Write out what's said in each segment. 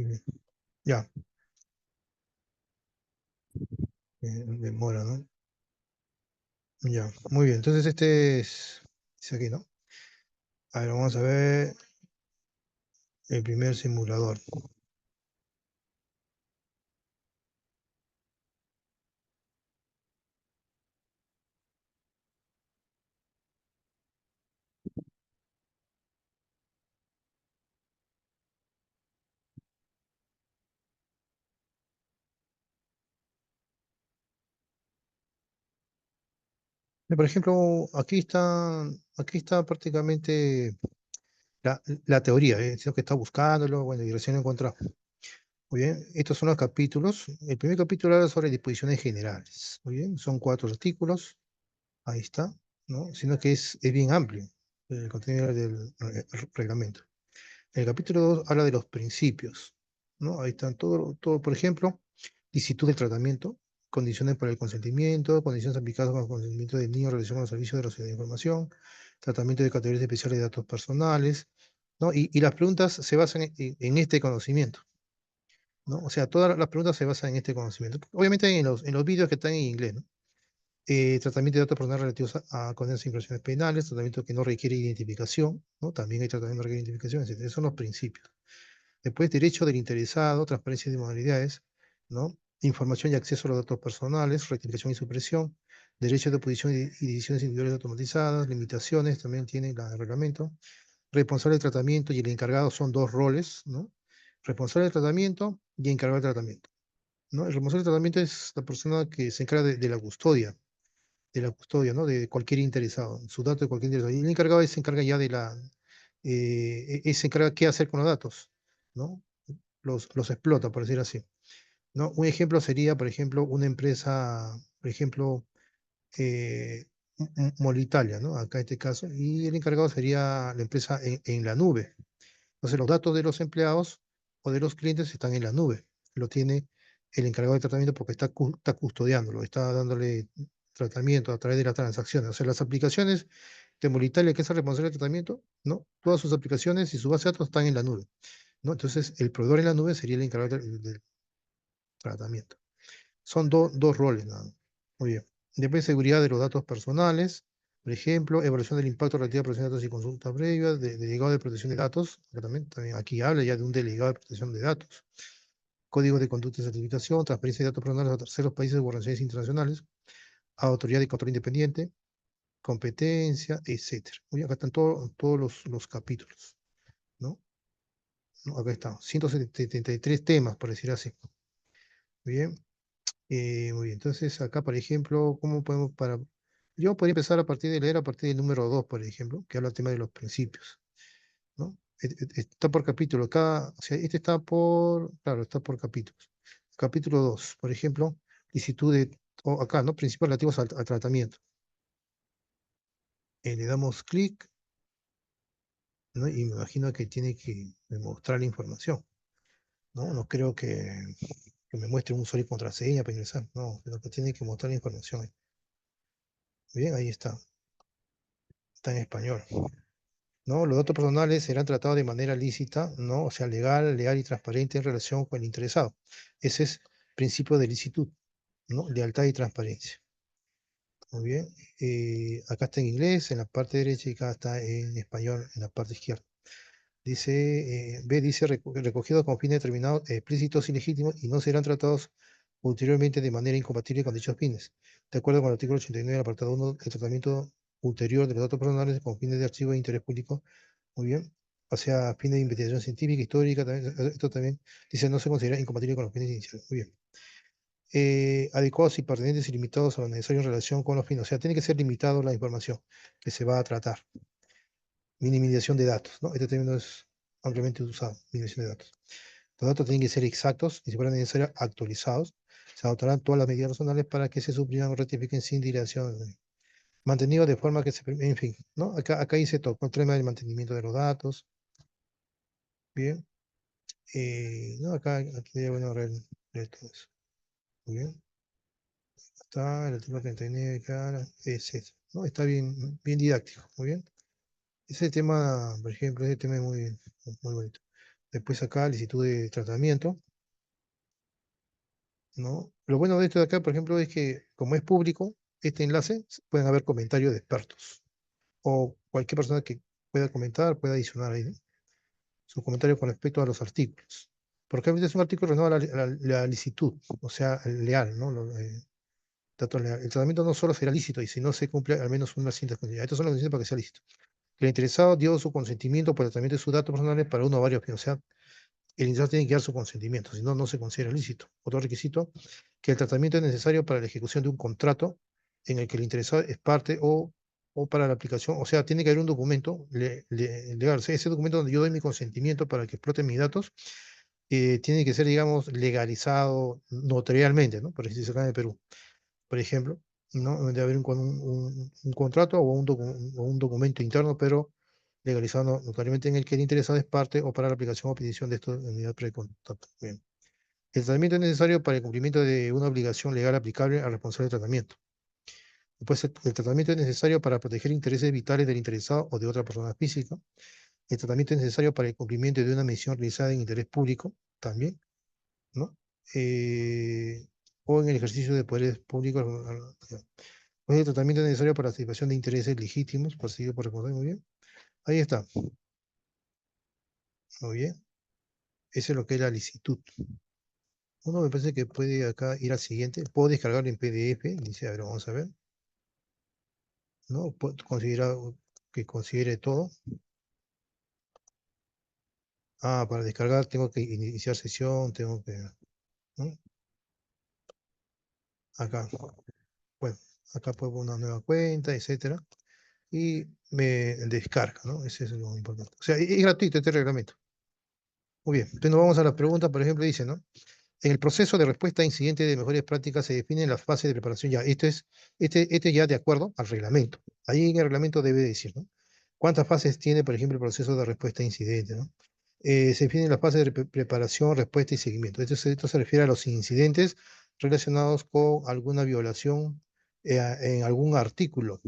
bien. Ya, demora, ¿no? Ya, muy bien. Entonces este es aquí, ¿no? A ver, vamos a ver el primer simulador. Por ejemplo, aquí está prácticamente la teoría, sino que está buscándolo, bueno, y recién lo encontró. Muy bien, estos son los capítulos. El primer capítulo habla sobre disposiciones generales. Muy bien, son 4 artículos. Ahí está, ¿no? Sino que es bien amplio el contenido del reglamento. El capítulo 2 habla de los principios, ¿no? Ahí están todo, por ejemplo, licitud del tratamiento, condiciones para el consentimiento, condiciones aplicadas con el consentimiento del niño en relación con los servicios de la sociedad de información, tratamiento de categorías especiales de datos personales, ¿no? Y las preguntas se basan en este conocimiento, ¿no? O sea, todas las preguntas se basan en este conocimiento. Obviamente en los vídeos que están en inglés, ¿no? Tratamiento de datos personales relativos a condenas e infracciones penales, tratamiento que no requiere identificación, ¿no? También hay tratamiento que no requiere identificación, etc. Esos son los principios. Después, derecho del interesado, transparencia de modalidades, ¿no? Información y acceso a los datos personales, rectificación y supresión, derecho de oposición y decisiones individuales automatizadas, limitaciones, también tiene el reglamento. Responsable de tratamiento y el encargado son 2 roles, ¿no? Responsable de tratamiento y encargado de tratamiento, ¿no? El responsable de tratamiento es la persona que se encarga de la custodia, ¿no? De cualquier interesado, sus datos de cualquier interesado. Y el encargado se encarga ya se encarga qué hacer con los datos, ¿no? Los explota, por decir así, ¿no? Un ejemplo sería, por ejemplo, una empresa, por ejemplo, Molitalia, ¿no? Acá en este caso, y el encargado sería la empresa en la nube. Entonces, los datos de los empleados o de los clientes están en la nube. Lo tiene el encargado de tratamiento porque está custodiándolo, está dándole tratamiento a través de las transacciones. O sea, las aplicaciones de Molitalia, que es el responsable de tratamiento, ¿no? Todas sus aplicaciones y su base de datos están en la nube, ¿no? Entonces, el proveedor en la nube sería el encargado del tratamiento. Son 2 roles, nada más. Muy bien. Después, seguridad de los datos personales, por ejemplo, evaluación del impacto relativo a protección de datos y consulta previa, delegado de protección de datos, que también aquí habla ya de un delegado de protección de datos, código de conducta y certificación, transferencia de datos personales a terceros países o organizaciones internacionales, autoridad de control independiente, competencia, etcétera. Muy bien, acá están todos los capítulos, ¿no? ¿No? Acá están, 173 temas, por decir así. Muy bien. Muy bien, entonces acá, por ejemplo, ¿cómo podemos para... Yo podría empezar a partir de leer a partir del número 2 por ejemplo, que habla del tema de los principios, ¿no? Está por capítulo, o sea, este está claro, está por capítulos. Capítulo 2 por ejemplo, licitud o acá, ¿no? Principios relativos al tratamiento. Le damos clic, ¿no? Y me imagino que tiene que demostrar la información, ¿no? No creo que me muestre un usuario y contraseña para ingresar, no, pero que tiene que mostrar la información. Bien, ahí está en español. ¿No? Los datos personales serán tratados de manera lícita, ¿no? O sea, legal y transparente en relación con el interesado. Ese es principio de licitud, ¿no? Lealtad y transparencia. Muy bien. Acá está en inglés, en la parte derecha, y acá está en español, en la parte izquierda. Dice, B dice recogidos con fines determinados, explícitos y legítimos, y no serán tratados ulteriormente de manera incompatible con dichos fines. De acuerdo con el artículo 89 del apartado 1, el tratamiento ulterior de los datos personales con fines de archivo de interés público. Muy bien. O sea, fines de investigación científica, histórica, esto también dice no se considera incompatible con los fines iniciales. Muy bien. Adecuados y pertinentes y limitados a lo necesario en relación con los fines. O sea, tiene que ser limitado la información que se va a tratar. Minimización de datos, ¿no? Este término es ampliamente usado, minimización de datos. Los datos tienen que ser exactos y si fuera necesario actualizados. Se adoptarán todas las medidas razonables para que se supriman o rectifiquen sin dilación. Mantenido de forma que en fin, ¿no? Acá dice todo, el tema del mantenimiento de los datos. Bien. No, aquí sería bueno leer todo eso. Muy bien. Está el artículo 39, claro, etc. ¿No? Está bien didáctico. Muy bien. Ese tema, por ejemplo, ese tema es muy bonito. Después acá, licitud de tratamiento, ¿no? Lo bueno de esto de acá, por ejemplo, es que como es público, este enlace, pueden haber comentarios de expertos o cualquier persona que pueda comentar, pueda adicionar ahí, ¿no? Su comentario con respecto a los artículos. Porque es un artículo renovado la licitud, o sea, leal, ¿no? Datos leales. El tratamiento no solo será lícito y si no se cumple al menos unas ciertas condiciones. Estos son los condiciones para que sea lícito. Que el interesado dio su consentimiento por el tratamiento de sus datos personales para uno o varios fines. O sea, el interesado tiene que dar su consentimiento, si no, no se considera lícito. Otro requisito, que el tratamiento es necesario para la ejecución de un contrato en el que el interesado es parte o para la aplicación, o sea, tiene que haber un documento legal. O sea, ese documento donde yo doy mi consentimiento para que exploten mis datos, tiene que ser, digamos, legalizado notarialmente, ¿no? Por ejemplo, acá en el Perú, por ejemplo, ¿no? Debe haber un contrato o un documento interno, pero legalizado notariamente en el que el interesado es parte o para la aplicación o petición de esto en unidad precontrato. Bien. El tratamiento es necesario para el cumplimiento de una obligación legal aplicable al responsable del tratamiento. Después, el tratamiento es necesario para proteger intereses vitales del interesado o de otra persona física. El tratamiento es necesario para el cumplimiento de una misión realizada en interés público, también, ¿no? Eh, o en el ejercicio de poderes públicos. Pues el tratamiento es necesario para la satisfacción de intereses legítimos, perseguidos por responsable. Muy bien. Ahí está. Muy bien. Eso es lo que es la licitud. Uno me parece que puede acá ir al siguiente. Puedo descargarlo en PDF. Dice, a ver, vamos a ver. ¿No? Puedo considerar que considere todo. Ah, para descargar tengo que iniciar sesión, tengo que, ¿no? Acá. Bueno, acá puedo poner una nueva cuenta, etcétera. Y me descarga, ¿no? Ese es lo importante. O sea, es gratuito este reglamento. Muy bien. Entonces nos vamos a las preguntas, por ejemplo, dice, ¿no? En el proceso de respuesta a incidentes de mejores prácticas se definen las fases de preparación ya. Este ya de acuerdo al reglamento. Ahí en el reglamento debe decir, ¿no? ¿Cuántas fases tiene, por ejemplo, el proceso de respuesta a incidentes, ¿no? Se definen las fases de preparación, respuesta y seguimiento. Esto se refiere a los incidentes relacionados con alguna violación en algún artículo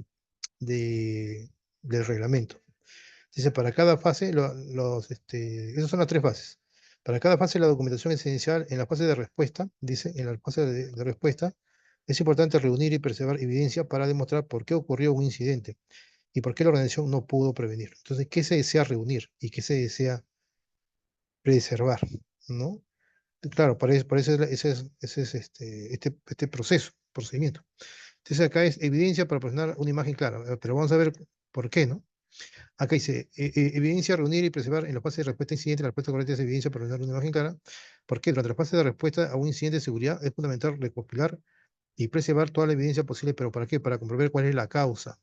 de, del reglamento. Dice, para cada fase, esas son las tres fases. Para cada fase, la documentación esencial en la fase de respuesta, dice, en la fase de respuesta, es importante reunir y preservar evidencia para demostrar por qué ocurrió un incidente y por qué la organización no pudo prevenir. Entonces, ¿qué se desea reunir y qué se desea preservar? ¿No? Claro, para eso ese es este proceso, procedimiento. Entonces, acá es evidencia para presentar una imagen clara, pero vamos a ver por qué, ¿no? Acá dice, evidencia, reunir y preservar en la fase de respuesta a incidente, la respuesta correcta es evidencia para dar una imagen clara, porque durante la fase de respuesta a un incidente de seguridad es fundamental recopilar y preservar toda la evidencia posible, pero ¿para qué? Para comprobar cuál es la causa.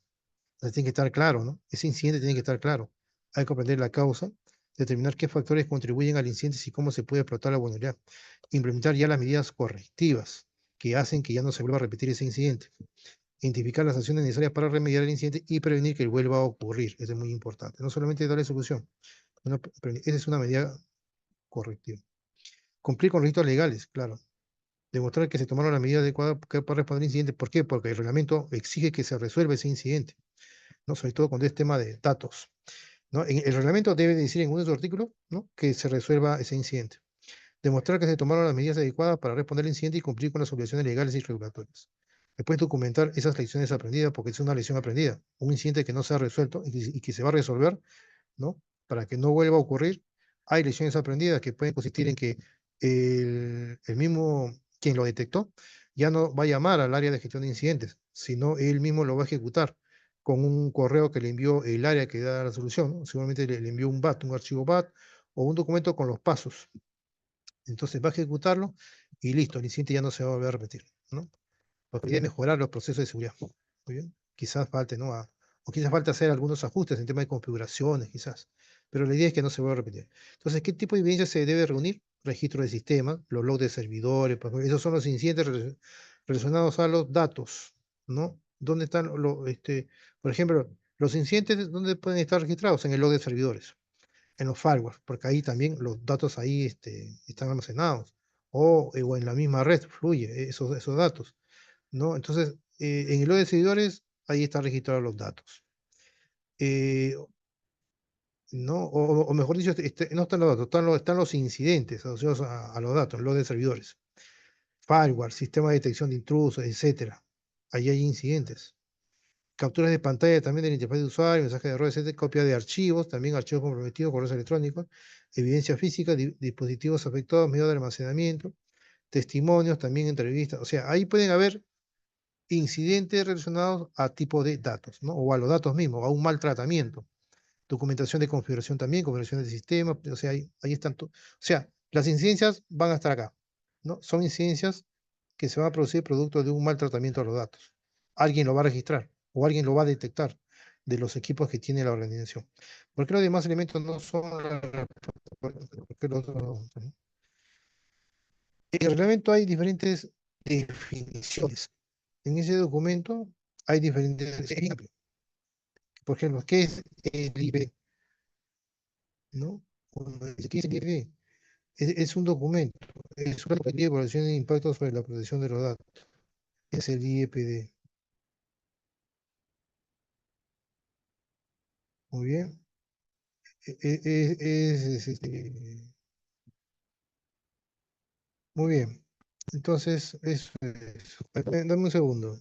Entonces tiene que estar claro, ¿no? Ese incidente tiene que estar claro. Hay que comprender la causa, determinar qué factores contribuyen al incidente y cómo se puede explotar la vulnerabilidad. Implementar ya las medidas correctivas que hacen que ya no se vuelva a repetir ese incidente. Identificar las acciones necesarias para remediar el incidente y prevenir que vuelva a ocurrir. Eso es muy importante. No solamente darle solución. Esa es una medida correctiva. Cumplir con requisitos legales, claro. Demostrar que se tomaron las medidas adecuadas para responder al incidente. ¿Por qué? Porque el reglamento exige que se resuelva ese incidente, ¿no? Sobre todo cuando es tema de datos, ¿no? El reglamento debe decir en uno de sus artículos, ¿no? Que se resuelva ese incidente. Demostrar que se tomaron las medidas adecuadas para responder al incidente y cumplir con las obligaciones legales y regulatorias. Después documentar esas lecciones aprendidas, porque es una lección aprendida, un incidente que no se ha resuelto y que se va a resolver, ¿no? Para que no vuelva a ocurrir, hay lecciones aprendidas que pueden consistir en que el mismo quien lo detectó ya no va a llamar al área de gestión de incidentes, sino él mismo lo va a ejecutar con un correo que le envió el área que da la solución, ¿no? Seguramente le envió un BAT, un archivo BAT o un documento con los pasos. Entonces va a ejecutarlo y listo, el incidente ya no se va a volver a repetir, ¿no? Porque hay que mejorar los procesos de seguridad. Muy bien. Quizás falte, ¿no? O quizás falte hacer algunos ajustes en tema de configuraciones, quizás. Pero la idea es que no se vuelva a repetir. Entonces, ¿qué tipo de evidencia se debe reunir? Registro de sistemas, los logs de servidores, por ejemplo, esos son los incidentes relacionados a los datos, ¿no? ¿Dónde están por ejemplo, los incidentes, ¿dónde pueden estar registrados? En el log de servidores, en los firewalls, porque ahí también los datos ahí están almacenados, o en la misma red fluye esos datos, ¿no? Entonces, en el log de servidores, ahí están registrados los datos. Eh, ¿no? O mejor dicho, no están los datos, están los incidentes asociados a los datos, los de servidores. Firewall, sistema de detección de intrusos, etcétera. Ahí hay incidentes. Capturas de pantalla también de la interfaz de usuario, mensajes de error, etcétera. Copia de archivos, también archivos comprometidos, correos electrónicos. Evidencia física, dispositivos afectados, medios de almacenamiento. Testimonios, también entrevistas. O sea, ahí pueden haber incidentes relacionados a tipo de datos, ¿no? O a los datos mismos, a un mal tratamiento. Documentación de configuración también, configuración del sistema, o sea, ahí están. O sea, las incidencias van a estar acá, ¿no? Son incidencias que se van a producir producto de un mal tratamiento de los datos. Alguien lo va a registrar o alguien lo va a detectar de los equipos que tiene la organización. ¿Por qué los demás elementos no son ¿por qué los otros no? En el reglamento hay diferentes definiciones. En ese documento hay diferentes ejemplos. Por ejemplo, ¿qué es el IP? ¿No? Cuando dice, ¿qué es el IP? Es un documento, es una política de evaluación de impacto sobre la protección de los datos. Es el IEPD. Muy bien. Muy bien. Entonces, eso es. Dame un segundo.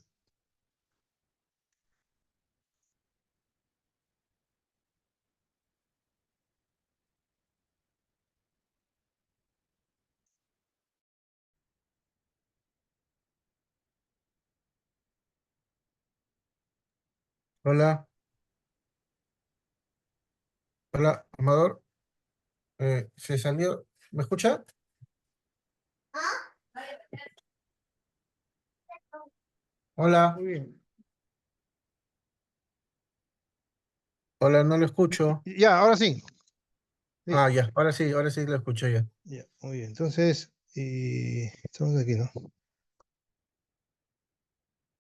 Hola, hola, Amador. Se salió. ¿Me escucha? Hola, Muy bien. hola, no lo escucho. Ya, ahora sí. Ah, Listo. ya, ahora sí lo escucho ya. Ya, muy bien. Entonces, estamos aquí, ¿no?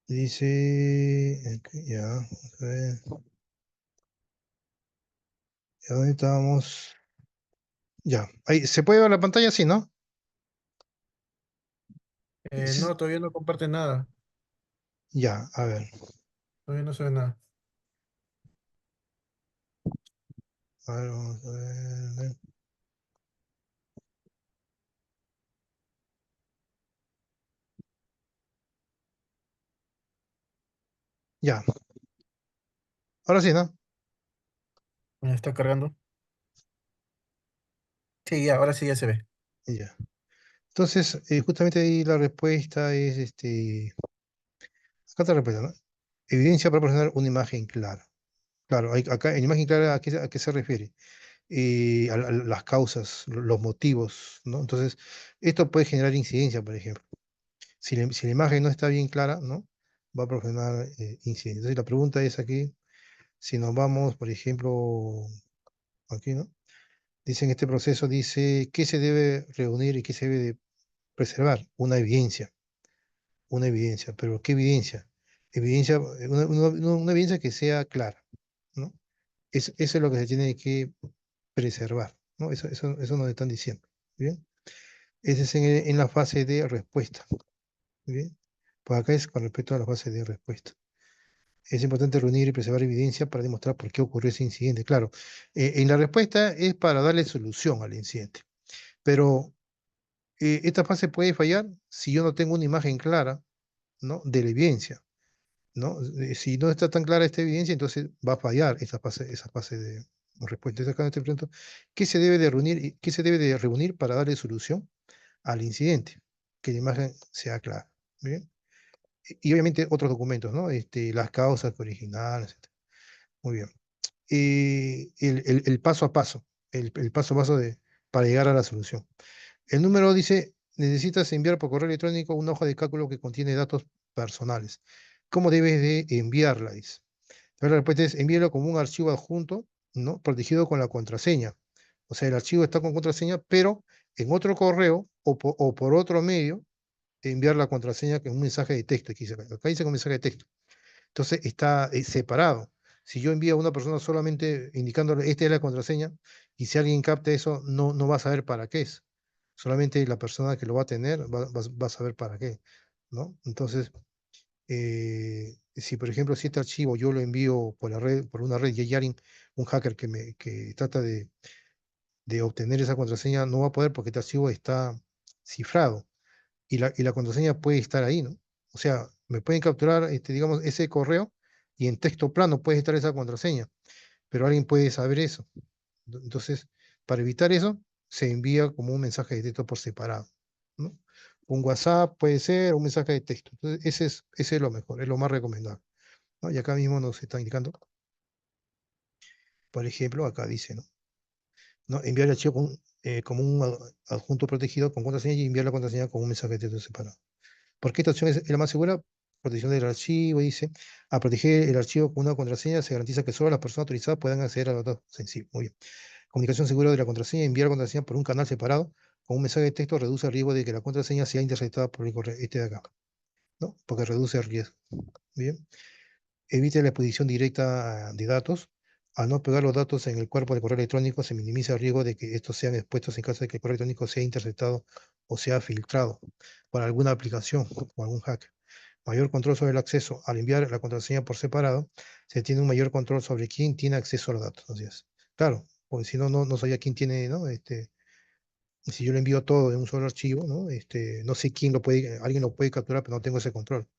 Dice, ya, vamos a ver. ¿Ya dónde estábamos? Ya. Ahí, ¿se puede ver la pantalla? Sí, ¿no? Sí, No, todavía no comparte nada. ya, a ver. Todavía no se ve nada. A ver, vamos a ver. Ya, ahora sí, ¿no? ¿Me está cargando? Sí, ya, ahora sí ya se ve. Ya. Entonces, justamente ahí la respuesta es, acá está la respuesta, ¿no? Evidencia para proporcionar una imagen clara. Claro, acá en imagen clara, a qué se refiere? A las causas, los motivos, ¿no? Entonces, esto puede generar incidencia, por ejemplo. Si la imagen no está bien clara, ¿no? Va a proporcionar incidencia. Entonces, la pregunta es aquí, si nos vamos, por ejemplo, aquí, ¿no? Dice en este proceso, dice, ¿qué se debe reunir y qué se debe de preservar? Una evidencia, pero ¿qué evidencia? Evidencia, una evidencia que sea clara, ¿no? Eso es lo que se tiene que preservar, ¿no? Eso nos están diciendo, ¿bien? Ese es en la fase de respuesta, ¿bien? Pues acá es con respecto a la fase de respuesta. Es importante reunir y preservar evidencia para demostrar por qué ocurrió ese incidente. Claro, en la respuesta es para darle solución al incidente, pero esta fase puede fallar si yo no tengo una imagen clara, ¿no? De la evidencia, ¿no? Si no está tan clara esta evidencia, entonces va a fallar esa fase de respuesta. Entonces acá te pregunto, ¿qué se debe de reunir, qué se debe de reunir para darle solución al incidente? Que la imagen sea clara. ¿Bien? Y obviamente otros documentos, ¿no? Las causas originales, etc. Muy bien. El paso a paso, el paso a paso para llegar a la solución. El número dice, necesitas enviar por correo electrónico una hoja de cálculo que contiene datos personales. ¿Cómo debes de enviarla? Dice. Entonces la respuesta es envíalo como un archivo adjunto, ¿no? Protegido con la contraseña. O sea, el archivo está con contraseña, pero en otro correo o por otro medio, enviar la contraseña que es un mensaje de texto. Acá dice con mensaje de texto. Entonces está separado. Si yo envío a una persona solamente indicándole esta es la contraseña, y si alguien capta eso, no va a saber para qué es. Solamente la persona que lo va a tener va a saber para qué, ¿no? Entonces, si por ejemplo, si este archivo yo lo envío por la red, por una red y hay alguien, un hacker que trata de obtener esa contraseña, no va a poder porque este archivo está cifrado y la contraseña puede estar ahí, ¿no? O sea, me pueden capturar, digamos, ese correo y en texto plano puede estar esa contraseña, pero alguien puede saber eso. Entonces, para evitar eso, se envía como un mensaje de texto por separado, ¿no? Un WhatsApp puede ser, un mensaje de texto. Entonces, ese es lo mejor, es lo más recomendable, ¿no? Y acá mismo nos está indicando, por ejemplo, acá dice, ¿no? ¿No? Enviar el archivo como un adjunto protegido con contraseña y enviar la contraseña con un mensaje de texto separado. ¿Por qué esta opción es la más segura? Protección del archivo, dice. A proteger el archivo con una contraseña se garantiza que solo las personas autorizadas puedan acceder a los datos sensibles. Muy bien. Comunicación segura de la contraseña. Enviar la contraseña por un canal separado con un mensaje de texto reduce el riesgo de que la contraseña sea interceptada por el correo este de acá, ¿no? Porque reduce el riesgo. Bien. Evite la exposición directa de datos. Al no pegar los datos en el cuerpo del correo electrónico, se minimiza el riesgo de que estos sean expuestos en caso de que el correo electrónico sea interceptado o sea filtrado por alguna aplicación o algún hacker. Mayor control sobre el acceso. Al enviar la contraseña por separado, se tiene un mayor control sobre quién tiene acceso a los datos. Así es. Claro, porque si no, no sabía quién tiene, ¿no? Si yo le envío todo en un solo archivo, ¿no? No sé quién lo puede, alguien lo puede capturar, pero no tengo ese control.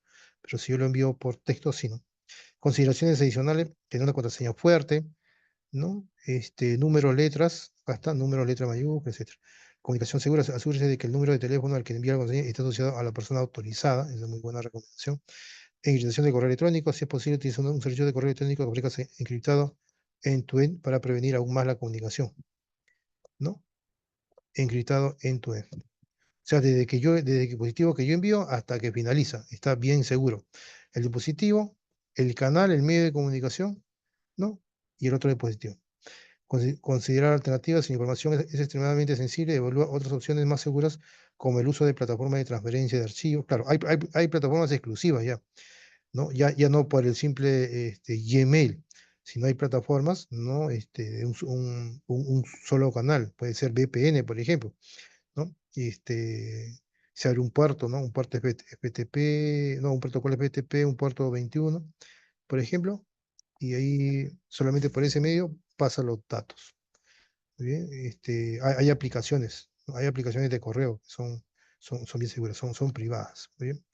Pero si yo lo envío por texto, sí, ¿no? Consideraciones adicionales, tener una contraseña fuerte, ¿no? Número, letras, acá está, número, letra mayúscula, etcétera. Comunicación segura, asegúrese de que el número de teléfono al que envía la contraseña está asociado a la persona autorizada, esa es muy buena recomendación. Encriptación de correo electrónico, si es posible, utiliza un servicio de correo electrónico que ofrezca encriptado end-to-end para prevenir aún más la comunicación, ¿no? Encriptado end-to-end. O sea, desde que el dispositivo que yo envío hasta que finaliza, está bien seguro. El dispositivo, el canal, el medio de comunicación, ¿no? Y el otro dispositivo. Considerar alternativas si la información es extremadamente sensible, evalúa otras opciones más seguras como el uso de plataformas de transferencia de archivos. Claro, hay plataformas exclusivas ya, ¿no? Ya no por el simple Gmail, sino hay plataformas, ¿no? De un solo canal, puede ser VPN, por ejemplo, ¿no? Se abre un puerto, ¿no? Un puerto FTP, no, un protocolo FTP, un puerto 21, por ejemplo, y ahí solamente por ese medio pasan los datos. Muy bien. Hay aplicaciones, ¿no? Hay aplicaciones de correo que son bien seguras, son privadas. Muy bien.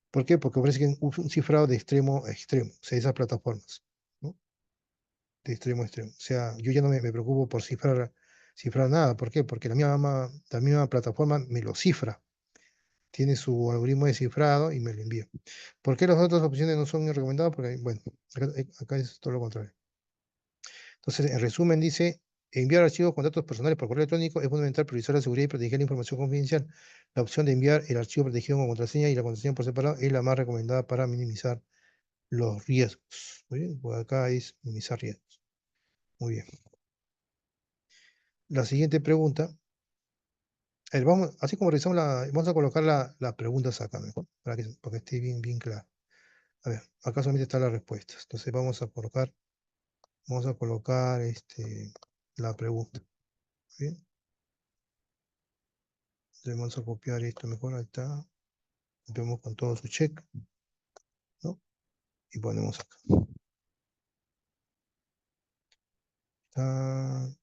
¿Por qué? Porque ofrecen un cifrado de extremo a extremo, o sea, esas plataformas, ¿no? De extremo a extremo. O sea, yo ya no me preocupo por cifrar nada. ¿Por qué? Porque la misma plataforma me lo cifra, tiene su algoritmo de cifrado y me lo envía. ¿Por qué las otras opciones no son recomendadas? Porque, bueno, acá es todo lo contrario. Entonces, en resumen, dice, enviar archivos con datos personales por correo electrónico es fundamental priorizar la seguridad y proteger la información confidencial. La opción de enviar el archivo protegido con contraseña y la contraseña por separado es la más recomendada para minimizar los riesgos. Muy bien, pues acá es minimizar riesgos. Muy bien. La siguiente pregunta, así como revisamos vamos a colocar las preguntas acá mejor, para que esté bien claro. A ver, acá solamente están las respuestas. Entonces vamos a colocar la pregunta. Bien. Entonces vamos a copiar esto mejor, ahí está. Copiamos con todo su check, ¿no? Y ponemos acá. Está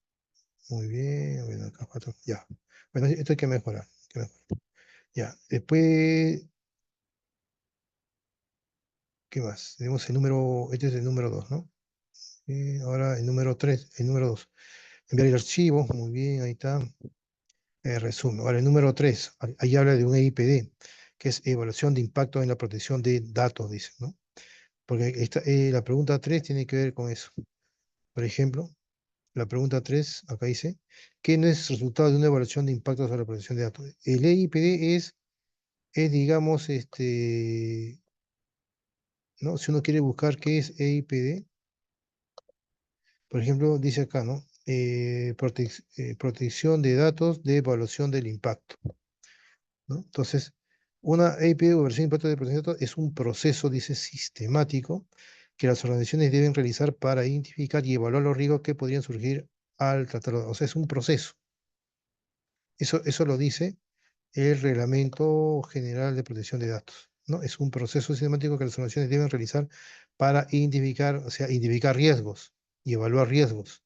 muy bien. Bueno, acá cuatro. Ya. Bueno, esto hay que mejorar. Ya. Después, ¿qué más? Tenemos el número, este es el número 2, ¿no? Ahora el número 3, el número 2. Enviar el archivo, muy bien, ahí está. Resumen. Ahora el número 3, ahí habla de un EIPD, que es evaluación de impacto en la protección de datos, dice, ¿no? Porque la pregunta 3 tiene que ver con eso. Por ejemplo, la pregunta 3 acá dice, ¿qué no es resultado de una evaluación de impacto sobre la protección de datos? El EIPD digamos, ¿no? Si uno quiere buscar qué es EIPD, por ejemplo, dice acá, ¿no? Protección de datos de evaluación del impacto, ¿no? Entonces, una EIPD o evaluación de impacto de protección de datos es un proceso, dice, sistemático que las organizaciones deben realizar para identificar y evaluar los riesgos que podrían surgir al tratarlo. O sea, es un proceso. Eso lo dice el Reglamento General de Protección de Datos. ¿no? Es un proceso sistemático que las organizaciones deben realizar para identificar, o sea, identificar riesgos y evaluar riesgos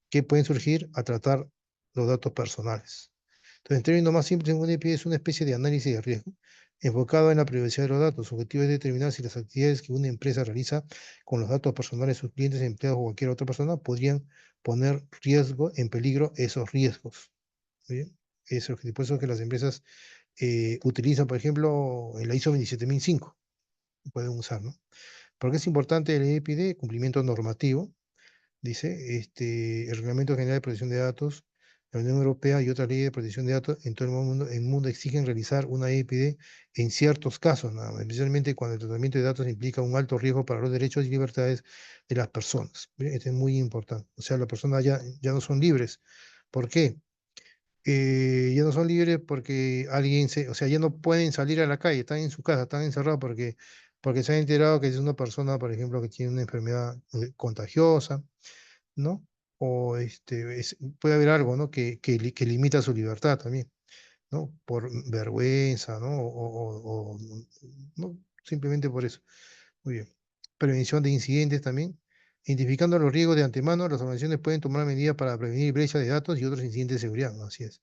que pueden surgir a tratar los datos personales. Entonces, en términos más simples, un EPI es una especie de análisis de riesgo enfocado en la privacidad de los datos. Su objetivo es determinar si las actividades que una empresa realiza con los datos personales de sus clientes, empleados o cualquier otra persona podrían poner riesgo, en peligro esos riesgos. ¿Muy bien? Es el objetivo. Por eso es que las empresas utilizan, por ejemplo, el ISO 27005, pueden usar, ¿no? ¿Por qué es importante el EPD? Cumplimiento normativo. Dice, el Reglamento General de Protección de Datos, la Unión Europea y otras leyes de protección de datos en todo el mundo exigen realizar una EPD en ciertos casos, nada más, especialmente cuando el tratamiento de datos implica un alto riesgo para los derechos y libertades de las personas. Bien, esto es muy importante. O sea, las personas ya no son libres. ¿Por qué? Ya no son libres porque o sea, ya no pueden salir a la calle, están en su casa, están encerrados porque se han enterado que es una persona, por ejemplo, que tiene una enfermedad contagiosa, ¿no? O puede haber algo, ¿no? Que limita su libertad también, ¿no? Por vergüenza, ¿no? No, simplemente por eso. Muy bien. Prevención de incidentes también. Identificando los riesgos de antemano, las organizaciones pueden tomar medidas para prevenir brechas de datos y otros incidentes de seguridad, ¿no? Así es.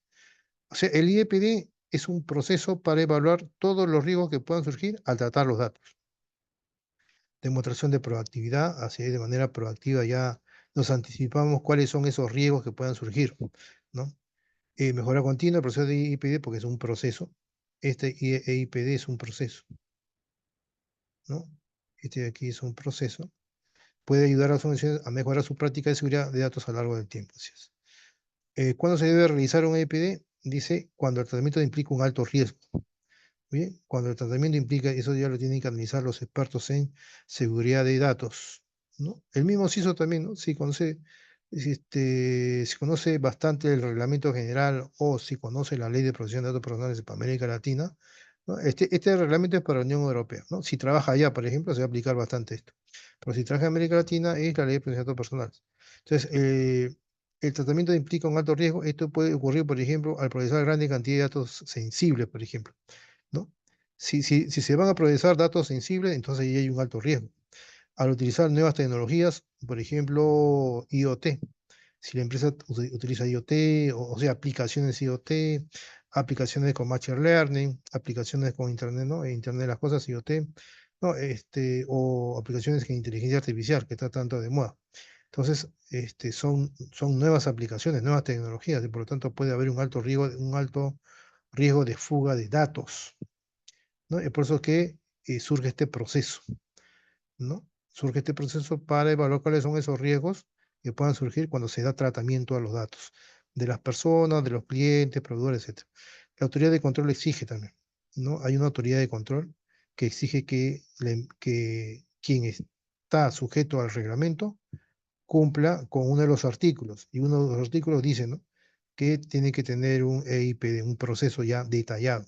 O sea, el IEPD es un proceso para evaluar todos los riesgos que puedan surgir al tratar los datos. Demostración de proactividad, así de manera proactiva ya nos anticipamos cuáles son esos riesgos que puedan surgir, ¿no? Mejora continua, el proceso de IPD, porque es un proceso. Este IPD es un proceso, ¿no? Este de aquí es un proceso. Puede ayudar a las organizaciones a mejorar su práctica de seguridad de datos a lo largo del tiempo. Así es. ¿Cuándo se debe realizar un IPD? Dice, cuando el tratamiento implica un alto riesgo. Bien, cuando el tratamiento implica, eso ya lo tienen que analizar los expertos en seguridad de datos, ¿no? El mismo CISO también, ¿no? Si conoce bastante el reglamento general o si conoce la ley de protección de datos personales para América Latina, ¿no? Este reglamento es para la Unión Europea, ¿no? Si trabaja allá, por ejemplo, se va a aplicar bastante esto. Pero si trabaja en América Latina, es la ley de protección de datos personales. Entonces, el tratamiento implica un alto riesgo. Esto puede ocurrir, por ejemplo, al procesar grandes cantidades de datos sensibles, por ejemplo, ¿no? Si se van a procesar datos sensibles, entonces ahí hay un alto riesgo. Al utilizar nuevas tecnologías, por ejemplo, IoT, si la empresa utiliza IoT, o sea, aplicaciones IoT, aplicaciones con Machine Learning, aplicaciones con Internet, ¿no? Internet de las cosas, IoT, ¿no? O aplicaciones con inteligencia artificial, que está tanto de moda. Entonces, son nuevas aplicaciones, nuevas tecnologías, y por lo tanto puede haber un alto riesgo de fuga de datos, ¿no? Es por eso que surge este proceso, ¿no? Surge este proceso para evaluar cuáles son esos riesgos que puedan surgir cuando se da tratamiento a los datos de las personas, de los clientes, proveedores, etcétera. La autoridad de control exige también, ¿no? Hay una autoridad de control que exige que quien está sujeto al reglamento cumpla con uno de los artículos. Y uno de los artículos dice, ¿no? Que tiene que tener un EIPD, un proceso ya detallado.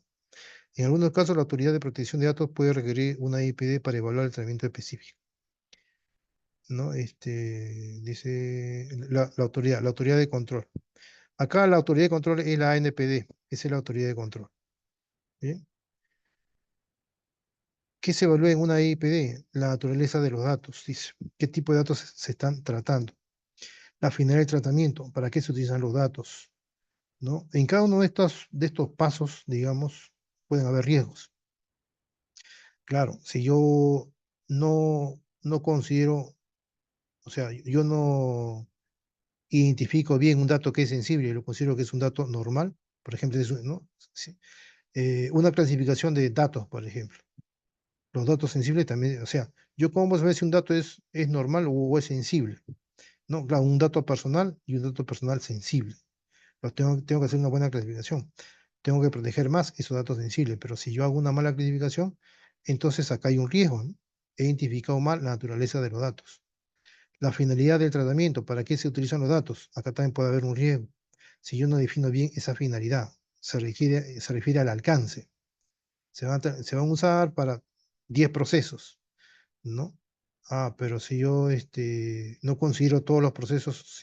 En algunos casos, la Autoridad de Protección de Datos puede requerir una IPD para evaluar el tratamiento específico, ¿no? Dice la autoridad de control. Acá la autoridad de control es la ANPD, esa es la autoridad de control. ¿Bien? ¿Qué se evalúa en una IPD? La naturaleza de los datos, dice. ¿Qué tipo de datos se están tratando? La finalidad del tratamiento, ¿para qué se utilizan los datos? ¿No? En cada uno de estos pasos, digamos, pueden haber riesgos. Claro, si yo no considero, o sea, yo no identifico bien un dato que es sensible y lo considero que es un dato normal, por ejemplo, ¿no? Sí. Una clasificación de datos, por ejemplo. Los datos sensibles también, o sea, yo cómo voy a saber si un dato es normal o es sensible. No, claro, un dato personal y un dato personal sensible. Tengo que hacer una buena clasificación. Tengo que proteger más esos datos sensibles, pero si yo hago una mala clasificación, entonces acá hay un riesgo, ¿no? He identificado mal la naturaleza de los datos. La finalidad del tratamiento, ¿para qué se utilizan los datos? Acá también puede haber un riesgo. Si yo no defino bien esa finalidad, se refiere al alcance. Se van a usar para 10 procesos, ¿no? Pero si yo no considero todos los procesos,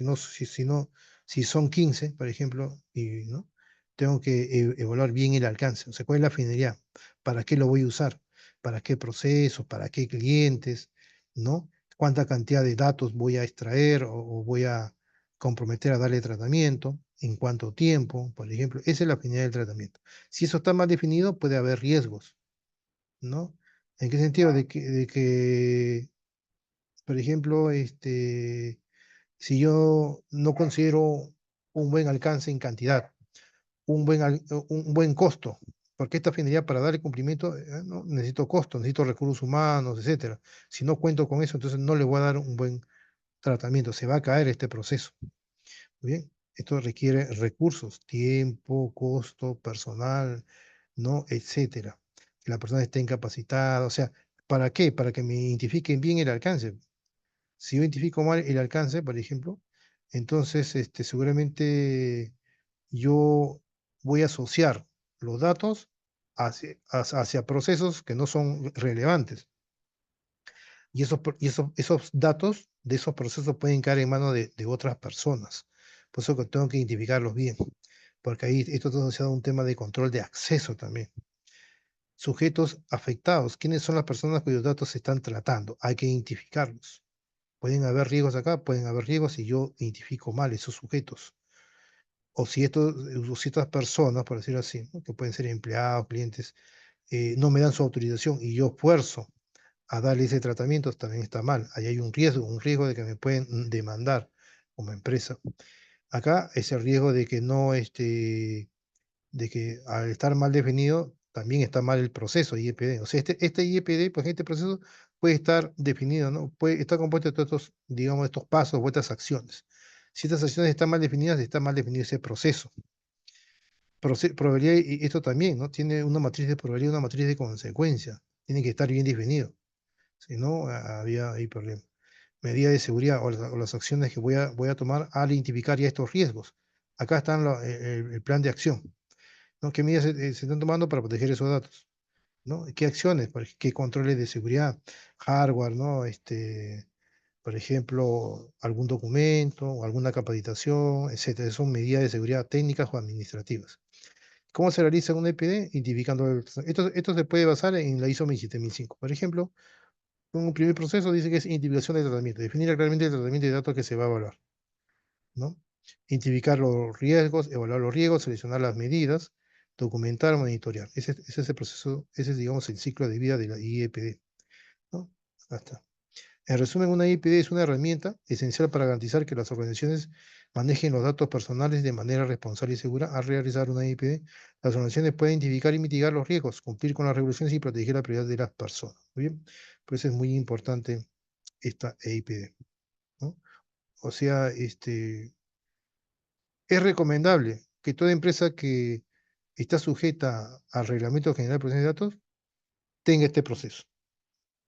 si son 15, por ejemplo, ¿no? Tengo que evaluar bien el alcance. O sea, ¿cuál es la finalidad? ¿Para qué lo voy a usar? para qué procesos, para qué clientes, ¿no? Cuánta cantidad de datos voy a extraer o voy a comprometer a darle tratamiento, en cuánto tiempo, por ejemplo. Esa es la finalidad del tratamiento. Si eso está mal definido, puede haber riesgos, ¿no? ¿En qué sentido? De que, por ejemplo, si yo no considero un buen alcance en cantidad, un buen costo, porque esta finalidad para darle cumplimiento, no, necesito costo, necesito recursos humanos, etcétera. Si no cuento con eso, entonces no le voy a dar un buen tratamiento, se va a caer este proceso. Muy bien, esto requiere recursos, tiempo, costo, personal, ¿no? Etcétera. Que la persona esté incapacitada, o sea, ¿para qué? Para que me identifiquen bien el alcance. Si yo identifico mal el alcance, por ejemplo, entonces seguramente yo voy a asociar los datos hacia procesos que no son relevantes. Y esos datos de esos procesos pueden caer en manos de otras personas. Por eso que tengo que identificarlos bien, porque ahí esto está asociado a un tema de control de acceso también. Sujetos afectados. ¿Quiénes son las personas cuyos datos se están tratando? Hay que identificarlos. Pueden haber riesgos acá, pueden haber riesgos si yo identifico mal esos sujetos. O si estas personas, por decirlo así, ¿no? Que pueden ser empleados, clientes, no me dan su autorización y yo fuerzo a darle ese tratamiento, también está mal. Ahí hay un riesgo de que me pueden demandar como empresa. Acá es el riesgo de que no, de que al estar mal definido, también está mal el proceso IEPD. O sea, este IEPD, pues este proceso puede estar definido, ¿no? Puede estar compuesto de todos estos, digamos, estos pasos o estas acciones. Si estas acciones están mal definidas, está mal definido ese proceso. Probabilidad, y esto también, ¿no? Tiene una matriz de probabilidad, una matriz de consecuencia. Tiene que estar bien definido. Si no, había ahí problema. Medidas de seguridad o las acciones que voy a tomar al identificar ya estos riesgos. Acá están el plan de acción, ¿no? ¿Qué medidas se están tomando para proteger esos datos? ¿No? ¿Qué acciones? ¿Qué controles de seguridad? Hardware, ¿no? Por ejemplo, algún documento o alguna capacitación, etcétera. Son medidas de seguridad técnicas o administrativas. ¿Cómo se realiza un EPD? Identificando esto se puede basar en la ISO 27005. Por ejemplo, un primer proceso dice que es identificación de tratamiento, definir claramente el tratamiento de datos que se va a evaluar, ¿no? Identificar los riesgos, evaluar los riesgos, seleccionar las medidas, documentar, monitorear. Ese es el proceso, ese es, digamos, el ciclo de vida de la IEPD, ¿no? Acá está. En resumen, una IEPD es una herramienta esencial para garantizar que las organizaciones manejen los datos personales de manera responsable y segura. Al realizar una IEPD, las organizaciones pueden identificar y mitigar los riesgos, cumplir con las regulaciones y proteger la prioridad de las personas. Muy bien, por eso es muy importante esta EIPD, ¿no? O sea, es recomendable que toda empresa que está sujeta al Reglamento General de Protección de Datos tenga este proceso,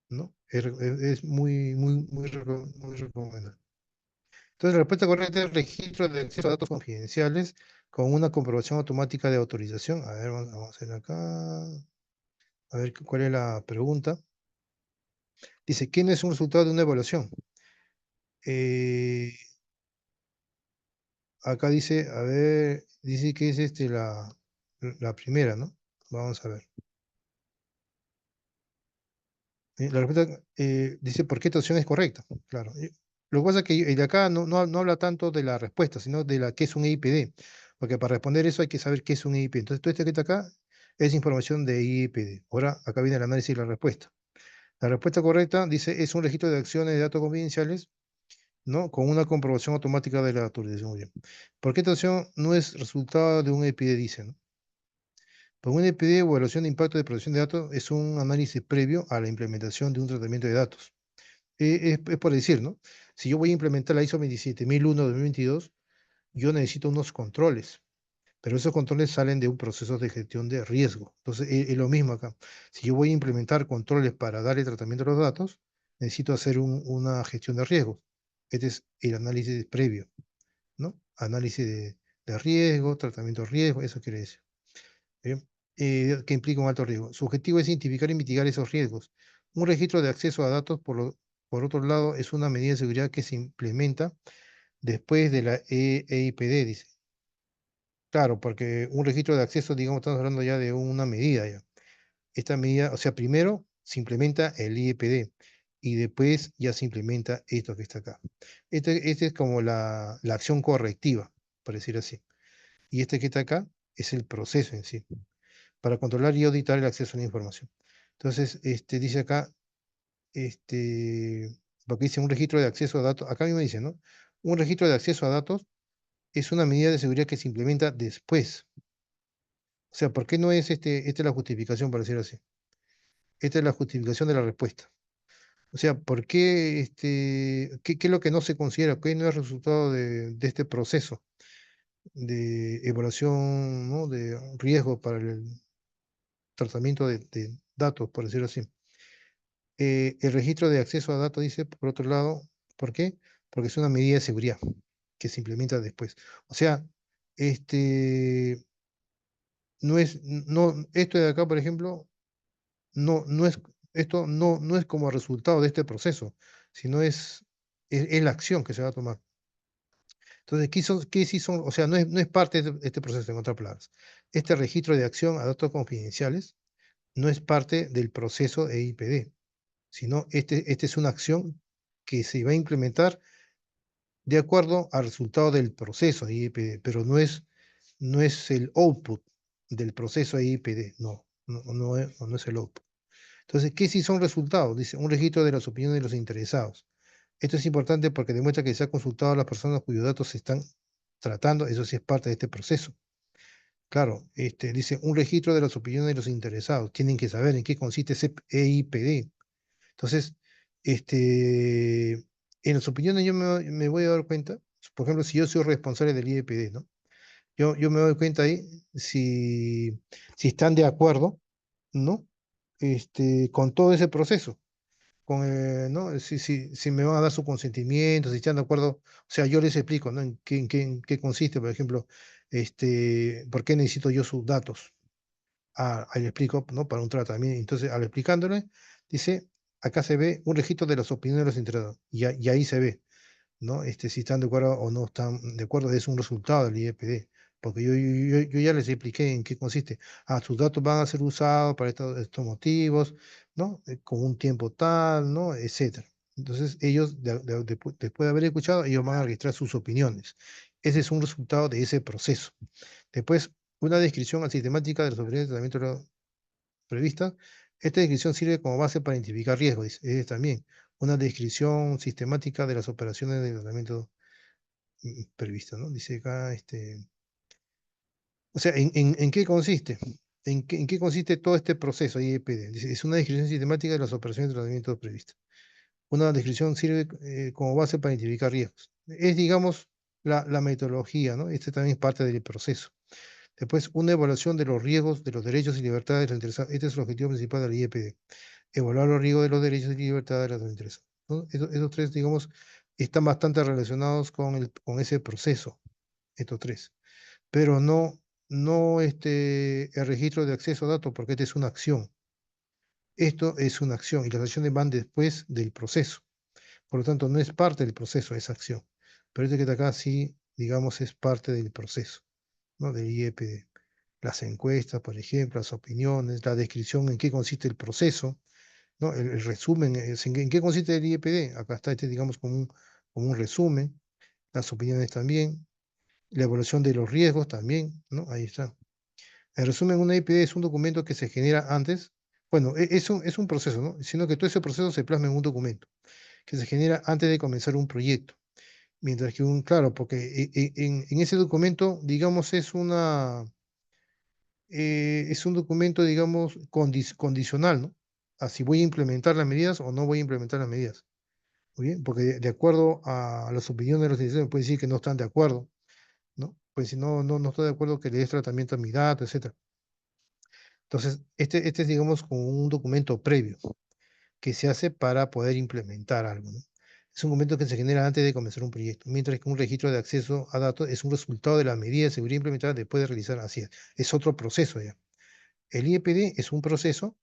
¿no? Es muy, muy, muy recomendable. Entonces, la respuesta correcta es registro de acceso a datos confidenciales con una comprobación automática de autorización. A ver, vamos a hacer acá. A ver cuál es la pregunta. Dice, ¿quién es un resultado de una evaluación? Eh, Acá dice, a ver, dice que es la primera, ¿no? Vamos a ver. La respuesta dice por qué esta opción es correcta. Claro. Lo que pasa es que el de acá no habla tanto de la respuesta, sino de la qué es un IPD. Porque para responder eso hay que saber qué es un IPD. Entonces, todo esto que está acá es información de IPD. Ahora, acá viene el análisis y la respuesta. La respuesta correcta dice es un registro de acciones de datos confidenciales, ¿no? Con una comprobación automática de la autorización. Muy bien. ¿Por qué esta opción no es resultado de un IPD? Dice, ¿no? Pues un IPD, evaluación de impacto de protección de datos, es un análisis previo a la implementación de un tratamiento de datos. Es por decir, ¿no? Si yo voy a implementar la ISO 27001-2022, yo necesito unos controles, pero esos controles salen de un proceso de gestión de riesgo. Entonces, es lo mismo acá. Si yo voy a implementar controles para darle tratamiento a los datos, necesito hacer una gestión de riesgos. Este es el análisis previo, ¿no? Análisis de riesgo, tratamiento de riesgo, eso quiere decir. ¿Bien? Que implica un alto riesgo. Su objetivo es identificar y mitigar esos riesgos. Un registro de acceso a datos, por otro lado, es una medida de seguridad que se implementa después de la EIPD, dice. Claro, porque un registro de acceso, digamos, estamos hablando ya de una medida ya. Esta medida, o sea, primero se implementa el IEPD y después ya se implementa esto que está acá. Este es como la acción correctiva, por decir así. Y este que está acá es el proceso en sí, para controlar y auditar el acceso a la información. Entonces, dice acá, porque dice un registro de acceso a datos, acá mismo dice, ¿no? Un registro de acceso a datos es una medida de seguridad que se implementa después. O sea, ¿por qué no es esta es la justificación, por decirlo así? Esta es la justificación de la respuesta. O sea, ¿por qué, qué es lo que no se considera? ¿Qué no es resultado de este proceso de evaluación, ¿no? De riesgo para el tratamiento de datos, por decirlo así? El registro de acceso a datos dice, por otro lado, ¿por qué? Porque es una medida de seguridad que se implementa después. O sea, este, esto de acá, por ejemplo, no es, esto no es como resultado de este proceso, sino es la acción que se va a tomar. Entonces, ¿qué sí son? O sea, no es parte de este proceso, en otras palabras. Este registro de acción a datos confidenciales no es parte del proceso EIPD, sino este es una acción que se va a implementar de acuerdo al resultado del proceso EIPD, pero no es el output del proceso EIPD, no es el output. Entonces, ¿qué sí son resultados? Dice, un registro de las opiniones de los interesados. Esto es importante porque demuestra que se ha consultado a las personas cuyos datos se están tratando, eso sí es parte de este proceso. Claro, dice, un registro de las opiniones de los interesados. Tienen que saber en qué consiste ese EIPD. Entonces, en las opiniones yo me voy a dar cuenta, por ejemplo, si yo soy responsable del IEPD, ¿no? Yo me doy cuenta ahí si están de acuerdo, ¿no? Con todo ese proceso, ¿no? Si me van a dar su consentimiento, si están de acuerdo, o sea, yo les explico, ¿no? En qué consiste, por ejemplo, por qué necesito yo sus datos. Ahí le explico, ¿no? Para un tratamiento. Entonces, al explicándole, dice, acá se ve un registro de las opiniones de los interesados, y ahí se ve. ¿No? Si están de acuerdo o no están de acuerdo, es un resultado del IEPD, porque yo ya les expliqué en qué consiste. Sus datos van a ser usados para estos motivos, ¿no? Con un tiempo tal, ¿no? Etcétera. Entonces, ellos, después de haber escuchado, ellos van a registrar sus opiniones. Ese es un resultado de ese proceso. Después, una descripción sistemática de los opiniones de tratamiento prevista. Esta descripción sirve como base para identificar riesgos, dice. Es también una descripción sistemática de las operaciones de tratamiento prevista, ¿no? Dice acá, o sea, ¿en qué consiste? ¿En qué consiste todo este proceso IEPD? Dice, es una descripción sistemática de las operaciones de tratamiento previstas. Una descripción sirve como base para identificar riesgos. Es, digamos, la metodología, ¿no? Este también es parte del proceso. Después, una evaluación de los riesgos de los derechos y libertades de los interesados. Este es el objetivo principal del IEPD. Evaluar los riesgos de los derechos y libertades de los interesados, ¿no? Esos tres, digamos, están bastante relacionados con ese proceso, estos tres. Pero no el registro de acceso a datos, porque esta es una acción. Esto es una acción y las acciones van después del proceso. Por lo tanto, no es parte del proceso esa acción. Pero este que está acá sí, digamos, es parte del proceso, ¿no? Del IEPD. Las encuestas, por ejemplo, las opiniones, la descripción en qué consiste el proceso, ¿no? El resumen, ¿en qué consiste el IEPD? Acá está digamos, como un resumen, las opiniones también, la evaluación de los riesgos también, ¿no? Ahí está. En resumen, un IEPD es un documento que se genera antes, bueno, es un proceso, ¿no? Sino que todo ese proceso se plasma en un documento que se genera antes de comenzar un proyecto. Mientras que claro, porque en ese documento, digamos, es un documento, digamos, condicional, ¿no? A si voy a implementar las medidas o no voy a implementar las medidas. Muy bien, porque de acuerdo a las opiniones de los citizens, puede decir que no están de acuerdo, ¿no? Pues si no estoy de acuerdo que le des tratamiento a mi dato, etcétera. Entonces, este es, digamos, como un documento previo que se hace para poder implementar algo, ¿no? Es un documento que se genera antes de comenzar un proyecto, mientras que un registro de acceso a datos es un resultado de la medida de seguridad implementada después de realizar, así es otro proceso ya. El IEPD es un proceso,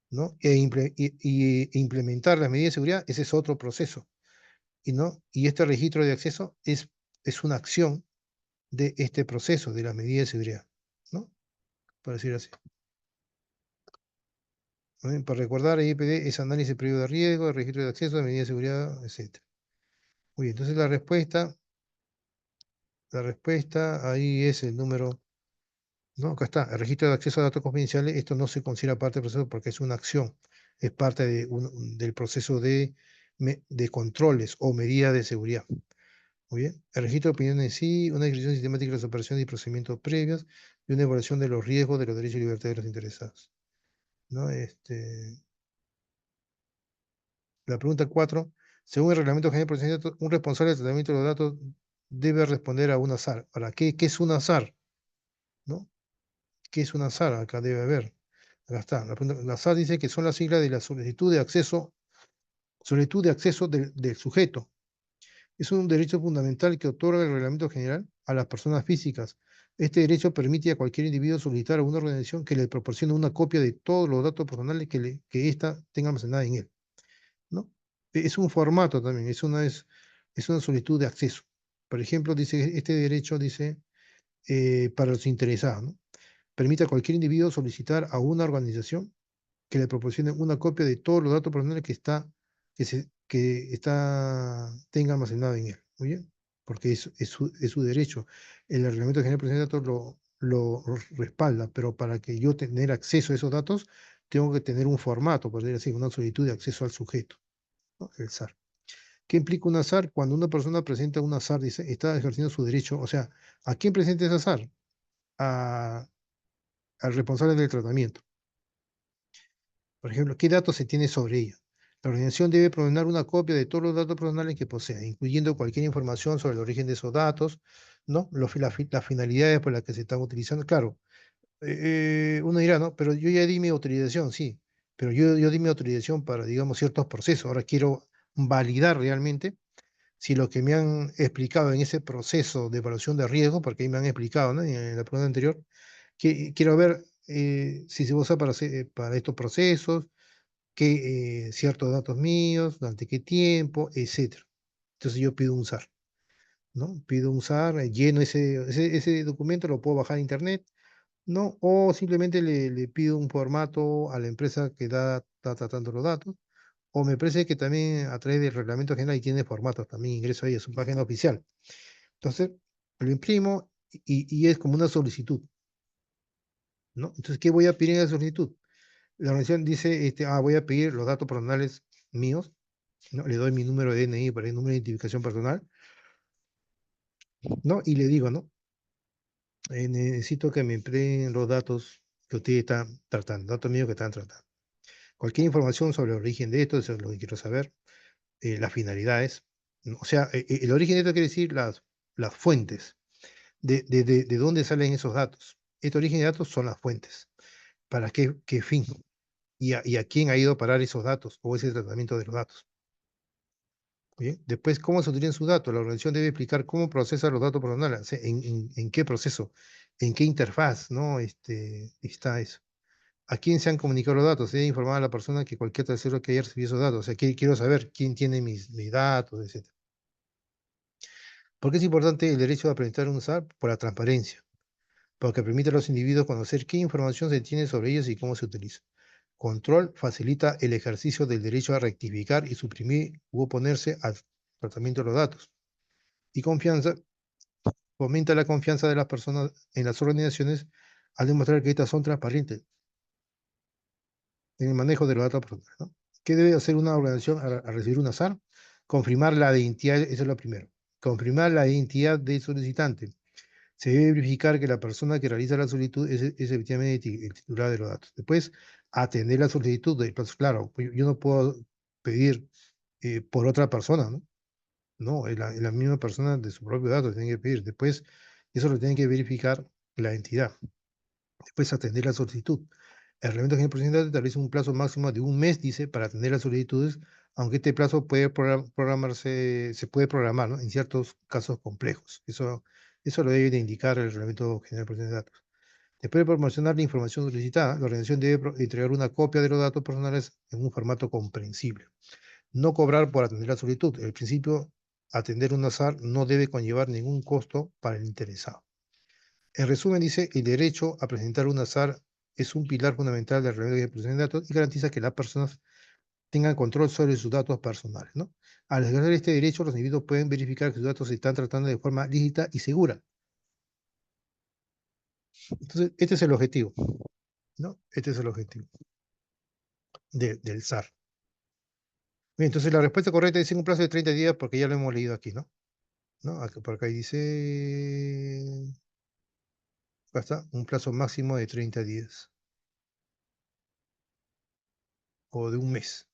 ¿no? E implementar las medidas de seguridad, ese es otro proceso. ¿No? Y este registro de acceso es una acción de este proceso, de la medida de seguridad, ¿no? Por decir así. ¿No? Para recordar, el IPD es análisis previo de riesgo, registro de acceso, de medidas de seguridad, etc. Muy bien, entonces la respuesta ahí es el número, ¿no? Acá está, el registro de acceso a datos confidenciales, esto no se considera parte del proceso porque es una acción, es parte del proceso de controles o medidas de seguridad. Muy bien, el registro de opinión en sí, una descripción sistemática de las operaciones y procedimientos previos y una evaluación de los riesgos de los derechos y libertades de los interesados. ¿No? La pregunta 4. Según el Reglamento General de Protección de Datos, un responsable de tratamiento de los datos debe responder a un azar. ¿Para qué? ¿Qué es un azar? ¿No? ¿Qué es un azar? Acá debe haber. Acá está. El azar dice que son las siglas de la solicitud de acceso del sujeto. Es un derecho fundamental que otorga el Reglamento General a las personas físicas. Este derecho permite a cualquier individuo solicitar a una organización que le proporcione una copia de todos los datos personales que ésta tenga almacenada en él. ¿No? Es un formato también, es una solicitud de acceso. Por ejemplo, dice, este derecho dice, para los interesados, ¿no? Permite a cualquier individuo solicitar a una organización que le proporcione una copia de todos los datos personales tenga almacenado en él. Muy bien, porque es su derecho. El Reglamento General de Protección de Datos lo respalda, pero para que yo tener acceso a esos datos, tengo que tener un formato, por decir así, una solicitud de acceso al sujeto, ¿no? El SAR. ¿Qué implica un azar? Cuando una persona presenta un azar, dice, está ejerciendo su derecho. O sea, ¿a quién presenta ese azar? A- Al responsable del tratamiento. Por ejemplo, ¿qué datos se tiene sobre ella? La organización debe proveer una copia de todos los datos personales que posea, incluyendo cualquier información sobre el origen de esos datos, ¿no? Las finalidades por las que se están utilizando. Claro, uno dirá, ¿no? Pero yo ya di mi autorización, sí, pero yo di mi autorización para, digamos, ciertos procesos. Ahora quiero validar realmente si lo que me han explicado en ese proceso de evaluación de riesgo, porque ahí me han explicado, ¿no? En la pregunta anterior, que quiero ver si se usa para estos procesos, ciertos datos míos, durante qué tiempo, etcétera. Entonces yo pido un SAR, ¿no? Pido un SAR, lleno ese documento, lo puedo bajar a internet, ¿no? O simplemente le pido un formato a la empresa que está tratando los datos, o me parece que también a través del reglamento general y tiene formatos, también ingreso ahí a su página oficial. Entonces, lo imprimo y es como una solicitud, ¿no? Entonces, ¿qué voy a pedir en la solicitud? La organización dice, voy a pedir los datos personales míos, ¿no? Le doy mi número de DNI para el número de identificación personal, ¿no? Y le digo, ¿no? Necesito que me empleen los datos que ustedes están tratando, datos míos que están tratando. Cualquier información sobre el origen de esto, eso es lo que quiero saber, las finalidades, ¿no? O sea, el origen de esto quiere decir las fuentes, de dónde salen esos datos. Este origen de datos son las fuentes. ¿Para qué fin? Y a quién ha ido a parar esos datos o ese tratamiento de los datos. Bien. Después, ¿cómo se utilizan sus datos? La organización debe explicar cómo procesa los datos personales, o sea, en qué proceso, en qué interfaz, ¿no? Está eso. ¿A quién se han comunicado los datos? Se debe informar a la persona que cualquier tercero que haya recibido esos datos. O sea, quiero saber quién tiene mis datos, etc. ¿Por qué es importante el derecho a presentar un SAR? Por la transparencia, porque permite a los individuos conocer qué información se tiene sobre ellos y cómo se utiliza. Control facilita el ejercicio del derecho a rectificar y suprimir u oponerse al tratamiento de los datos. Y confianza fomenta la confianza de las personas en las organizaciones al demostrar que estas son transparentes en el manejo de los datos personales, ¿no? ¿Qué debe hacer una organización al recibir un azar? Confirmar la identidad, eso es lo primero. Confirmar la identidad del solicitante. Se debe verificar que la persona que realiza la solicitud es efectivamente el titular de los datos. Después, atender la solicitud. Pues, claro, yo no puedo pedir por otra persona, ¿no? No, es la misma persona de su propio dato tiene que pedir. Después, eso lo tiene que verificar la entidad. Después, atender la solicitud. El Reglamento General de Protección de Datos establece un plazo máximo de un mes, dice, para atender las solicitudes, aunque este plazo puede programarse, se puede programar, ¿no? En ciertos casos complejos. Eso lo debe de indicar el Reglamento General de Protección de Datos. Después de promocionar la información solicitada, la organización debe entregar una copia de los datos personales en un formato comprensible. No cobrar por atender la solicitud. El principio, atender un azar no debe conllevar ningún costo para el interesado. En resumen, dice, el derecho a presentar un azar es un pilar fundamental del reglamento de protección de datos y garantiza que las personas tengan control sobre sus datos personales, ¿no? Al ejercer este derecho, los individuos pueden verificar que sus datos se están tratando de forma lícita y segura. Entonces, este es el objetivo, ¿no? Este es el objetivo del SAR. Bien, entonces la respuesta correcta es en un plazo de 30 días porque ya lo hemos leído aquí, ¿no? ¿No? Por acá dice, acá está, un plazo máximo de 30 días o de un mes,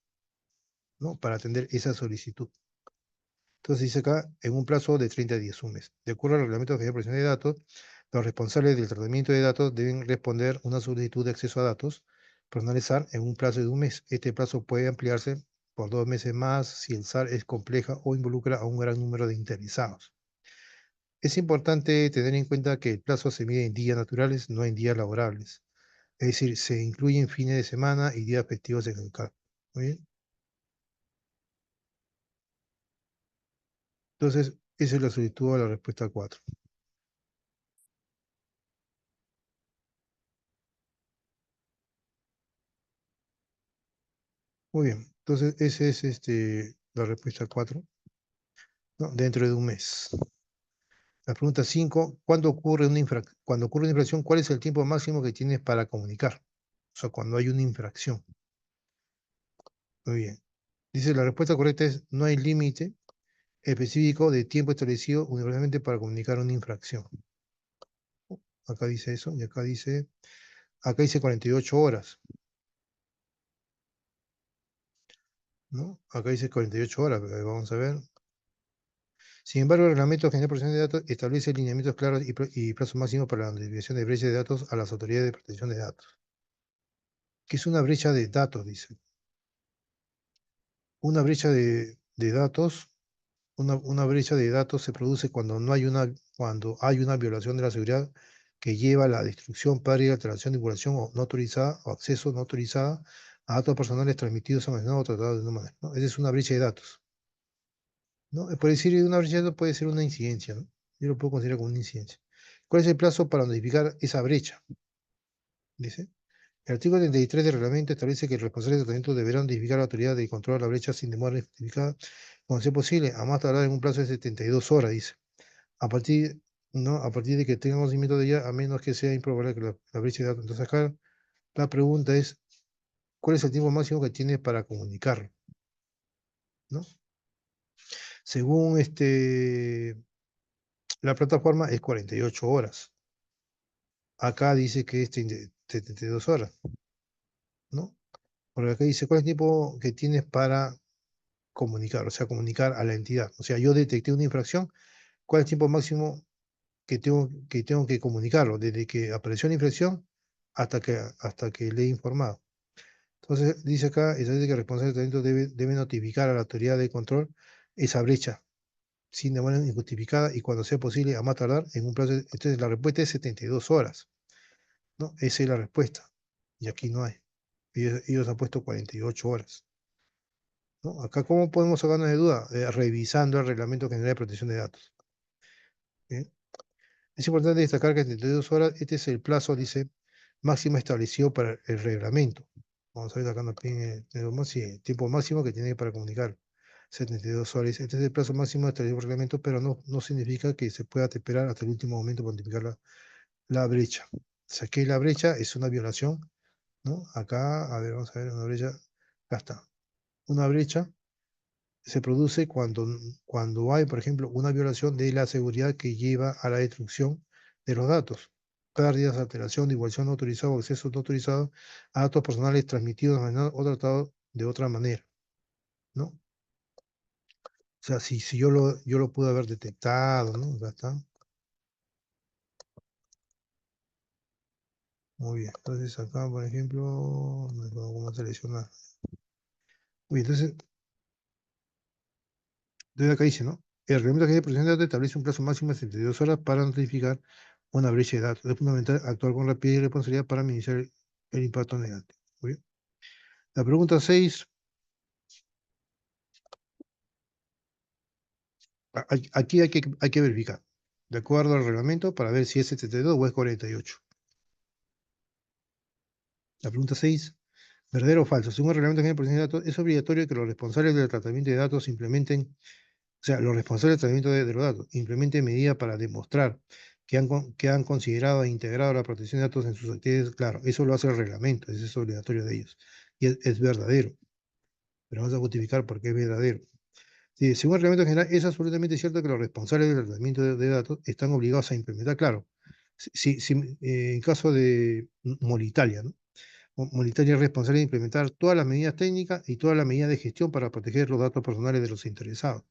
¿no? Para atender esa solicitud. Entonces dice acá, en un plazo de 30 días, un mes. De acuerdo al Reglamento General de Protección de Datos, los responsables del tratamiento de datos deben responder una solicitud de acceso a datos personales SAR en un plazo de un mes. Este plazo puede ampliarse por 2 meses más si el SAR es compleja o involucra a un gran número de interesados. Es importante tener en cuenta que el plazo se mide en días naturales, no en días laborables. Es decir, se incluyen fines de semana y días festivos en el cálculo. Muy bien. Entonces, esa es la solicitud a la respuesta 4. Muy bien. Entonces, esa es la respuesta 4, ¿no? Dentro de un mes. La pregunta 5, cuando ocurre una infracción, ¿cuál es el tiempo máximo que tienes para comunicar? O sea, cuando hay una infracción. Muy bien. Dice, la respuesta correcta es, no hay límite específico de tiempo establecido universalmente para comunicar una infracción. Acá dice eso, y acá dice 48 horas, ¿no? Acá dice 48 horas, vamos a ver. Sin embargo, el Reglamento General de Protección de Datos establece lineamientos claros y plazos máximos para la notificación de brechas de datos a las autoridades de protección de datos. ¿Qué es una brecha de datos? Dice. Una brecha de datos, una brecha de datos se produce cuando hay una violación de la seguridad que lleva a la destrucción, pérdida, alteración, divulgación o no autorizada o acceso no autorizada a datos personales transmitidos, almacenados o tratados de una manera, ¿no? Esa es una brecha de datos, ¿no? Por decir una brecha de datos puede ser una incidencia, ¿no? Yo lo puedo considerar como una incidencia. ¿Cuál es el plazo para notificar esa brecha? Dice. El artículo 33 del reglamento establece que el responsable de tratamiento deberá notificar a la autoridad de control de la brecha sin demora notificada, cuando sea posible, a más tardar en un plazo de 72 horas, dice. A partir, ¿no? A partir de que tenga conocimiento de ella, a menos que sea improbable que la brecha de datos. Entonces acá la pregunta es, ¿cuál es el tiempo máximo que tiene para comunicarlo? ¿No? Según la plataforma es 48 horas. Acá dice que es 72 horas, ¿no? Porque acá dice, ¿cuál es el tiempo que tienes para comunicar? O sea, comunicar a la entidad. O sea, yo detecté una infracción, ¿cuál es el tiempo máximo que tengo que comunicarlo? Desde que apareció la infracción hasta que le he informado. Entonces, dice acá, establece que el responsable de tratamiento debe notificar a la autoridad de control esa brecha sin demora injustificada y cuando sea posible, a más tardar, en un plazo. Entonces, la respuesta es 72 horas, ¿no? Esa es la respuesta. Y aquí no hay. Ellos han puesto 48 horas, ¿no? Acá, ¿cómo podemos sacarnos de duda? Revisando el Reglamento General de Protección de Datos. ¿Bien? Es importante destacar que 72 horas, este es el plazo, dice, máximo establecido para el reglamento. Vamos a ver acá en el tiempo máximo que tiene para comunicar. 72 horas. Este es el plazo máximo establecido por el reglamento, pero no significa que se pueda esperar hasta el último momento para notificar la brecha. O sea, que la brecha es una violación, ¿no? Acá, a ver, vamos a ver, una brecha. Acá está. Una brecha se produce cuando hay, por ejemplo, una violación de la seguridad que lleva a la destrucción de los datos. Pérdidas, alteración, divulgación no autorizada o acceso no autorizado a datos personales transmitidos o tratados de otra manera, ¿no? O sea, si yo lo pude haber detectado, ¿no? Acá está. Muy bien. Entonces acá, por ejemplo, no recuerdo cómo seleccionar. Muy bien, entonces acá dice, ¿no? El reglamento de protección de datos establece un plazo máximo de 72 horas para notificar una brecha de datos. Es fundamental actuar con rapidez y responsabilidad para minimizar el impacto negativo. Muy bien. La pregunta 6, aquí hay que verificar, de acuerdo al reglamento, para ver si es 72 o es 48. La pregunta 6, ¿verdadero o falso? Según el Reglamento General de Protección de Datos, es obligatorio que los responsables del tratamiento de datos implementen, o sea, los responsables del tratamiento de los datos implementen medidas para demostrar que han considerado e integrado la protección de datos en sus actividades. Claro, eso lo hace el reglamento, eso es obligatorio de ellos. Y es verdadero, pero vamos a justificar por qué es verdadero. Sí, según el reglamento general, es absolutamente cierto que los responsables del tratamiento de datos están obligados a implementar, claro, en caso de Molitalia, ¿no? Molitalia es responsable de implementar todas las medidas técnicas y todas las medidas de gestión para proteger los datos personales de los interesados.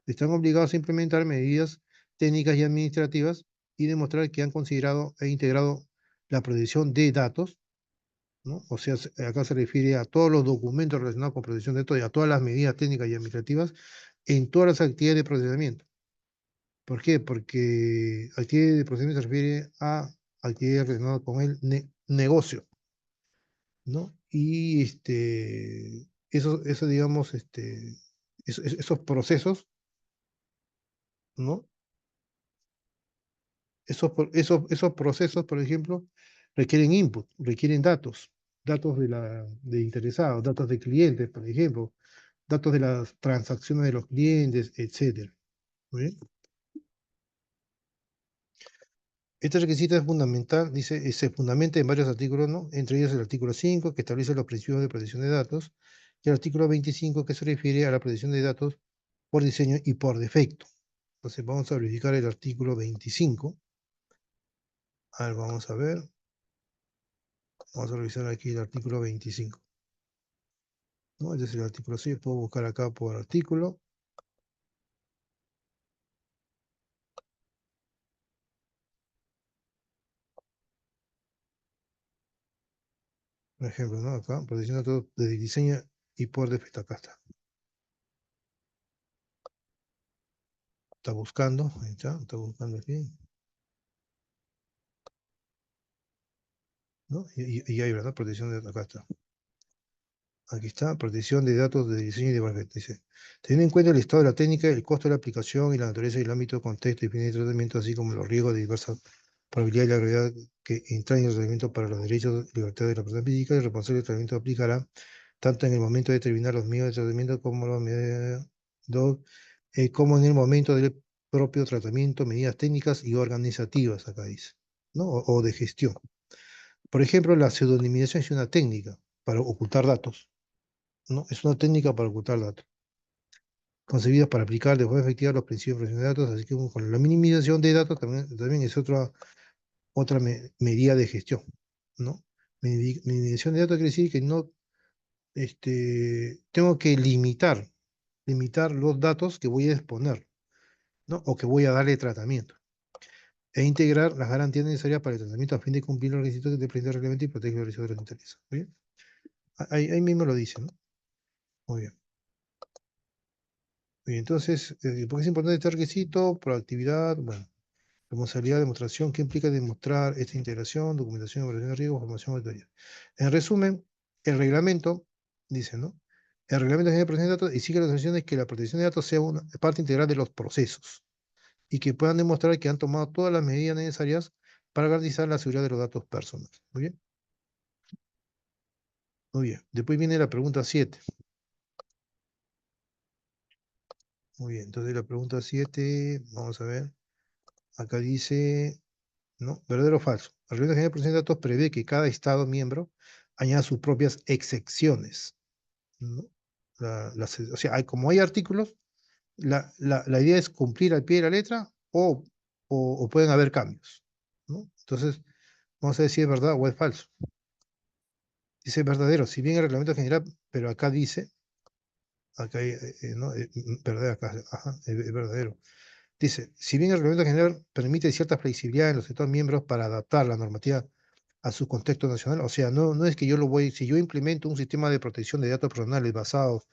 Están obligados a implementar medidas técnicas y administrativas y demostrar que han considerado e integrado la protección de datos, ¿no? O sea, acá se refiere a todos los documentos relacionados con protección de datos y a todas las medidas técnicas y administrativas en todas las actividades de procesamiento. ¿Por qué? Porque actividad de procesamiento se refiere a actividades relacionadas con el negocio, ¿no? Y eso digamos, esos procesos, ¿no? Esos procesos, por ejemplo, requieren input, requieren datos, datos de interesados, datos de clientes, por ejemplo, datos de las transacciones de los clientes, etcétera. ¿Muy bien? Este requisito es fundamental, dice, se fundamenta en varios artículos, ¿no? Entre ellos el artículo 5, que establece los principios de protección de datos, y el artículo 25, que se refiere a la protección de datos por diseño y por defecto. Entonces vamos a verificar el artículo 25. A ver, vamos a revisar aquí el artículo 25. ¿No? Este es el artículo 6, puedo buscar acá por artículo. Por ejemplo, ¿no? Acá, protección de datos de diseño y por defecto. Acá está. Está buscando, ahí está buscando aquí. ¿No? Y hay, ¿verdad? Protección de datos, acá está. Aquí está, protección de datos de diseño y de marketing. Dice, teniendo en cuenta el estado de la técnica, el costo de la aplicación y la naturaleza y el ámbito, contexto y fin de tratamiento, así como los riesgos de diversas probabilidades y la gravedad que entraña el tratamiento para los derechos y libertades de la persona física, el responsable del tratamiento aplicará tanto en el momento de determinar los medios de tratamiento como los medios, como en el momento del propio tratamiento, medidas técnicas y organizativas, acá dice, ¿no? O de gestión. Por ejemplo, la pseudonimización es una técnica para ocultar datos, ¿no? Es una técnica para ocultar datos, concebida para aplicar de forma efectiva los principios de protección de datos, así que con la minimización de datos también es otra medida de gestión, ¿no? Minimización de datos quiere decir que no tengo que limitar los datos que voy a exponer, ¿no? O que voy a darle tratamiento. E integrar las garantías necesarias para el tratamiento a fin de cumplir los requisitos que te presenta el reglamento y protege los derechos de los interesados. ¿Muy bien? Ahí mismo lo dice, ¿no? Muy bien. Muy bien, entonces, ¿por qué es importante este requisito? Proactividad, bueno, responsabilidad, demostración, ¿qué implica demostrar esta integración, documentación, evaluación de riesgo, formación, auditoría? En resumen, el reglamento, dice, ¿no? El reglamento general de protección de datos exige a las organizaciones que la protección de datos sea una parte integral de los procesos y que puedan demostrar que han tomado todas las medidas necesarias para garantizar la seguridad de los datos personales. Muy bien, muy bien. Después viene la pregunta 7. Muy bien, entonces la pregunta 7, vamos a ver. Acá dice, ¿no? ¿Verdadero o falso? El Reglamento General de Protección de Datos prevé que cada Estado miembro añada sus propias excepciones, ¿no? O sea, como hay artículos, la idea es cumplir al pie de la letra o pueden haber cambios, ¿no? Entonces, vamos a ver si es verdad o es falso. Dice verdadero, si bien el reglamento general, pero acá dice, acá hay, ¿no? Verdadero, acá, ajá, es verdadero. Dice, si bien el reglamento general permite cierta flexibilidad en los Estados miembros para adaptar la normativa a su contexto nacional, o sea, no es que si yo implemento un sistema de protección de datos personales basados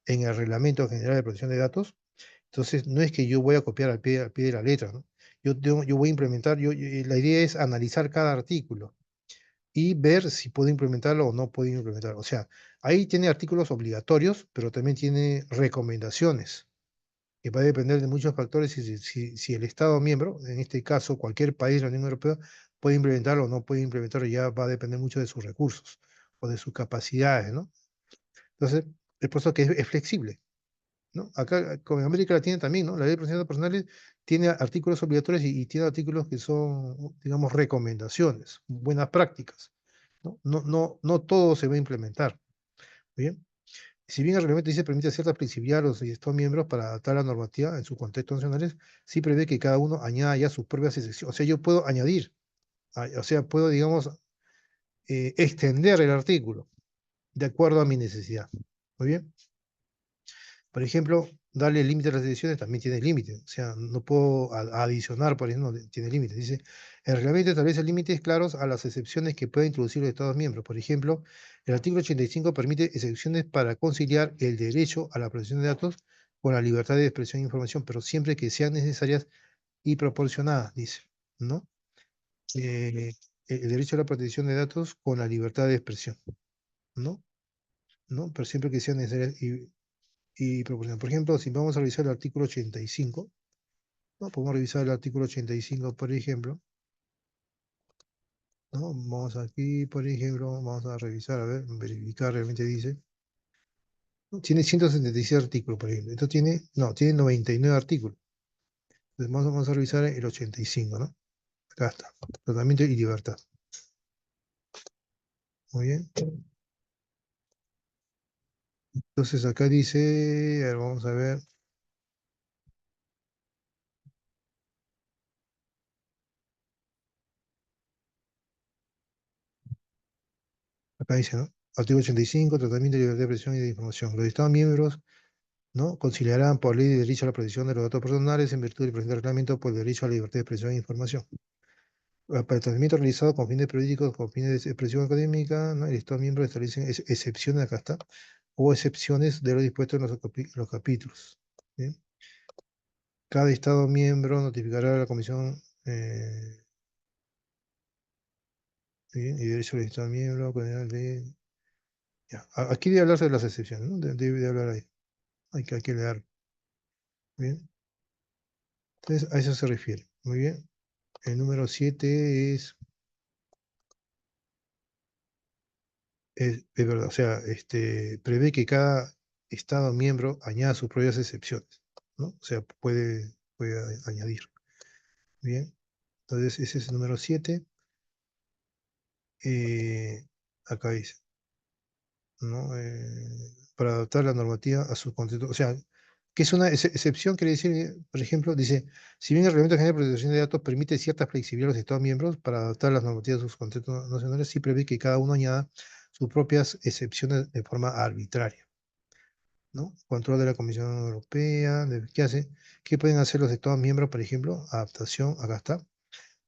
en el Reglamento General de Protección de Datos, entonces no es que yo voy a copiar al pie de la letra, ¿no? Yo voy a implementar, la idea es analizar cada artículo y ver si puedo implementarlo o no puedo implementarlo. O sea, ahí tiene artículos obligatorios, pero también tiene recomendaciones que va a depender de muchos factores si el Estado miembro, en este caso cualquier país de la Unión Europea, puede implementarlo o no puede implementarlo, ya va a depender mucho de sus recursos. o de sus capacidades, ¿no? Entonces, es por eso que es flexible, ¿no? Acá, como en América Latina también, ¿no? La ley de protección de datos personales tiene artículos obligatorios y tiene artículos que son, digamos, recomendaciones, buenas prácticas, ¿no? No todo se va a implementar, ¿bien? Si bien el reglamento dice permite cierta flexibilidad a los Estados miembros para adaptar la normativa en sus contextos nacionales, sí prevé que cada uno añada ya sus propias excepciones. O sea, yo puedo añadir, o sea, puedo, digamos, extender el artículo de acuerdo a mi necesidad. Muy bien. Por ejemplo, darle límite a las excepciones también tiene límite. O sea, no puedo adicionar, por ejemplo, tiene límite. Dice, el reglamento establece límites claros a las excepciones que pueden introducir los Estados miembros. Por ejemplo, el artículo 85 permite excepciones para conciliar el derecho a la protección de datos con la libertad de expresión e información, pero siempre que sean necesarias y proporcionadas, dice, ¿no? Eh, el derecho a la protección de datos con la libertad de expresión, ¿no? ¿No? Pero siempre que sean necesarias y proporcionadas. Por ejemplo, si vamos a revisar el artículo 85, ¿no? Podemos revisar el artículo 85, por ejemplo, ¿no? Vamos aquí, por ejemplo, vamos a revisar, a ver, verificar, realmente dice, ¿no? Tiene 176 artículos, por ejemplo. Esto tiene, no, tiene 99 artículos. Entonces vamos a revisar el 85, ¿no? Acá está, tratamiento y libertad. Muy bien. Entonces acá dice, a ver, vamos a ver, acá dice, ¿no? Artículo 85, tratamiento y libertad de expresión y de información. Los Estados miembros, ¿no? Considerarán por ley de derecho a la protección de los datos personales en virtud del presente reglamento por el derecho a la libertad de expresión e información. Para el tratamiento realizado con fines periodísticos, con fines de expresión académica, ¿no? El Estado miembro establece excepciones, acá está, o excepciones de lo dispuesto en los capítulos. ¿Bien? Cada Estado miembro notificará a la Comisión bien, y derecho del Estado miembro, de, ya. Aquí debe hablarse de las excepciones, ¿no? Debe de hablar ahí. Hay que leer. Bien. Entonces, a eso se refiere. Muy bien. El número 7 es verdad, o sea, prevé que cada Estado miembro añada sus propias excepciones, ¿no? O sea, puede añadir. Bien, entonces ese es el número 7. eh, Acá dice, ¿no? Para adaptar la normativa a su contexto. O sea, que es una excepción, quiere decir, por ejemplo, dice, si bien el Reglamento General de Protección de Datos permite cierta flexibilidad a los Estados miembros para adaptar las normativas a sus contextos nacionales, sí prevé que cada uno añada sus propias excepciones de forma arbitraria. ¿No? Control de la Comisión Europea, ¿qué hace? ¿Qué pueden hacer los Estados miembros, por ejemplo? Adaptación, acá está.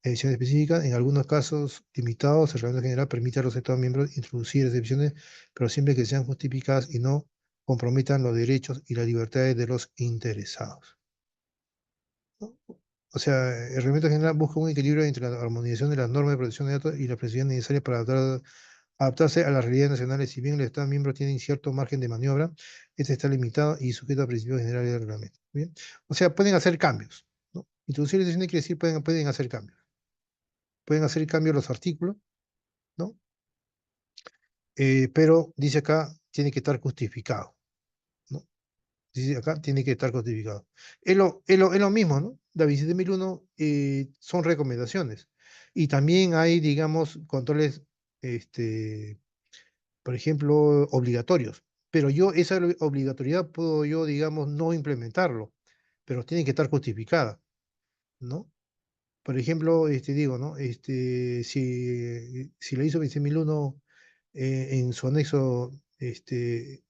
Edición específica, en algunos casos limitados, el reglamento general permite a los Estados miembros introducir excepciones, pero siempre que sean justificadas y no comprometan los derechos y las libertades de los interesados. ¿No? O sea, el reglamento general busca un equilibrio entre la armonización de las normas de protección de datos y la flexibilidad necesaria para adaptarse a las realidades nacionales. Si bien los Estados miembros tienen cierto margen de maniobra, este está limitado y sujeto a principios generales del reglamento. ¿Bien? O sea, pueden hacer cambios, ¿no? Introducir excepciones quiere decir pueden hacer cambios. Pueden hacer cambios los artículos, ¿no? Pero dice acá, tiene que estar justificado, ¿no? Dice acá, tiene que estar justificado. Es lo mismo, ¿no? La 27001 son recomendaciones. Y también hay, digamos, controles, este, por ejemplo, obligatorios. Pero yo, esa obligatoriedad puedo yo, digamos, no implementarlo, pero tiene que estar justificada, ¿no? Por ejemplo, digo, ¿no? Si la ISO 26001 en su anexo,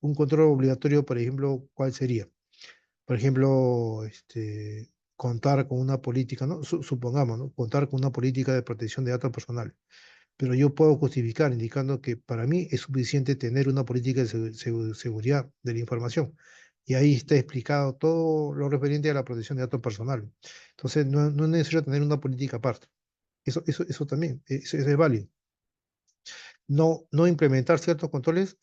un control obligatorio, por ejemplo, ¿cuál sería? Por ejemplo, contar con una política, ¿no? Supongamos, ¿no? Contar con una política de protección de datos personales. Pero yo puedo justificar indicando que para mí es suficiente tener una política de seguridad de la información. Y ahí está explicado todo lo referente a la protección de datos personales. Entonces, no es necesario tener una política aparte. Eso también, eso es válido. No implementar ciertos controles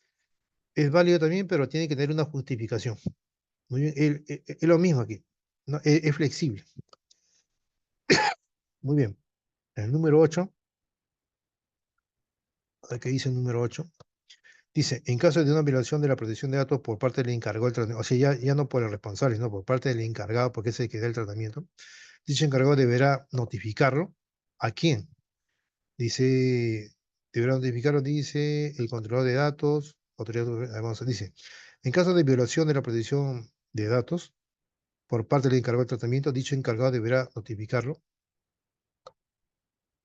es válido también, pero tiene que tener una justificación. Muy bien, es lo mismo aquí, ¿no? Es flexible. Muy bien. El número 8, ¿qué dice el número 8? Dice, en caso de una violación de la protección de datos por parte del encargado del tratamiento, o sea, ya no por el responsable, sino por parte del encargado, porque es el que da el tratamiento, dicho encargado deberá notificarlo. ¿A quién? Dice, deberá notificarlo, dice el controlador de datos, autoridad, vamos, dice, en caso de violación de la protección de datos por parte del encargado del tratamiento, dicho encargado deberá notificarlo.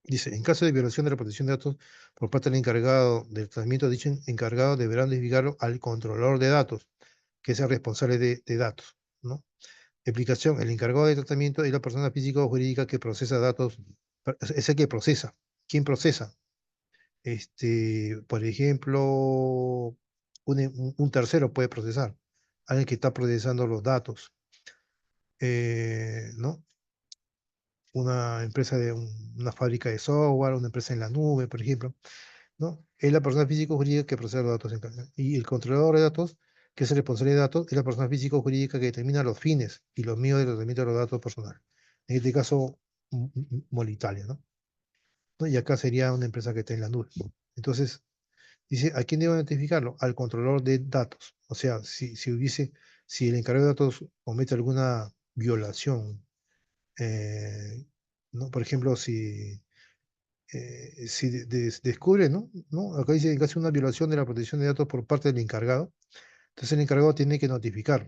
Dice, en caso de violación de la protección de datos por parte del encargado del tratamiento, dicho encargado deberá notificarlo al controlador de datos, que es el responsable de datos, ¿no? Explicación, el encargado de tratamiento es la persona física o jurídica que procesa datos, es el que procesa. ¿Quién procesa? Por ejemplo, un tercero puede procesar, alguien que está procesando los datos, ¿no? Una empresa una fábrica de software, una empresa en la nube, por ejemplo, ¿no? Es la persona física o jurídica que procesa los datos. Y el controlador de datos, que es el responsable de datos, es la persona física o jurídica que determina los fines y los medios de tratamiento de los datos personales. En este caso, Molitalia, ¿no? ¿No? Y acá sería una empresa que está en la nube. Entonces, dice, ¿a quién debo notificarlo? Al controlador de datos. O sea, si el encargado de datos comete alguna violación, eh, ¿no? Por ejemplo, si descubre, ¿no? ¿no? Acá dice que hace una violación de la protección de datos por parte del encargado, entonces el encargado tiene que notificar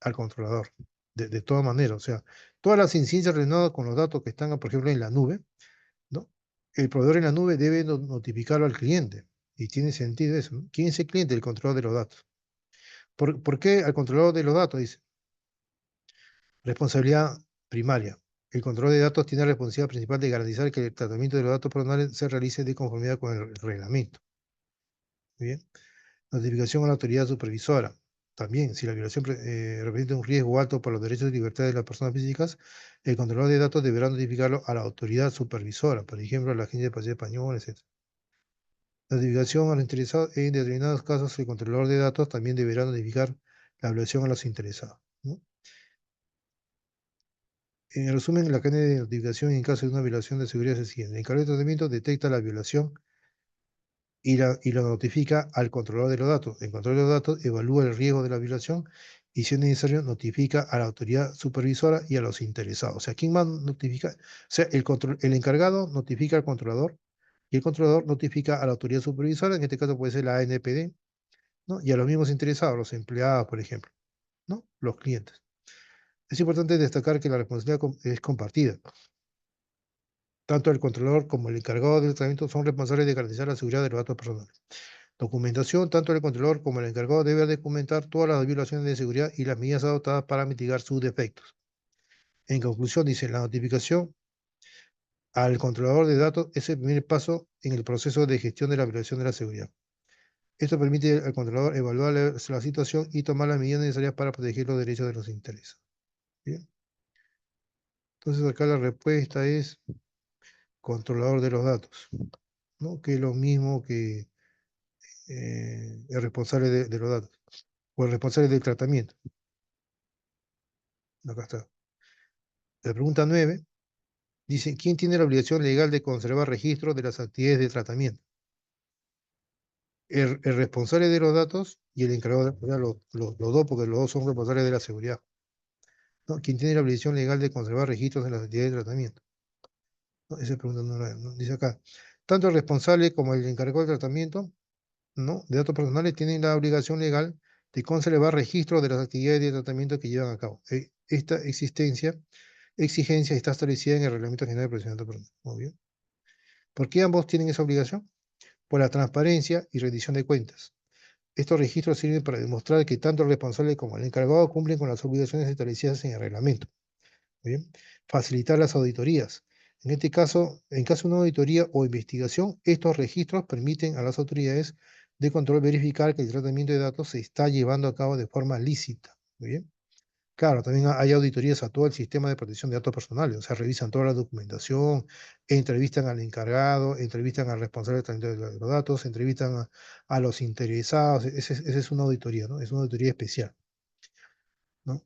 al controlador, de todas maneras. O sea, todas las incidencias relacionadas con los datos que están, por ejemplo, en la nube, ¿no? El proveedor en la nube debe notificarlo al cliente. Y tiene sentido eso, ¿no? ¿Quién es el cliente? El controlador de los datos. ¿Por qué al controlador de los datos? Dice, responsabilidad primaria. El control de datos tiene la responsabilidad principal de garantizar que el tratamiento de los datos personales se realice de conformidad con el reglamento. Muy bien. Notificación a la autoridad supervisora. También, si la violación representa un riesgo alto para los derechos y libertades de las personas físicas, el controlador de datos deberá notificarlo a la autoridad supervisora, por ejemplo, a la Agencia de País Español, etc. Notificación a los interesados. En determinados casos, el controlador de datos también deberá notificar la violación a los interesados, ¿no? En resumen, la cadena de notificación en caso de una violación de seguridad es el siguiente. El encargado de tratamiento detecta la violación y lo notifica al controlador de los datos. El controlador de los datos evalúa el riesgo de la violación y, si es necesario, notifica a la autoridad supervisora y a los interesados. O sea, ¿quién más notifica? O sea, el encargado notifica al controlador y el controlador notifica a la autoridad supervisora, en este caso puede ser la ANPD, ¿no? Y a los mismos interesados, los empleados, por ejemplo, ¿no? Los clientes. Es importante destacar que la responsabilidad es compartida. Tanto el controlador como el encargado del tratamiento son responsables de garantizar la seguridad de los datos personales. Documentación, tanto el controlador como el encargado deben documentar todas las violaciones de seguridad y las medidas adoptadas para mitigar sus defectos. En conclusión, dice, la notificación al controlador de datos es el primer paso en el proceso de gestión de la violación de la seguridad. Esto permite al controlador evaluar la situación y tomar las medidas necesarias para proteger los derechos de los intereses. Bien. Entonces acá la respuesta es controlador de los datos, ¿no? Que es lo mismo que el responsable de los datos o el responsable del tratamiento. Acá está. La pregunta 9 dice, ¿quién tiene la obligación legal de conservar registro de las actividades de tratamiento? El responsable de los datos y el encargado de los dos, porque los dos son responsables de la seguridad, ¿no? ¿Quién tiene la obligación legal de conservar registros de las actividades de tratamiento? ¿No? Esa pregunta no dice acá. Tanto el responsable como el encargado de tratamiento, ¿no? De datos personales tienen la obligación legal de conservar registros de las actividades de tratamiento que llevan a cabo. Esta exigencia está establecida en el Reglamento General de Protección de Datos Personales. Muy bien. ¿Por qué ambos tienen esa obligación? Por la transparencia y rendición de cuentas. Estos registros sirven para demostrar que tanto el responsable como el encargado cumplen con las obligaciones establecidas en el reglamento. Muy bien. Facilitar las auditorías. En este caso, en caso de una auditoría o investigación, estos registros permiten a las autoridades de control verificar que el tratamiento de datos se está llevando a cabo de forma lícita. Muy bien. Claro, también hay auditorías a todo el sistema de protección de datos personales, o sea, revisan toda la documentación, entrevistan al encargado, entrevistan al responsable de tratamiento de los datos, entrevistan a los interesados, esa es una auditoría, ¿no? Es una auditoría especial, ¿no?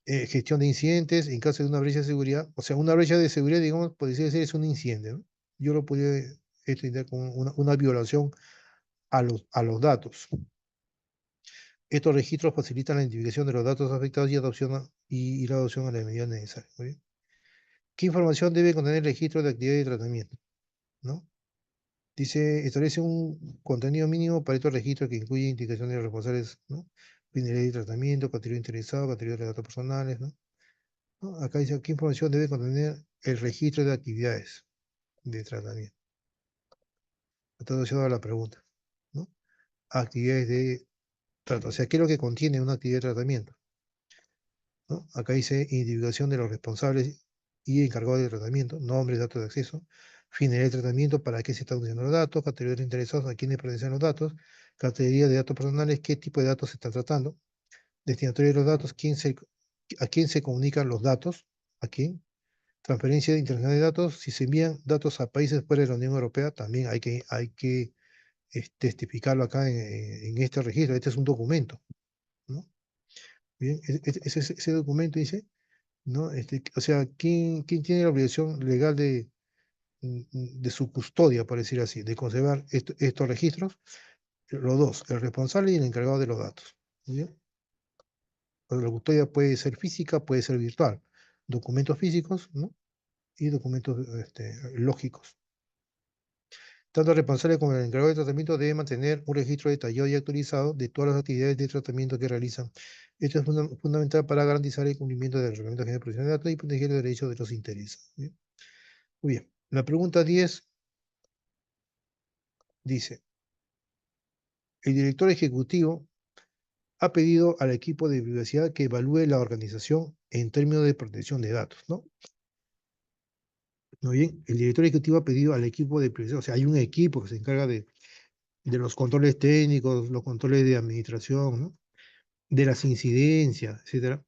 Gestión de incidentes en caso de una brecha de seguridad, o sea, una brecha de seguridad, digamos, podría ser es un incidente, ¿no? Yo lo podría estudiar como una violación a los datos. Estos registros facilitan la identificación de los datos afectados y la adopción a las medidas necesarias. ¿Muy bien? ¿Qué información debe contener el registro de actividad y tratamiento? ¿No? Dice, establece un contenido mínimo para estos registros que incluye indicación de los responsables, ¿no? Finalidad de tratamiento, categoría interesado, categoría de datos personales, ¿no? ¿No? Acá dice, ¿qué información debe contener el registro de actividades de tratamiento? Está asociado a la pregunta, ¿no? Actividades de tratamiento. O sea, ¿qué es lo que contiene una actividad de tratamiento? ¿No? Acá dice identificación de los responsables y encargados de tratamiento, nombres, datos de acceso, finalidad de tratamiento, para qué se están usando los datos, categoría de interesados, a quiénes pertenecen los datos, categoría de datos personales, qué tipo de datos se están tratando, destinatario de los datos, a quién se comunican los datos, a quién, transferencia internacional de datos, si se envían datos a países fuera de la Unión Europea, también hay que testificarlo acá en este registro, este es un documento, ¿no? Bien, ese documento dice, ¿no? O sea, ¿quién tiene la obligación legal de su custodia, por decir así, de conservar estos registros? Los dos, el responsable y el encargado de los datos. ¿Bien? La custodia puede ser física, puede ser virtual. Documentos físicos, ¿no? Y documentos lógicos. Tanto el responsable como el encargado de tratamiento deben mantener un registro detallado y actualizado de todas las actividades de tratamiento que realizan. Esto es fundamental para garantizar el cumplimiento del Reglamento General de Protección de Datos y proteger los derechos de los interesados. ¿Bien? Muy bien. La pregunta 10 dice, el director ejecutivo ha pedido al equipo de privacidad que evalúe la organización en términos de protección de datos, ¿no? Muy bien, el director ejecutivo ha pedido al equipo de privacidad, o sea, hay un equipo que se encarga de los controles técnicos, los controles de administración, ¿no? De las incidencias, etcétera,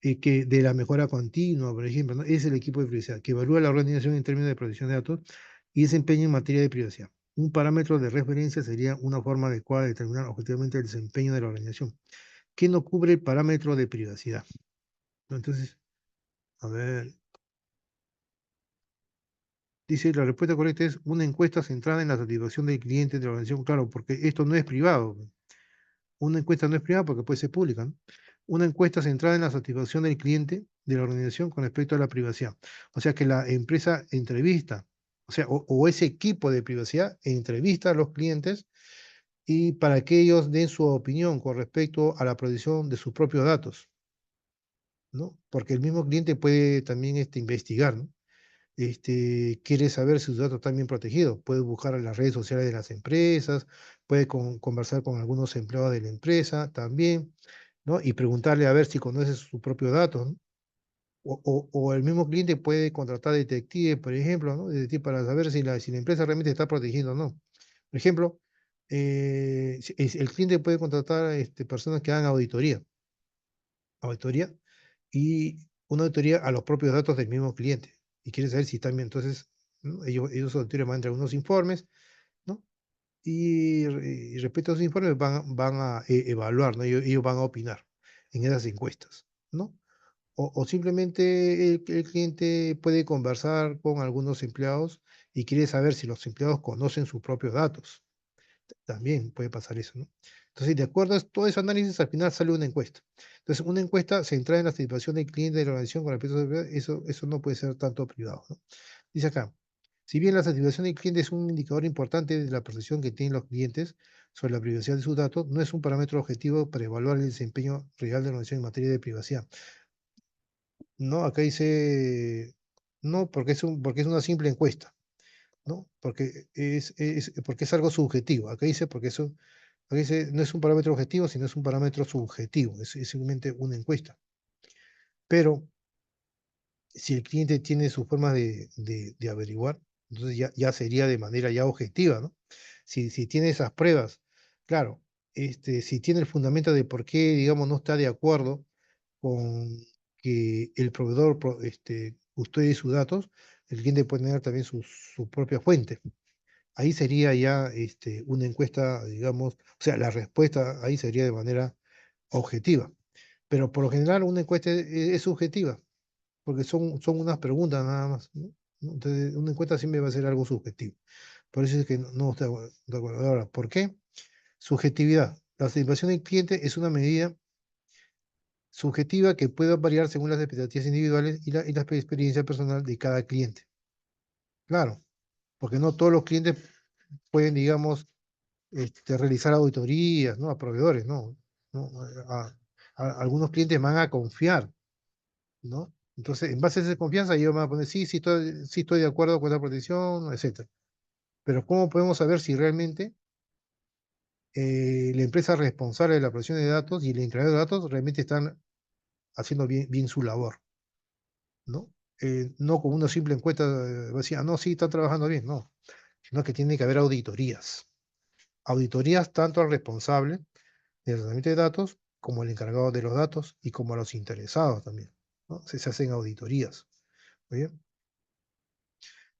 que de la mejora continua, por ejemplo, ¿no? Es el equipo de privacidad que evalúa la organización en términos de protección de datos y desempeño en materia de privacidad. Un parámetro de referencia sería una forma adecuada de determinar objetivamente el desempeño de la organización, que no cubre el parámetro de privacidad. Entonces, a ver, dice la respuesta correcta es una encuesta centrada en la satisfacción del cliente de la organización, claro, porque esto no es privado. Una encuesta no es privada porque puede ser pública, ¿no? Una encuesta centrada en la satisfacción del cliente de la organización con respecto a la privacidad. O sea que la empresa entrevista, o sea, o ese equipo de privacidad entrevista a los clientes y para que ellos den su opinión con respecto a la protección de sus propios datos, ¿no? Porque el mismo cliente puede también investigar, ¿no? Quiere saber si sus datos están bien protegidos. Puede buscar en las redes sociales de las empresas, puede conversar con algunos empleados de la empresa también, ¿no? Y preguntarle a ver si conoce sus propios datos, ¿no? O el mismo cliente puede contratar detectives, por ejemplo, ¿no? Para saber si la empresa realmente está protegiendo o no. Por ejemplo, el cliente puede contratar personas que hagan auditoría y una auditoría a los propios datos del mismo cliente. Y quiere saber si también, entonces, ¿no? Ellos auditores van a entregar unos informes, ¿no? Y respecto a esos informes van a evaluar, ¿no? Ellos van a opinar en esas encuestas, ¿no? O simplemente el cliente puede conversar con algunos empleados y quiere saber si los empleados conocen sus propios datos. También puede pasar eso, ¿no? Entonces, de acuerdo a todo ese análisis, al final sale una encuesta. Entonces, una encuesta centrada en la satisfacción del cliente de la organización con respecto a eso no puede ser tanto privado, ¿no? Dice acá, si bien la satisfacción del cliente es un indicador importante de la percepción que tienen los clientes sobre la privacidad de sus datos, no es un parámetro objetivo para evaluar el desempeño real de la organización en materia de privacidad. No, acá dice, no, porque es una simple encuesta, ¿no? Porque es algo subjetivo. Acá dice, no es un parámetro objetivo, sino es un parámetro subjetivo, es simplemente una encuesta. Pero si el cliente tiene sus formas de averiguar, entonces ya sería de manera ya objetiva, ¿no? Si tiene esas pruebas, claro, si tiene el fundamento de por qué, digamos, no está de acuerdo con que el proveedor custodie sus datos, el cliente puede tener también su propia fuente. Ahí sería ya una encuesta, digamos, o sea, la respuesta ahí sería de manera objetiva. Pero por lo general una encuesta es subjetiva, porque son unas preguntas nada más, ¿no? Entonces, una encuesta siempre va a ser algo subjetivo. Por eso es que no está de acuerdo. Ahora, ¿por qué? Subjetividad. La satisfacción del cliente es una medida subjetiva que puede variar según las expectativas individuales y la experiencia personal de cada cliente. Claro, porque no todos los clientes pueden, digamos, realizar auditorías, ¿no? A proveedores, ¿no? ¿No? Algunos clientes van a confiar, ¿no? Entonces, en base a esa confianza, ellos van a poner, sí estoy de acuerdo con la protección, etcétera. Pero ¿cómo podemos saber si realmente la empresa responsable de la protección de datos y el encargado de datos realmente están haciendo bien su labor, ¿no? No con una simple encuesta, va a decir, no, sí, están trabajando bien, no, sino que tiene que haber auditorías. Auditorías tanto al responsable del tratamiento de datos como al encargado de los datos y como a los interesados también, ¿no? Se hacen auditorías. ¿Muy bien?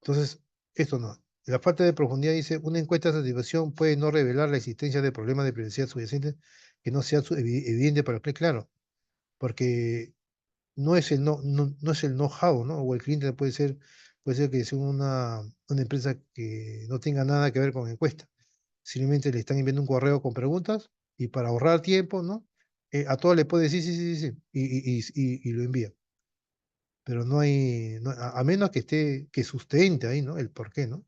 Entonces, esto no. La falta de profundidad dice, una encuesta de satisfacción puede no revelar la existencia de problemas de privacidad subyacentes que no sean evidente para el cliente, claro, porque no es el know-how, ¿no? O el cliente puede ser que sea una empresa que no tenga nada que ver con encuesta. Simplemente le están enviando un correo con preguntas y para ahorrar tiempo, ¿no? A todos le puede decir sí, y lo envía. Pero no hay, a menos que que sustente ahí, ¿no? El por qué, ¿no?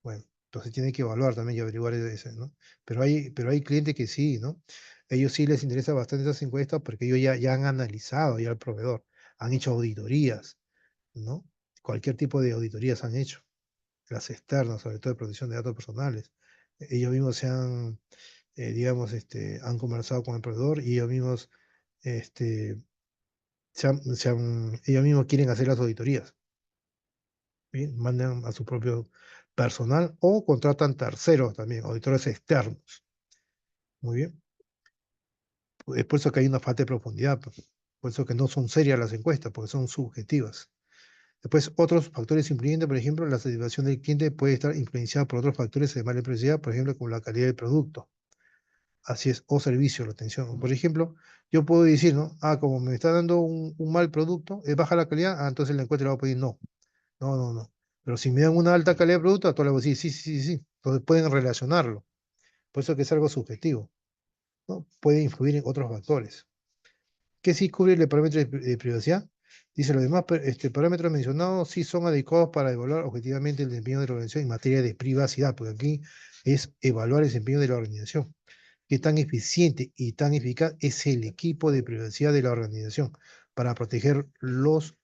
Bueno, entonces tiene que evaluar también y averiguar eso, ¿no? Pero hay clientes que sí, ¿no? Ellos sí les interesa bastante esas encuestas porque ellos ya han analizado ya al proveedor, han hecho auditorías, ¿no? Cualquier tipo de auditorías han hecho, las externas, sobre todo de protección de datos personales. Ellos mismos digamos, han conversado con el proveedor y ellos mismos, este, ellos mismos quieren hacer las auditorías. ¿Bien? Mandan a su propio personal o contratan terceros también, auditores externos. Muy bien. Es por eso que hay una falta de profundidad, pues. Por eso que no son serias las encuestas, porque son subjetivas. Después, otros factores influyentes, por ejemplo, la satisfacción del cliente puede estar influenciada por otros factores de mala privacidad, por ejemplo, como la calidad del producto. Así es, o servicio, la atención. Por ejemplo, yo puedo decir, ¿no? Como me está dando un mal producto, es baja la calidad, entonces la encuesta le va a pedir no. No. Pero si me dan una alta calidad de producto, a todos les voy a decir sí. Entonces pueden relacionarlo. Por eso que es algo subjetivo, ¿no? Puede influir en otros factores. ¿Qué sí cubre el parámetro de privacidad? Dice, los demás parámetros mencionados sí son adecuados para evaluar objetivamente el desempeño de la organización en materia de privacidad, porque aquí es evaluar el desempeño de la organización. Qué tan eficiente y tan eficaz es el equipo de privacidad de la organización para proteger los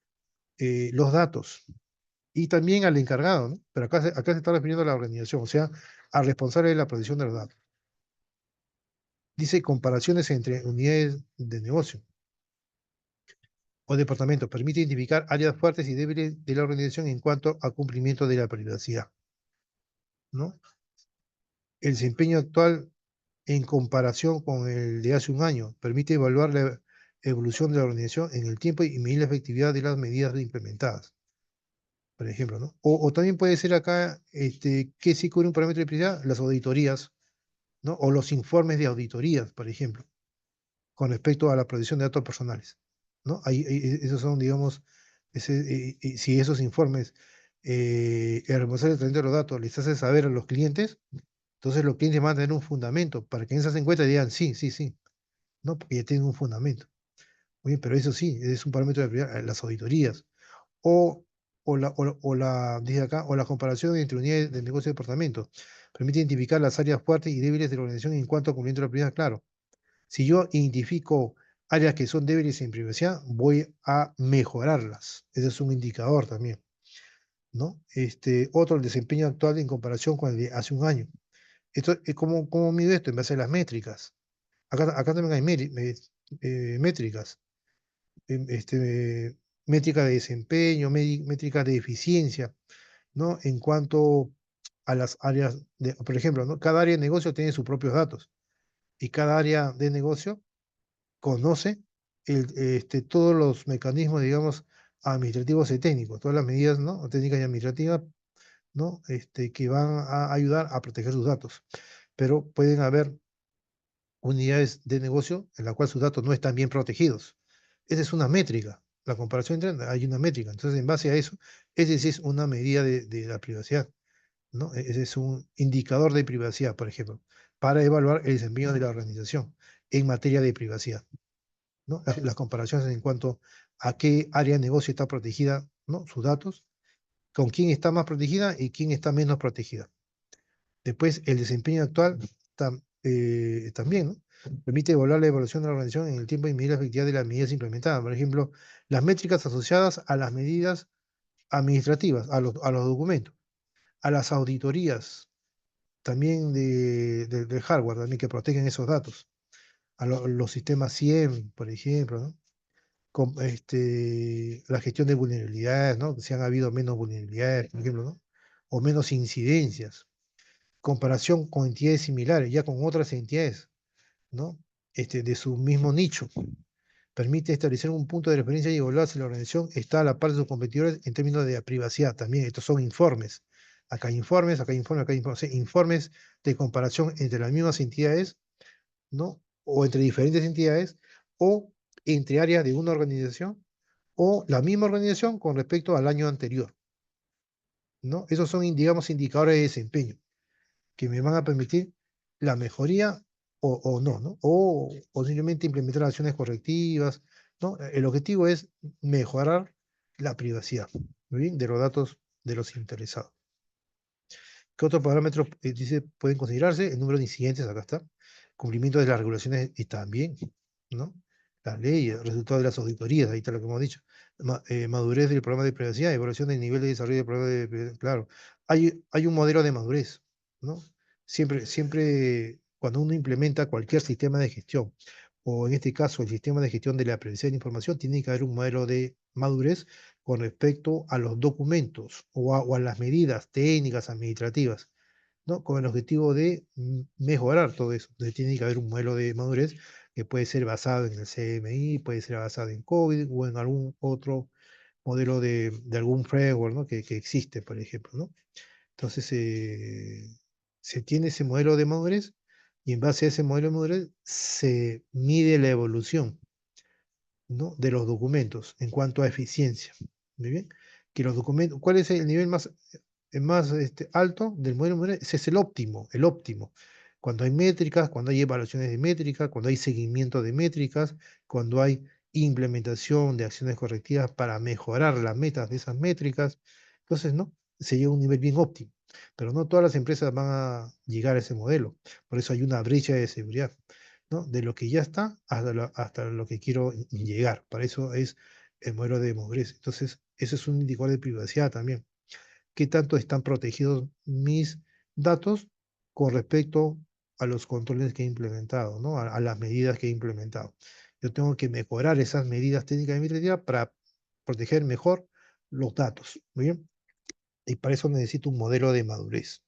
datos y también al encargado, ¿no? Pero acá se está refiriendo a la organización, o sea, al responsable de la protección de los datos. Dice comparaciones entre unidades de negocio o departamentos. Permite identificar áreas fuertes y débiles de la organización en cuanto a cumplimiento de la privacidad, ¿no? El desempeño actual en comparación con el de hace un año permite evaluar la evolución de la organización en el tiempo y medir la efectividad de las medidas implementadas, por ejemplo, ¿no? O también puede ser acá que sí cubre un parámetro de privacidad, las auditorías, ¿no? O los informes de auditorías, por ejemplo, con respecto a la protección de datos personales, ¿no? Esos son, digamos, si esos informes, el responsable de tratamiento de los datos les hace saber a los clientes, entonces los clientes van a tener un fundamento para que en esas encuestas digan sí, ¿no? Porque ya tienen un fundamento. Muy bien, pero eso sí, es un parámetro de prioridad, las auditorías. O, dice acá, o la comparación entre unidades de negocio y departamentos. Permite identificar las áreas fuertes y débiles de la organización en cuanto a cumplimiento de la prioridad, claro. Si yo identifico áreas que son débiles en privacidad, voy a mejorarlas. Ese es un indicador también, ¿no? Otro, el desempeño actual en comparación con el de hace un año. Esto es cómo mido esto en base a las métricas. Acá también hay métricas. Métricas de desempeño, métricas de eficiencia, ¿no? En cuanto a las áreas, por ejemplo, ¿no? Cada área de negocio tiene sus propios datos y cada área de negocio conoce todos los mecanismos, digamos, administrativos y técnicos, todas las medidas, ¿no? Técnicas y administrativas, ¿no? Que van a ayudar a proteger sus datos. Pero pueden haber unidades de negocio en la cual sus datos no están bien protegidos. Esa es una métrica. La comparación entre hay una métrica. Entonces, en base a eso, ese sí es una medida de la privacidad, ¿no? Ese es un indicador de privacidad, por ejemplo. para evaluar el desempeño de la organización en materia de privacidad, ¿no? Las comparaciones en cuanto a qué área de negocio está protegida, ¿no? Sus datos, con quién está más protegida y quién está menos protegida. Después, el desempeño actual también, ¿no? Permite evaluar la evaluación de la organización en el tiempo y medir la efectividad de las medidas implementadas. Por ejemplo, las métricas asociadas a las medidas administrativas, a los documentos, a las auditorías, también del hardware, también que protegen esos datos, a los sistemas SIEM, por ejemplo, ¿no? La gestión de vulnerabilidades, ¿no? Si han habido menos vulnerabilidades, por ejemplo, ¿no? O menos incidencias. Comparación con entidades similares, ya con otras entidades, ¿no? De su mismo nicho. Permite establecer un punto de referencia y evaluar si la organización está a la par de sus competidores en términos de privacidad. También estos son informes. Acá hay informes, acá hay informes, acá hay informes. O sea, informes de comparación entre las mismas entidades, ¿no? O entre diferentes entidades, o entre áreas de una organización, o la misma organización con respecto al año anterior, ¿no? Esos son, digamos, indicadores de desempeño que me van a permitir la mejoría o no, ¿no? O simplemente implementar acciones correctivas, ¿no? El objetivo es mejorar la privacidad, ¿muy bien? De los datos de los interesados. ¿Qué otros parámetros dice, pueden considerarse? El número de incidentes, acá está. Cumplimiento de las regulaciones y también, ¿no? Las leyes, resultados de las auditorías, ahí está lo que hemos dicho. Madurez del programa de privacidad, evaluación del nivel de desarrollo del programa de privacidad. Claro, hay un modelo de madurez, ¿no? Siempre cuando uno implementa cualquier sistema de gestión, o en este caso el sistema de gestión de la privacidad de la información, tiene que haber un modelo de madurez con respecto a los documentos o a las medidas técnicas administrativas, ¿no? Con el objetivo de mejorar todo eso. Entonces tiene que haber un modelo de madurez que puede ser basado en el CMI, puede ser basado en COVID o en algún otro modelo de algún framework, ¿no? Que existe, por ejemplo, ¿no? Entonces se tiene ese modelo de madurez y en base a ese modelo de madurez se mide la evolución, ¿no? De los documentos en cuanto a eficiencia. Muy bien. Que los documentos, ¿cuál es el nivel más alto del modelo modelo? Ese es el óptimo, el óptimo. Cuando hay métricas, cuando hay evaluaciones de métricas, cuando hay seguimiento de métricas, cuando hay implementación de acciones correctivas para mejorar las metas de esas métricas, entonces, ¿no? Se llega a un nivel bien óptimo. Pero no todas las empresas van a llegar a ese modelo. Por eso hay una brecha de seguridad, ¿no? De lo que ya está hasta lo que quiero llegar. Para eso es el modelo de madurez. Entonces, eso es un indicador de privacidad también. ¿Qué tanto están protegidos mis datos con respecto a los controles que he implementado, ¿no? A las medidas que he implementado? Yo tengo que mejorar esas medidas técnicas de mi identidad para proteger mejor los datos. ¿Muy bien? Y para eso necesito un modelo de madurez.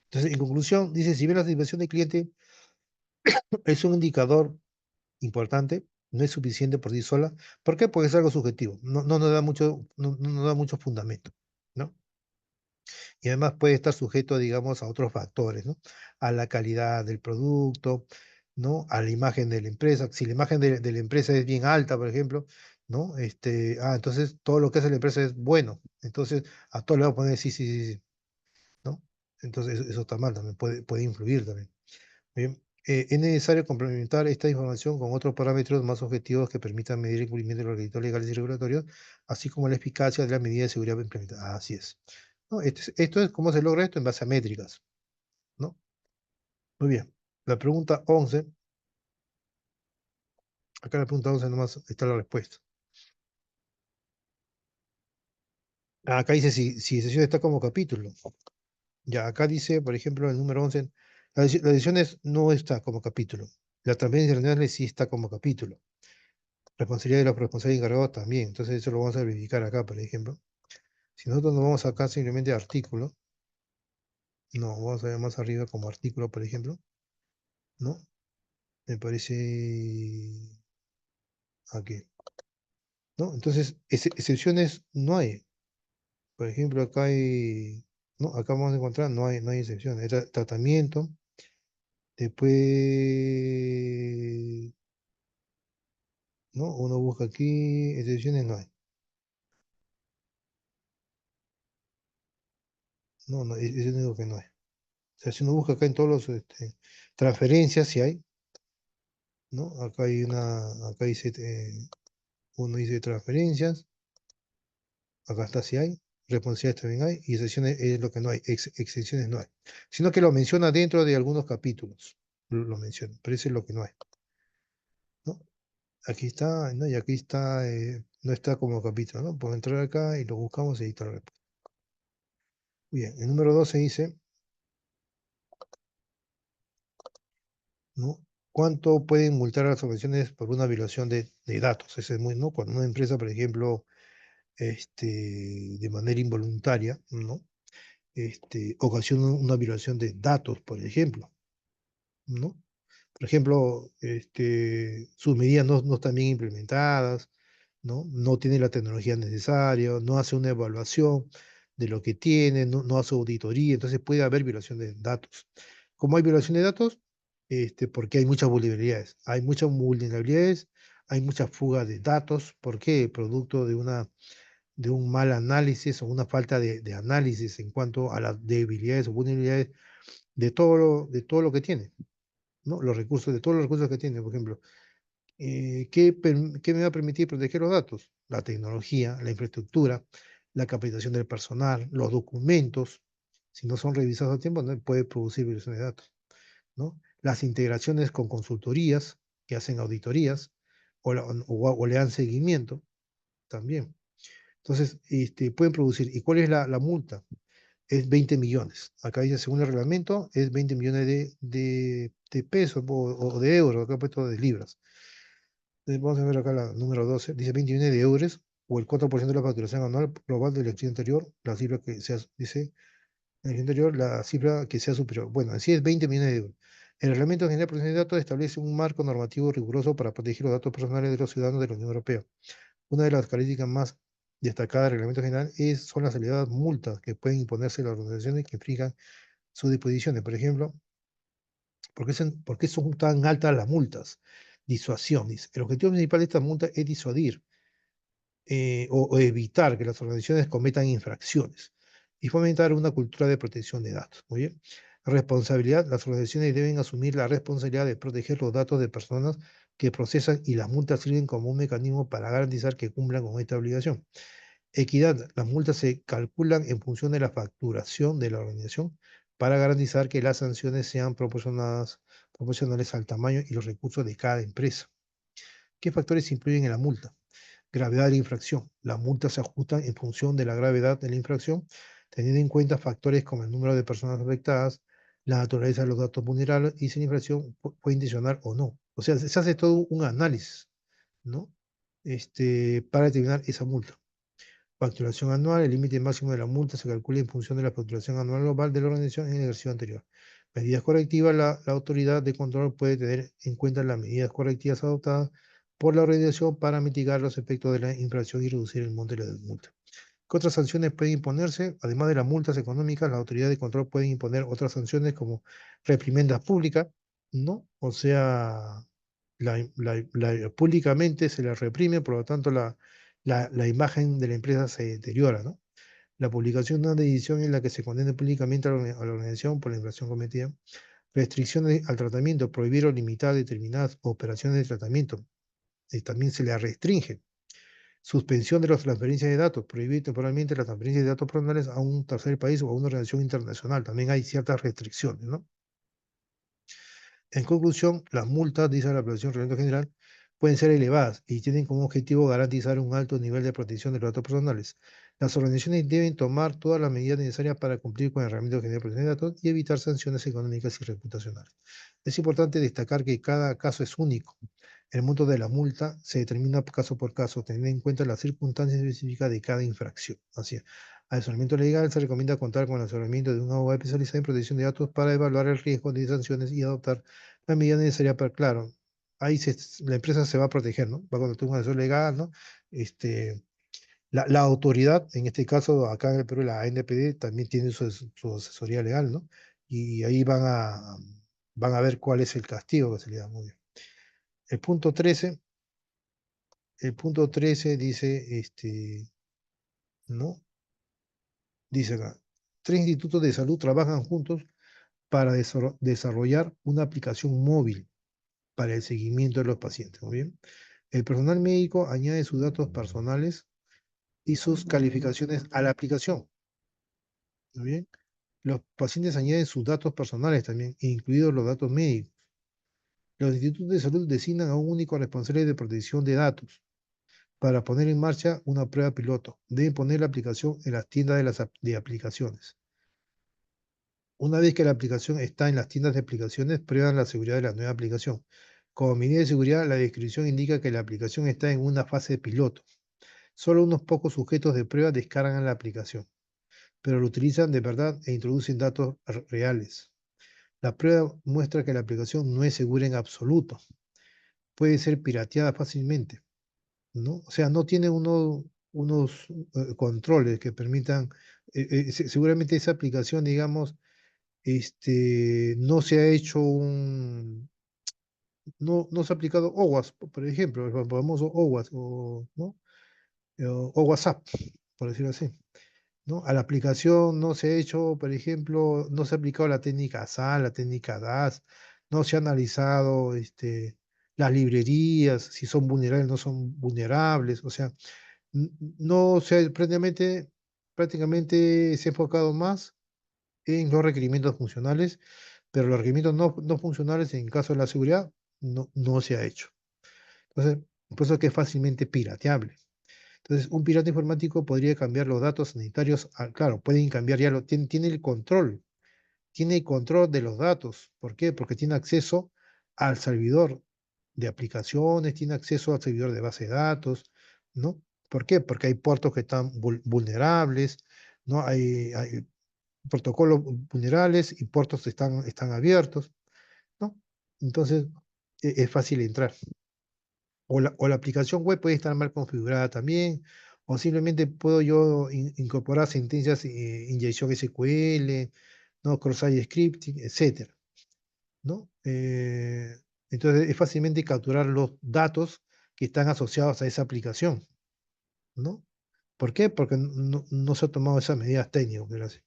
Entonces, en conclusión, dice, si bien la satisfacción del cliente es un indicador importante, no es suficiente por sí sola. ¿Por qué? Porque es algo subjetivo, no nos da no nos da mucho fundamento, ¿no? Y además puede estar sujeto, digamos, a otros factores, ¿no? A la calidad del producto, ¿no? A la imagen de la empresa. Si la imagen de la empresa es bien alta, por ejemplo, ¿no? Entonces todo lo que hace la empresa es bueno. Entonces a todos le vamos a poner sí, sí, sí, sí, ¿no? Entonces eso está mal también, puede influir también. Bien, es necesario complementar esta información con otros parámetros más objetivos que permitan medir el cumplimiento de los requisitos legales y regulatorios, así como la eficacia de las medidas de seguridad implementadas. Así es. ¿No? Esto es cómo se logra esto en base a métricas, ¿no? Muy bien. La pregunta 11, acá en la pregunta 11 nomás está la respuesta. Acá dice si sesión está como capítulo. Ya, acá dice, por ejemplo, el número 11, la decisiones no está como capítulo. La transferencia internacional sí está como capítulo. Responsabilidad de los responsables encargados también. Entonces eso lo vamos a verificar acá, por ejemplo. Si nosotros nos vamos acá simplemente a artículo, no, vamos a ver más arriba como artículo, por ejemplo, ¿no? Me parece aquí, ¿no? Entonces, excepciones no hay. Por ejemplo, acá hay, no, acá vamos a encontrar, no hay excepciones. Tratamiento, después, ¿no? Uno busca aquí, excepciones no hay. No, no, es lo único que no hay. O sea, si uno busca acá en todos los transferencias, si hay, ¿no? Acá hay acá dice, uno dice transferencias, acá está si hay, responsabilidades también hay, y excepciones es lo que no hay, exenciones no hay. Sino que lo menciona dentro de algunos capítulos, lo menciona, pero eso es lo que no hay, ¿no? Aquí está, ¿no? Y aquí está, no está como capítulo, ¿no? Puedo entrar acá y lo buscamos y ahí está la respuesta. Bien, el número 12 dice, ¿no? ¿Cuánto pueden multar a las organizaciones por una violación de datos? Ese es muy, ¿no? Cuando una empresa, por ejemplo, de manera involuntaria, ¿no? Ocasiona una violación de datos, por ejemplo, ¿no? Por ejemplo, sus medidas no están bien implementadas, ¿no? No tiene la tecnología necesaria, no hace una evaluación de lo que tiene, no hace auditoría, entonces puede haber violación de datos. ¿Cómo hay violación de datos? Porque hay muchas vulnerabilidades. Hay muchas vulnerabilidades, hay mucha fuga de datos. ¿Por qué? Producto de un mal análisis o una falta de análisis en cuanto a las debilidades o vulnerabilidades de todo lo que tiene, ¿no? Los recursos, de todos los recursos que tiene, por ejemplo. ¿Qué me va a permitir proteger los datos? La tecnología, la infraestructura, la capacitación del personal, los documentos. Si no son revisados a tiempo, no puede producir violación de datos, ¿no? Las integraciones con consultorías que hacen auditorías o le dan seguimiento también. Entonces, pueden producir. ¿Y cuál es la multa? Es 20 millones. Acá dice, según el reglamento, es 20 millones de pesos o de euros, acá he puesto de libras. Vamos a ver acá la número 12. Dice 20 millones de euros o el 4% de la facturación anual global del ejercicio anterior, la cifra que sea, dice, en el ejercicio anterior, la cifra que sea superior. Bueno, así es 20 millones de euros. El Reglamento General de Protección de Datos establece un marco normativo riguroso para proteger los datos personales de los ciudadanos de la Unión Europea. Una de las características más destacadas del Reglamento General son las elevadas multas que pueden imponerse a las organizaciones que infrinjan sus disposiciones. Por ejemplo, ¿por qué son tan altas las multas? Disuasión. Dice. El objetivo principal de esta multa es disuadir o evitar que las organizaciones cometan infracciones y fomentar una cultura de protección de datos. Muy bien. Responsabilidad. Las organizaciones deben asumir la responsabilidad de proteger los datos de personas que procesan y las multas sirven como un mecanismo para garantizar que cumplan con esta obligación. Equidad. Las multas se calculan en función de la facturación de la organización para garantizar que las sanciones sean proporcionales al tamaño y los recursos de cada empresa. ¿Qué factores influyen en la multa? Gravedad de la infracción. Las multas se ajustan en función de la gravedad de la infracción, teniendo en cuenta factores como el número de personas afectadas, la naturaleza de los datos vulnerables y si la infracción fue intencional o no. O sea, se hace todo un análisis, ¿no? Para determinar esa multa. Facturación anual, el límite máximo de la multa se calcula en función de la facturación anual global de la organización en el ejercicio anterior. Medidas correctivas, la autoridad de control puede tener en cuenta las medidas correctivas adoptadas por la organización para mitigar los efectos de la infracción y reducir el monto de la multa. ¿Qué otras sanciones pueden imponerse? Además de las multas económicas, la autoridad de control puede imponer otras sanciones como reprimendas públicas, ¿no? O sea, públicamente se la reprime, por lo tanto la imagen de la empresa se deteriora, ¿no? La publicación de una decisión en la que se condene públicamente a la organización por la infracción cometida. Restricciones al tratamiento, prohibir o limitar determinadas operaciones de tratamiento. También se le restringe. Suspensión de las transferencias de datos, prohibir temporalmente las transferencias de datos personales a un tercer país o a una organización internacional. También hay ciertas restricciones, ¿no? En conclusión, las multas, dice la Protección Reglamento General, pueden ser elevadas y tienen como objetivo garantizar un alto nivel de protección de los datos personales. Las organizaciones deben tomar todas las medidas necesarias para cumplir con el Reglamento General de Protección de Datos y evitar sanciones económicas y reputacionales. Es importante destacar que cada caso es único. El monto de la multa se determina caso por caso, teniendo en cuenta las circunstancias específicas de cada infracción. Así es. Al asesoramiento legal se recomienda contar con el asesoramiento de un abogado especializado en protección de datos para evaluar el riesgo de sanciones y adoptar la medida necesaria para, claro, la empresa se va a proteger, ¿no? Va a contratar un asesor legal, ¿no? Este, la autoridad, en este caso acá en el Perú, la ANPD, también tiene su asesoría legal, ¿no? Y ahí van a ver cuál es el castigo que se le da. Muy bien. El punto 13, el punto 13 dice, ¿no? Dice acá, tres institutos de salud trabajan juntos para desarrollar una aplicación móvil para el seguimiento de los pacientes. ¿Muy bien? El personal médico añade sus datos personales y sus calificaciones a la aplicación. ¿Muy bien? Los pacientes añaden sus datos personales también, incluidos los datos médicos. Los institutos de salud designan a un único responsable de protección de datos para poner en marcha una prueba piloto. Deben poner la aplicación en las tiendas de aplicaciones. Una vez que la aplicación está en las tiendas de aplicaciones, prueban la seguridad de la nueva aplicación. Como medida de seguridad, la descripción indica que la aplicación está en una fase de piloto. Solo unos pocos sujetos de prueba descargan la aplicación, pero lo utilizan de verdad e introducen datos reales. La prueba muestra que la aplicación no es segura en absoluto. Puede ser pirateada fácilmente, ¿no? O sea, no tiene unos controles que permitan, seguramente esa aplicación, digamos, no se ha hecho no se ha aplicado OWASP, por ejemplo, el famoso OWASP, ¿no? O WhatsApp, por decirlo así. ¿No? A la aplicación no se ha hecho, por ejemplo, no se ha aplicado la técnica SAL, la técnica DAS, no se ha analizado las librerías, si son vulnerables o no son vulnerables, o sea, no se ha, prácticamente se ha enfocado más en los requerimientos funcionales, pero los requerimientos no funcionales en caso de la seguridad no se ha hecho. Entonces, por eso es que es fácilmente pirateable. Entonces, un pirata informático podría cambiar los datos sanitarios, claro, pueden cambiar ya, tiene el control de los datos. ¿Por qué? Porque tiene acceso al servidor de aplicaciones, tiene acceso al servidor de base de datos, ¿no? ¿Por qué? Porque hay puertos que están vulnerables, ¿no? Hay protocolos vulnerables y puertos están abiertos, ¿no? Entonces, es fácil entrar. O la aplicación web puede estar mal configurada también, o simplemente puedo yo incorporar sentencias, inyección SQL, ¿no? Cross-site scripting, etcétera, ¿no? Entonces es fácilmente capturar los datos que están asociados a esa aplicación, ¿no? ¿Por qué? Porque no se han tomado esas medidas técnicas, gracias.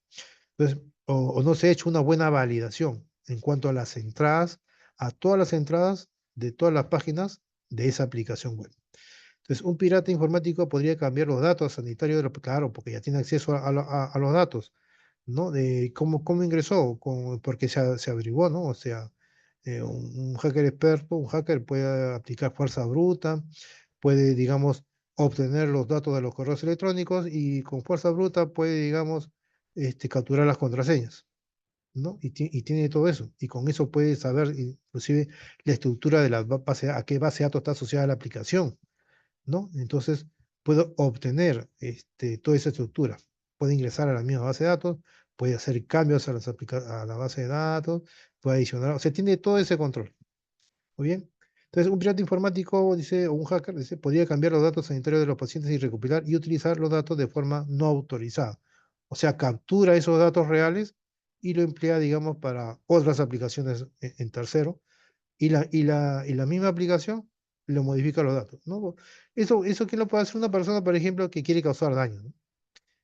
Entonces, o no se ha hecho una buena validación en cuanto a las entradas, a todas las entradas de todas las páginas de esa aplicación web. Entonces, un pirata informático podría cambiar los datos sanitarios de los, claro, porque ya tiene acceso a los datos, ¿no? De cómo ingresó, porque se averiguó, ¿no? O sea, un hacker experto, un hacker puede aplicar fuerza bruta, puede, digamos, obtener los datos de los correos electrónicos y con fuerza bruta puede, digamos, capturar las contraseñas, ¿no? Y tiene todo eso. Y con eso puede saber inclusive la estructura de la base, a qué base de datos está asociada la aplicación, ¿no? Entonces, puedo obtener toda esa estructura. Puede ingresar a la misma base de datos, puede hacer cambios a la base de datos, puede adicionar, o sea, tiene todo ese control. ¿Muy bien? Entonces, un pirata informático, dice, o un hacker, dice, podría cambiar los datos sanitarios de los pacientes y recopilar y utilizar los datos de forma no autorizada. O sea, captura esos datos reales y lo emplea, digamos, para otras aplicaciones en tercero y la misma aplicación le modifica los datos, ¿no? Eso ¿quién lo puede hacer? Una persona, por ejemplo, que quiere causar daño, ¿no?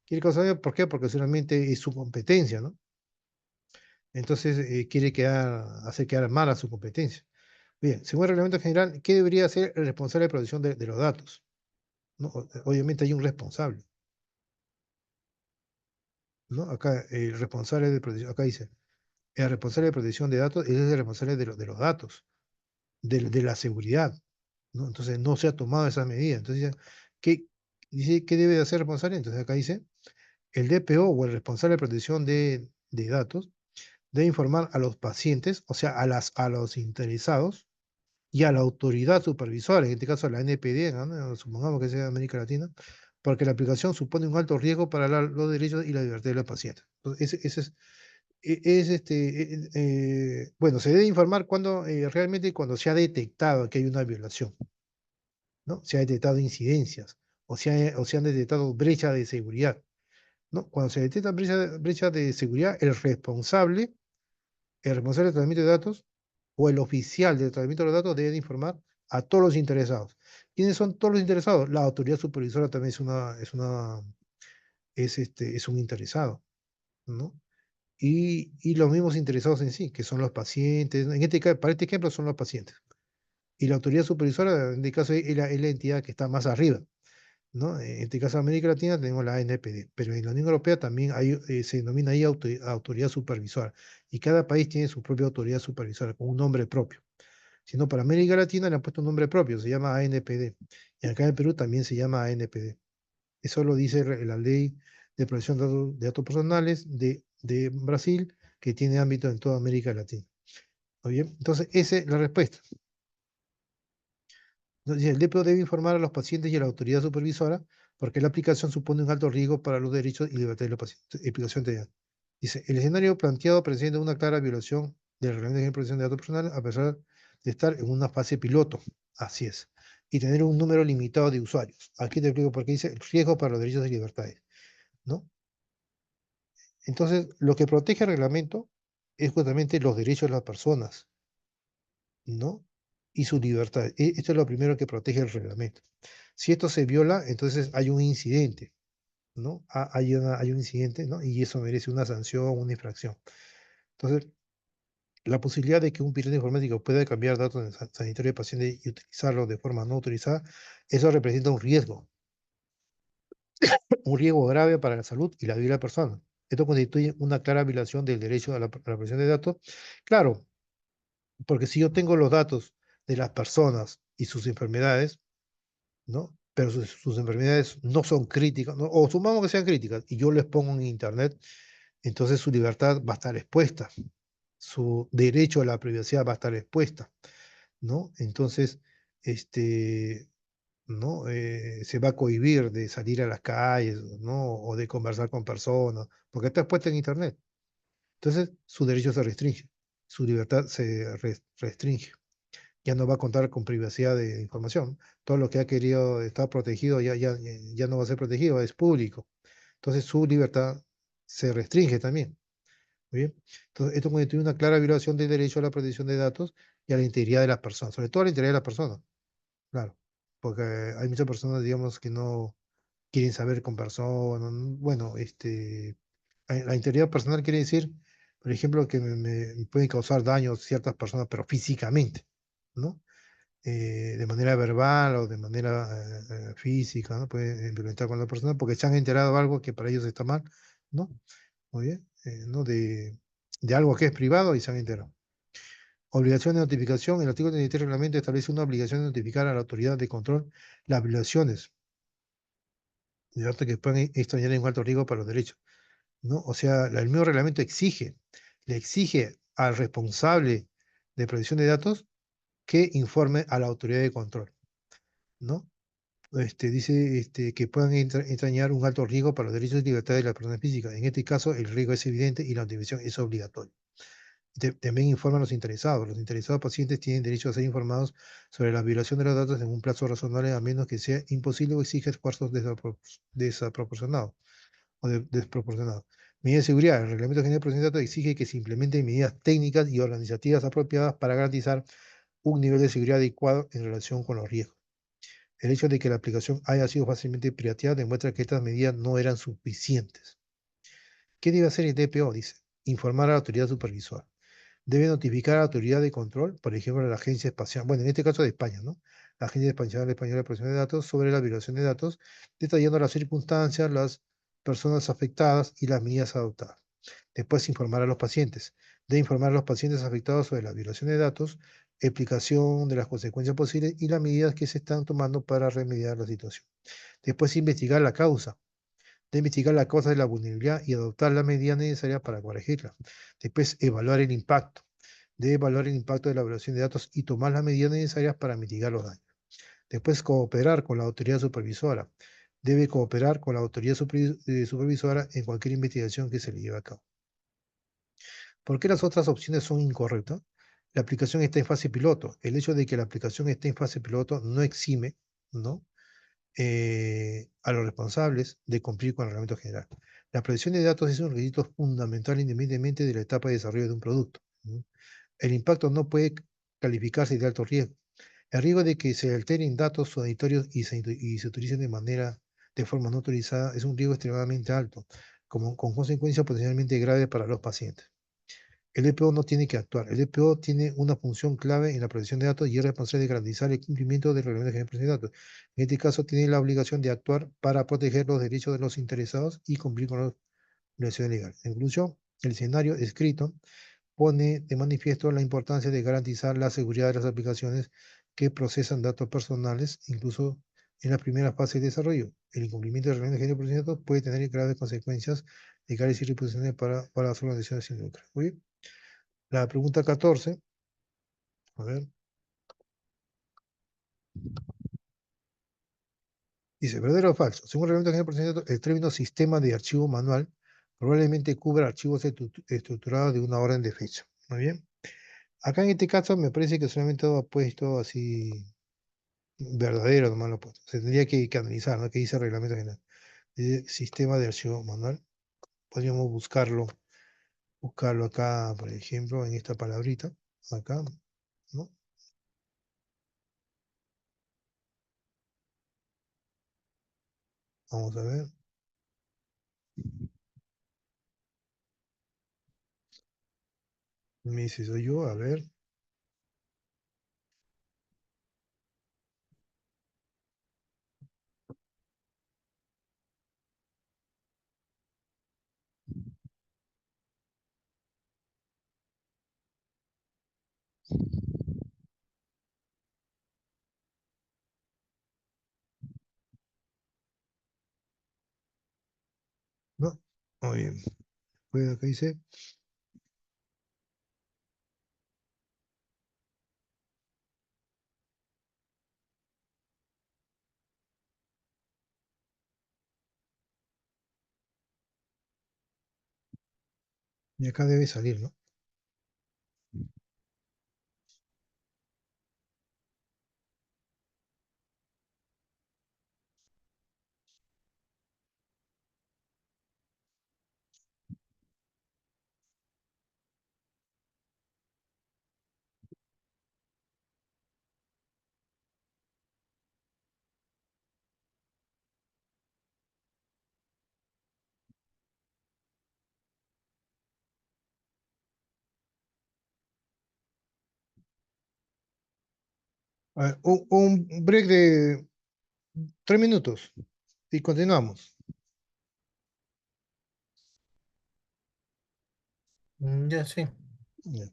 Quiere causar daño, ¿por qué? Porque solamente es su competencia, ¿no? Entonces quiere hacer quedar mal a su competencia. Bien, según el reglamento general, ¿qué debería hacer el responsable de protección de los datos? ¿No? Obviamente hay un responsable, ¿no? Acá el responsable de protección, acá dice, el responsable de protección de datos es el responsable de los datos, de la seguridad, ¿no? Entonces no se ha tomado esa medida. Entonces, ¿qué, ¿qué debe de hacer el responsable? Entonces acá dice, el DPO o el responsable de protección de datos debe informar a los pacientes, o sea, a los interesados y a la autoridad supervisora, en este caso a la NPD, ¿no? Supongamos que sea de América Latina, porque la aplicación supone un alto riesgo para los derechos y la libertad de los pacientes. Entonces, ese bueno, se debe informar cuando realmente cuando se ha detectado que hay una violación, ¿no? Se ha detectado incidencias o se han detectado brechas de seguridad, ¿no? Cuando se detectan brechas de seguridad, el responsable del tratamiento de datos o el oficial del tratamiento de los datos deben informar a todos los interesados. ¿Quiénes son todos los interesados? La autoridad supervisora también es un interesado, ¿no? y los mismos interesados en sí, que son los pacientes. Para este ejemplo son los pacientes. Y la autoridad supervisora, en este caso, es la entidad que está más arriba, ¿no? En este caso, en América Latina tenemos la ANPD, pero en la Unión Europea también se denomina ahí autoridad supervisora. Y cada país tiene su propia autoridad supervisora, con un nombre propio. Si no, para América Latina le han puesto un nombre propio, se llama ANPD. Y acá en Perú también se llama ANPD. Eso lo dice la ley de protección de datos personales de Brasil, que tiene ámbito en toda América Latina. ¿Muy bien? Entonces, esa es la respuesta. Entonces, el DPO debe informar a los pacientes y a la autoridad supervisora porque la aplicación supone un alto riesgo para los derechos y libertades de los pacientes. Explicación de dice, el escenario planteado presenta una clara violación del Reglamento de Protección de Datos Personales a pesar de estar en una fase piloto. Así es. Y tener un número limitado de usuarios. Aquí te explico por qué dice riesgo para los derechos y libertades, ¿no? Entonces, lo que protege el reglamento es justamente los derechos de las personas, ¿no? Y su libertad. Esto es lo primero que protege el reglamento. Si esto se viola, entonces hay un incidente, ¿no? Hay un incidente, ¿no? Y eso merece una sanción, una infracción. Entonces, la posibilidad de que un pirata informático pueda cambiar datos en sanitario de pacientes y utilizarlos de forma no autorizada, eso representa un riesgo grave para la salud y la vida de la persona. Esto constituye una clara violación del derecho a la protección de datos. Claro, porque si yo tengo los datos de las personas y sus enfermedades, ¿no? Pero sus enfermedades no son críticas, ¿no? O sumamos que sean críticas, y yo les pongo en internet, entonces su libertad va a estar expuesta, su derecho a la privacidad va a estar expuesta, ¿no? Entonces, este, ¿no? Se va a cohibir de salir a las calles, ¿no? O de conversar con personas, porque está expuesta en internet. Entonces, su derecho se restringe, su libertad se restringe. Ya no va a contar con privacidad de información. Todo lo que ha querido estar protegido ya no va a ser protegido, es público. Entonces su libertad se restringe también. ¿Muy bien? Entonces esto constituye una clara violación del derecho a la protección de datos y a la integridad de las personas, sobre todo a la integridad de las personas, claro. Porque hay muchas personas, digamos, que no quieren saber con personas. Bueno, la integridad personal quiere decir, por ejemplo, que me pueden causar daños ciertas personas, pero físicamente, ¿no? De manera verbal o de manera física, ¿no? Pueden violentar con la persona porque se han enterado de algo que para ellos está mal, ¿no? Muy bien, ¿no? De algo que es privado y se han enterado. Obligación de notificación. El artículo 33 del reglamento establece una obligación de notificar a la autoridad de control las violaciones de datos que pueden extrañar en un alto riesgo para los derechos, ¿no? O sea, el mismo reglamento le exige al responsable de protección de datos que informe a la autoridad de control, ¿no? Dice que puedan entrañar un alto riesgo para los derechos y libertades de la persona física. En este caso, el riesgo es evidente y la notificación es obligatoria. También informan a los interesados. Los interesados pacientes tienen derecho a ser informados sobre la violación de los datos en un plazo razonable, a menos que sea imposible o exija esfuerzos desproporcionados o desproporcionados. Medidas de seguridad. El Reglamento General de Protección de Datos exige que se implementen medidas técnicas y organizativas apropiadas para garantizar un nivel de seguridad adecuado en relación con los riesgos. El hecho de que la aplicación haya sido fácilmente pirateada demuestra que estas medidas no eran suficientes. ¿Qué debe hacer el DPO? Dice, informar a la autoridad supervisora. Debe notificar a la autoridad de control, por ejemplo, a la Agencia Espacial, bueno, en este caso de España, ¿no? La Agencia Española de Protección de Datos sobre la violación de datos, detallando las circunstancias, las personas afectadas y las medidas adoptadas. Después, informar a los pacientes. Debe informar a los pacientes afectados sobre la violación de datos, explicación de las consecuencias posibles y las medidas que se están tomando para remediar la situación. Después, investigar la causa. Debe investigar la causa de la vulnerabilidad y adoptar las medidas necesarias para corregirla. Después, evaluar el impacto. Debe evaluar el impacto de la violación de datos y tomar las medidas necesarias para mitigar los daños. Después, cooperar con la autoridad supervisora. Debe cooperar con la autoridad supervisora en cualquier investigación que se le lleve a cabo. ¿Por qué las otras opciones son incorrectas? La aplicación está en fase piloto. El hecho de que la aplicación esté en fase piloto no exime, ¿no? A los responsables de cumplir con el reglamento general. La protección de datos es un requisito fundamental independientemente de la etapa de desarrollo de un producto, ¿no? El impacto no puede calificarse de alto riesgo. El riesgo de que se alteren datos sanitarios y se utilicen de forma no autorizada es un riesgo extremadamente alto. con consecuencias potencialmente graves para los pacientes. El EPO no tiene que actuar. El EPO tiene una función clave en la protección de datos y es responsable de garantizar el cumplimiento del Reglamento General de Protección de Datos. En este caso, tiene la obligación de actuar para proteger los derechos de los interesados y cumplir con las obligaciones legales. En conclusión, el escenario escrito pone de manifiesto la importancia de garantizar la seguridad de las aplicaciones que procesan datos personales, incluso en la primera fase de desarrollo. El incumplimiento del Reglamento General de Protección de Datos puede tener graves consecuencias legales y reputacionales para las organizaciones sin lucro. Muy bien. La pregunta 14, a ver, dice, ¿verdadero o falso? Según el Reglamento General de Protección de Datos, el término sistema de archivo manual probablemente cubra archivos estructurados de una orden de fecha. Muy bien. Acá en este caso me parece que solamente ha puesto así verdadero, nomás lo ha puesto. Se tendría que analizar, ¿no? ¿Qué dice el Reglamento General? Dice sistema de archivo manual. Podríamos buscarlo acá, por ejemplo, en esta palabrita, acá, ¿no? Vamos a ver. Me dice, soy yo, a ver. No, muy bien. Pues acá dice, y acá debe salir, ¿no? A ver, un break de 3 minutos y continuamos. Ya, sí. Ya.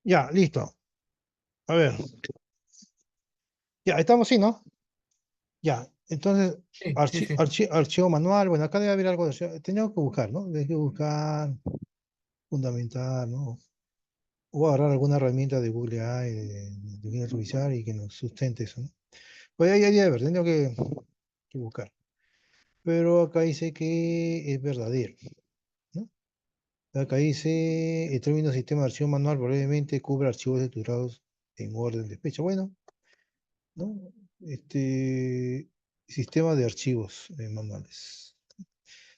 Ya, listo. A ver, ya, estamos, sí, ¿no? Ya, entonces, Sí, sí, sí. archivo manual, bueno, acá debe haber algo, tenemos que buscar, ¿no? Hay que buscar, fundamentar, ¿no? O agarrar alguna herramienta de Google AI, de Business Revisar y que nos sustente eso, ¿no? Pues ahí debe haber, tengo que buscar. Pero acá dice que es verdadero, ¿no? Acá dice, el término sistema de archivo manual brevemente cubre archivos estructurados en orden de fecha. Bueno, ¿no? Sistema de archivos manuales.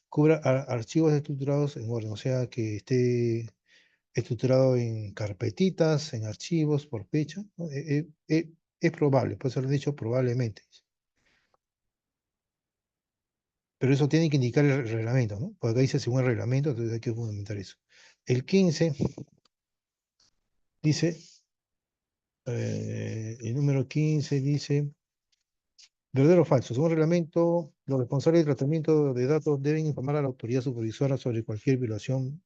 Cubra archivos estructurados en orden, o sea, que esté estructurado en carpetitas, en archivos, por fecha, ¿no? Es probable, por eso lo he dicho probablemente. Pero eso tiene que indicar el reglamento, ¿no? Porque acá dice según el reglamento, entonces hay que fundamentar eso. El 15 dice, el número 15 dice, verdadero o falso. Según el reglamento, los responsables del tratamiento de datos deben informar a la autoridad supervisora sobre cualquier violación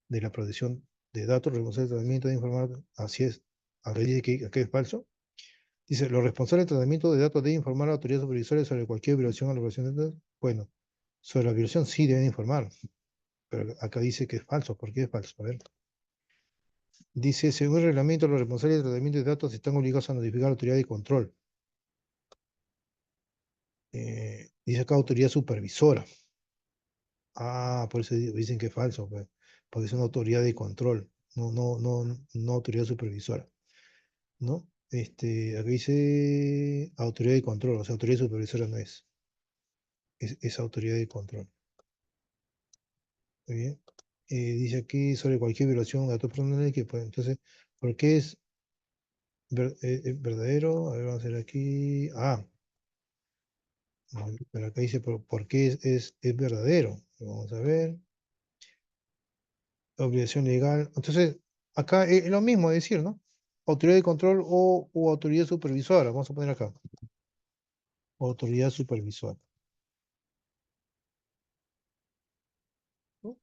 de la protección de datos. Los responsables del tratamiento deben informar, así es, acá dice que es falso. Dice, los responsables del tratamiento de datos deben informar a la autoridad supervisora sobre cualquier violación a la protección de datos. Bueno, sobre la violación sí deben informar, pero acá dice que es falso. ¿Por qué es falso? A ver. Dice, según el reglamento, los responsables del tratamiento de datos están obligados a notificar a la autoridad de control. Dice acá autoridad supervisora. Ah, por eso dicen que es falso, pues, porque es una autoridad de control, no autoridad supervisora, ¿no? Aquí dice autoridad de control, o sea, autoridad supervisora no es autoridad de control. Muy bien. Dice aquí sobre cualquier violación de datos personales que puede, entonces, ¿por qué es verdadero? A ver, vamos a ver aquí. Ah, pero acá dice por qué es verdadero. Vamos a ver. Obligación legal. Entonces, acá es lo mismo decir, ¿no? Autoridad de control o autoridad supervisora. Vamos a poner acá. Autoridad supervisora. ¿No?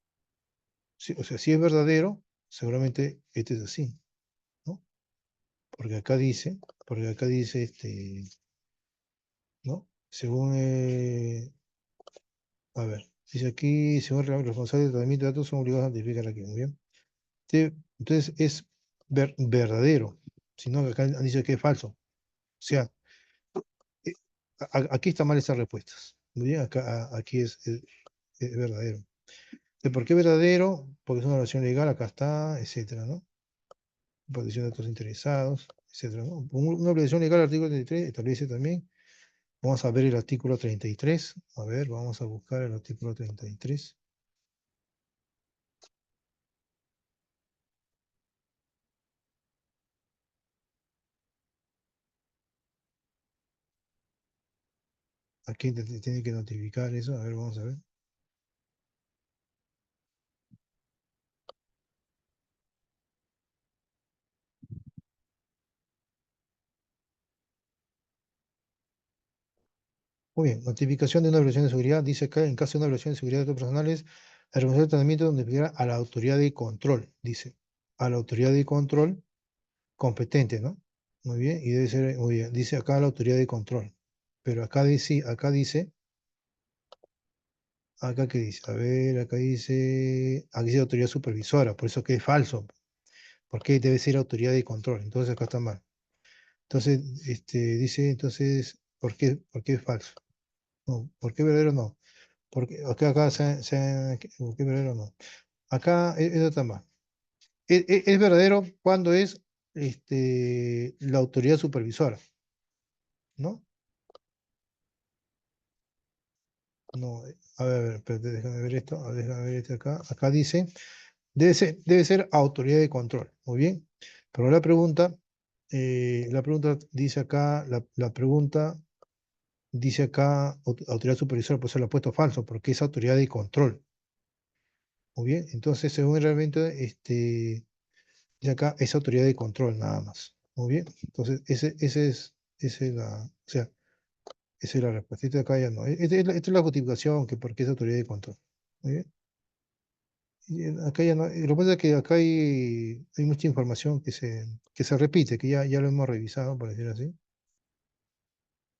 O sea, si es verdadero, seguramente este es así, ¿no? Porque acá dice, ¿no? Según, a ver, dice aquí, según el responsable de tratamiento de datos son obligados a notificar aquí, muy bien. Entonces es verdadero, sino que acá dice que es falso. O sea, eh, aquí están mal esas respuestas. Muy bien, aquí es verdadero. ¿Por qué verdadero? Porque es una relación legal, acá está, etcétera, ¿no? Protección de datos interesados, etcétera, ¿no? Una obligación legal, artículo 33, establece también. Vamos a ver el artículo 33. A ver, vamos a buscar el artículo 33. Aquí tiene que notificar eso. A ver, vamos a ver. Muy bien, notificación de una violación de seguridad. Dice acá, en caso de una violación de seguridad de datos personales, el responsable de tratamiento notificará a la autoridad de control, dice. A la autoridad de control competente, ¿no? Muy bien, y debe ser, muy bien, dice acá la autoridad de control. Pero acá qué dice, a ver, aquí dice autoridad supervisora, por eso que es falso, porque debe ser autoridad de control, entonces acá está mal. Entonces, dice, entonces, ¿por qué es falso? No, ¿por qué verdadero no? Porque acá ¿por qué verdadero no? Acá eso está mal. Es verdadero cuando es la autoridad supervisora, ¿no? No, a ver, espérate, déjame ver esto, déjame ver esto acá. Acá dice, debe ser autoridad de control. Muy bien. Pero la pregunta dice acá, la pregunta dice acá, autoridad supervisora, pues se lo ha puesto falso, porque es autoridad de control. Muy bien. Entonces, según el reglamento, dice acá, es autoridad de control nada más. Muy bien. Entonces, esa es o sea, Esa es la respuesta. Esta de acá ya no. Esta es la justificación que por qué es autoridad de control. Muy bien. Y acá ya no. Lo que pasa es que acá hay mucha información que se repite, que ya lo hemos revisado, por decirlo así,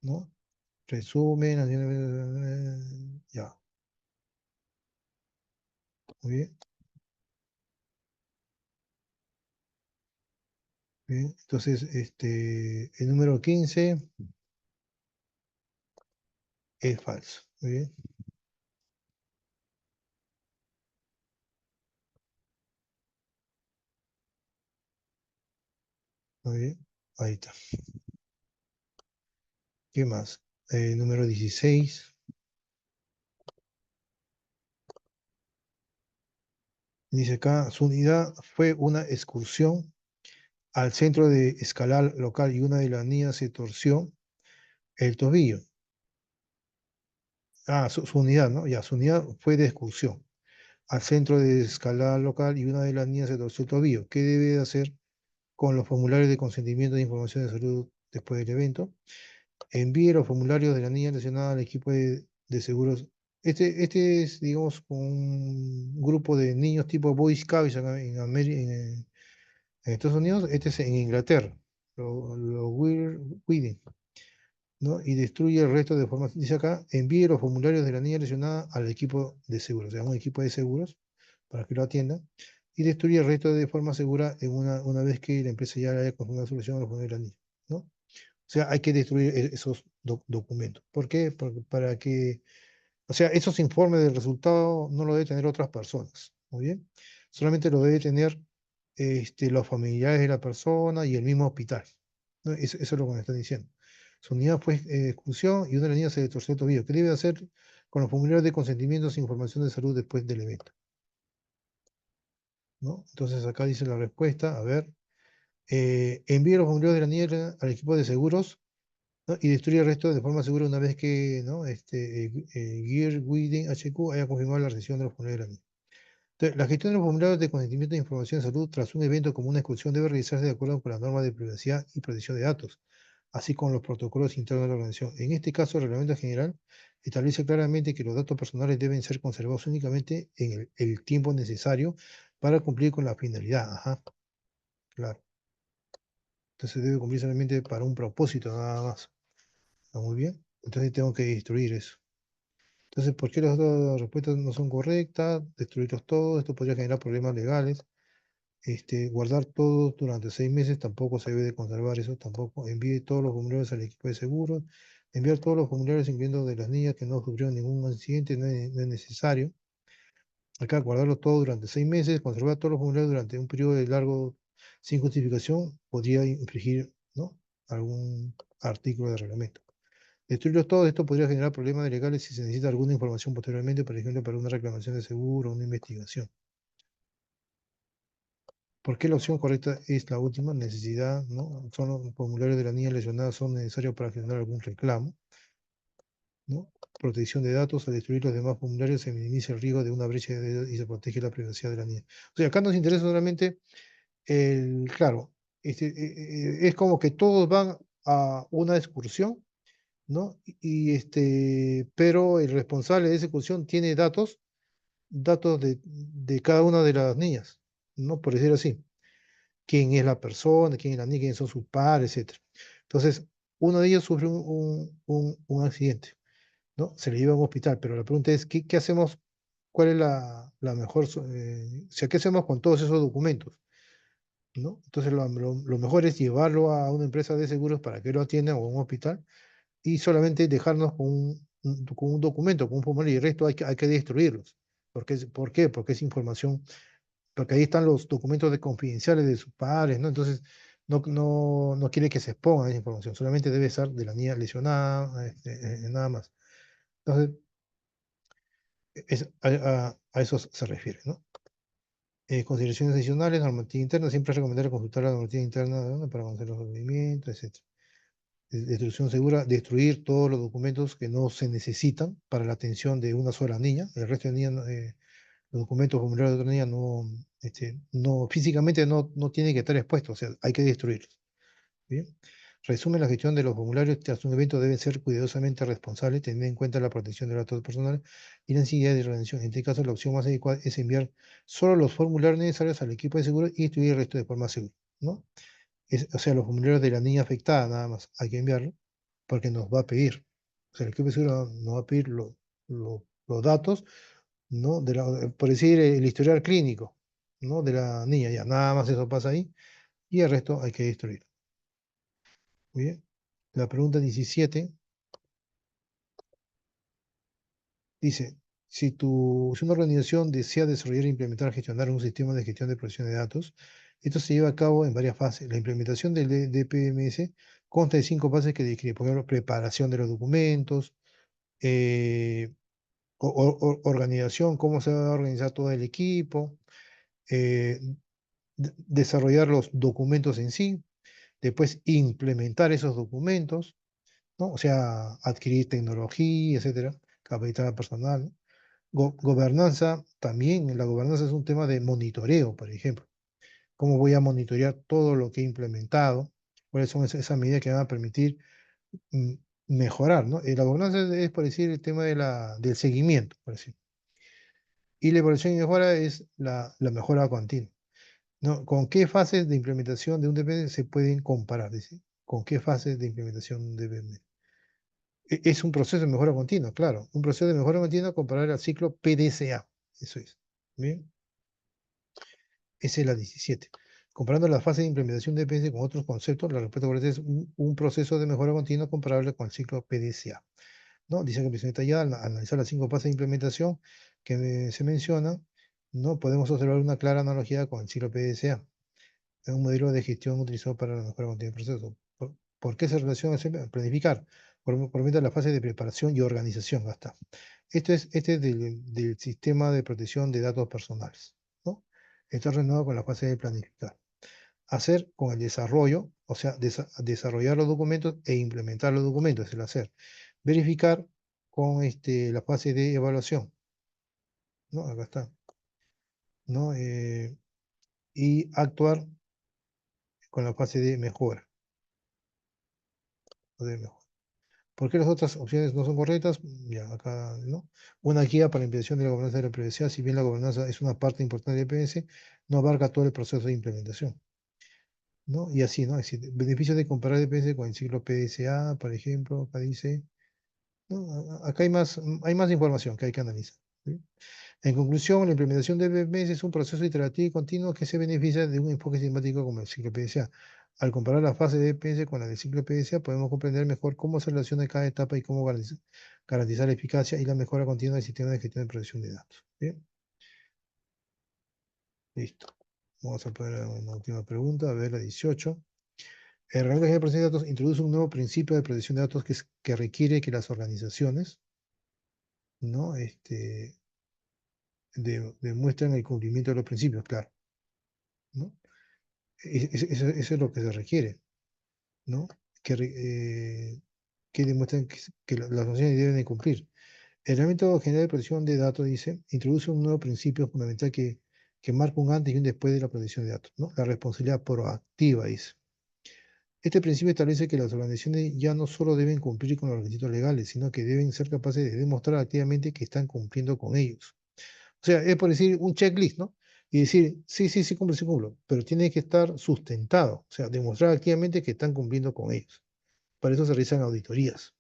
¿no? Resumen, ya, muy bien. Bien. Entonces, el número 15 es falso. Muy bien, muy bien. Ahí está. ¿Qué más? Número 16 dice acá, su unidad fue una excursión al centro de escalar local y una de las niñas se torció el tobillo. Ah, su unidad, ¿no? Ya, su unidad fue de excursión al centro de escalada local y una de las niñas se torció el tobillo. ¿Qué debe de hacer con los formularios de consentimiento de información de salud después del evento? Envíe los formularios de la niña lesionada al equipo de seguros. Este es, digamos, un grupo de niños tipo Boy Scouts en Estados Unidos. Este es en Inglaterra, los Whedon, ¿no? Y destruye el resto de forma, dice acá, envíe los formularios de la niña lesionada al equipo de seguros, o sea, un equipo de seguros para que lo atienda, y destruye el resto de forma segura una vez que la empresa ya haya conseguido una solución a los formularios de la niña, ¿no? O sea, hay que destruir esos documentos. ¿Por qué? Porque para que, o sea, esos informes del resultado no lo deben tener otras personas, ¿muy bien? Solamente lo debe tener los familiares de la persona y el mismo hospital, ¿no? Eso es lo que me están diciendo. Su unidad fue exclusión y una de las niñas se le torció el tobillo. ¿Qué debe hacer con los formularios de consentimiento e información de salud después del evento? ¿No? Entonces acá dice la respuesta, a ver, envíe los formularios de la niña al equipo de seguros, ¿no? Y destruye el resto de forma segura una vez que, ¿no? Gear Within HQ haya confirmado la recepción de los formularios de la niña. Entonces, la gestión de los formularios de consentimiento de información de salud tras un evento como una excursión debe realizarse de acuerdo con las normas de privacidad y protección de datos, así como los protocolos internos de la organización. En este caso, el reglamento general establece claramente que los datos personales deben ser conservados únicamente en el tiempo necesario para cumplir con la finalidad. Ajá, claro. Entonces debe cumplir solamente para un propósito nada más. ¿Está muy bien? Entonces tengo que destruir eso. Entonces, ¿por qué las otras respuestas no son correctas? Destruirlos todos, esto podría generar problemas legales. Guardar todo durante 6 meses, tampoco se debe de conservar eso, tampoco. Envíe todos los formularios al equipo de seguros. Enviar todos los formularios, incluyendo de las niñas que no sufrieron ningún accidente, no es necesario. Acá, guardarlo todo durante 6 meses, conservar todos los formularios durante un periodo de largo sin justificación, podría infringir, ¿no? Algún artículo de reglamento. Destruirlos todos, esto podría generar problemas legales si se necesita alguna información posteriormente, por ejemplo, para una reclamación de seguro o una investigación. ¿Por qué la opción correcta es la última? Necesidad, ¿no? Son los formularios de la niña lesionada son necesarios para generar algún reclamo, ¿no? Protección de datos, al destruir los demás formularios se minimiza el riesgo de una brecha y se protege la privacidad de la niña. O sea, acá nos interesa solamente claro, es como que todos van a una excursión, ¿no? Pero el responsable de esa excursión tiene datos de cada una de las niñas, ¿no? Por decir así. Quién es la persona, quién es la niña, quiénes son sus padres, etcétera. Entonces, uno de ellos sufre un accidente, ¿no? Se le lleva a un hospital, pero la pregunta es, ¿qué hacemos? ¿Cuál es la mejor, o sea, qué hacemos con todos esos documentos? ¿No? Entonces, lo mejor es llevarlo a una empresa de seguros para que lo atienda o a un hospital y solamente dejarnos con un documento, con un formulario y el resto hay que destruirlos. ¿Por qué? Porque es información, porque ahí están los documentos de confidenciales de sus padres, ¿no? Entonces, no quiere que se exponga esa información, solamente debe ser de la niña lesionada, nada más. Entonces, a eso se refiere, ¿no? Consideraciones adicionales, normativa interna, siempre es recomendable consultar la normativa interna, ¿no? Para conocer los movimientos, etc. Destrucción segura, destruir todos los documentos que no se necesitan para la atención de una sola niña, el resto de niñas, los documentos formularios de otra niña no, físicamente no tienen que estar expuestos, o sea, hay que destruirlos. ¿Bien? Resumen, la gestión de los formularios tras un evento debe ser cuidadosamente responsable, teniendo en cuenta la protección de los datos personales y la necesidad de organización. En este caso, la opción más adecuada es enviar solo los formularios necesarios al equipo de seguro y distribuir el resto de forma segura, ¿no? O sea, los formularios de la niña afectada nada más hay que enviarlo porque nos va a pedir. O sea, el equipo de seguro nos va a pedir los datos, ¿no? Por decir, el historial clínico, ¿no? De la niña, ya, nada más eso pasa ahí y el resto hay que destruir. Muy bien. La pregunta 17 dice, si una organización desea desarrollar e implementar, gestionar un sistema de gestión de protección de datos, esto se lleva a cabo en varias fases. La implementación del DPMS consta de 5 fases que describe, por ejemplo, preparación de los documentos, eh, organización, cómo se va a organizar todo el equipo, eh, desarrollar los documentos en sí, después implementar esos documentos, ¿no? O sea, adquirir tecnología, etcétera, capital personal, ¿no? Gobernanza, también la gobernanza es un tema de monitoreo, por ejemplo. ¿Cómo voy a monitorear todo lo que he implementado? ¿Cuáles son esas medidas que van a permitir mm, mejorar, ¿no? La gobernanza es, por decir, el tema del seguimiento, por decir. Y la evaluación y mejora es la mejora continua, ¿no? ¿Con qué fases de implementación de un DPM se pueden comparar? Dice? ¿Con qué fases de implementación de un DPM? Es un proceso de mejora continua, claro. Un proceso de mejora continua comparable al ciclo PDCA. Eso es. Bien. Esa es la 17. Comparando la fase de implementación de DPS con otros conceptos, la respuesta correcta es un proceso de mejora continua comparable con el ciclo PDCA, ¿no? Dice que en visión detallada, al analizar las 5 fases de implementación que se mencionan, ¿no? Podemos observar una clara analogía con el ciclo PDCA. Es un modelo de gestión utilizado para la mejora continua del proceso. ¿Por qué se relaciona siempre? Planificar. Por medio de la fase de preparación y organización. Hasta. Este es del sistema de protección de datos personales, ¿no? Está relacionado con la fase de planificar. Hacer con el desarrollo, o sea, desarrollar los documentos e implementar los documentos, es el hacer. Verificar con la fase de evaluación, ¿no? Acá está, ¿no? Y actuar con la fase de mejora. ¿Por qué las otras opciones no son correctas? Ya, acá, ¿no? Una guía para la implementación de la gobernanza de la privacidad, si bien la gobernanza es una parte importante del PS, no abarca todo el proceso de implementación, ¿no? Y así, ¿no? Es decir, beneficios de comparar el PS con el ciclo PSA, por ejemplo, acá dice, ¿no? Acá hay más información que hay que analizar, ¿sí? En conclusión, la implementación de BMS es un proceso iterativo y continuo que se beneficia de un enfoque sistemático como el ciclo PDCA. Al comparar la fase de BMS con la del ciclo PDCA, podemos comprender mejor cómo se relaciona cada etapa y cómo garantizar la eficacia y la mejora continua del sistema de gestión de protección de datos. Bien, listo. Vamos a poner una última pregunta, a ver la 18. El reglamento general de protección de datos introduce un nuevo principio de protección de datos que requiere que las organizaciones, ¿no? Demuestren el cumplimiento de los principios, claro, ¿no? Eso es lo que se requiere, ¿no? Que, que demuestren que las sanciones deben de cumplir. El Reglamento General de Protección de Datos dice, introduce un nuevo principio fundamental que marca un antes y un después de la protección de datos, ¿no? La responsabilidad proactiva, dice. Este principio establece que las organizaciones ya no solo deben cumplir con los requisitos legales, sino que deben ser capaces de demostrar activamente que están cumpliendo con ellos. O sea, es por decir un checklist, ¿no? Y decir, sí, sí, sí cumplo, pero tiene que estar sustentado, o sea, demostrar activamente que están cumpliendo con ellos. Para eso se realizan auditorías.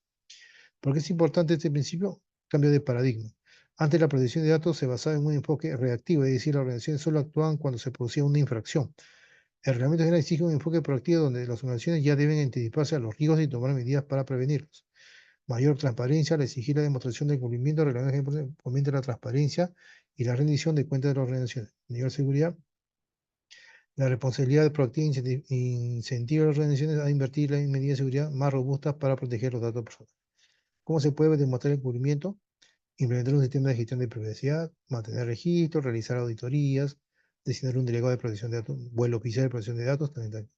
¿Por qué es importante este principio? Cambio de paradigma. Antes la protección de datos se basaba en un enfoque reactivo, es decir, las organizaciones solo actuaban cuando se producía una infracción. El reglamento general exige un enfoque proactivo donde las organizaciones ya deben anticiparse a los riesgos y tomar medidas para prevenirlos. Mayor transparencia, al exigir la demostración del cumplimiento del reglamento general fomenta la transparencia y la rendición de cuentas de las organizaciones. Mayor seguridad, la responsabilidad proactiva incentiva a las organizaciones a invertir en medidas de seguridad más robustas para proteger los datos personales. ¿Cómo se puede demostrar el cumplimiento? Implementar un sistema de gestión de privacidad, mantener registros, realizar auditorías, designar un delegado de protección de datos, vuelo oficial de protección de datos, también.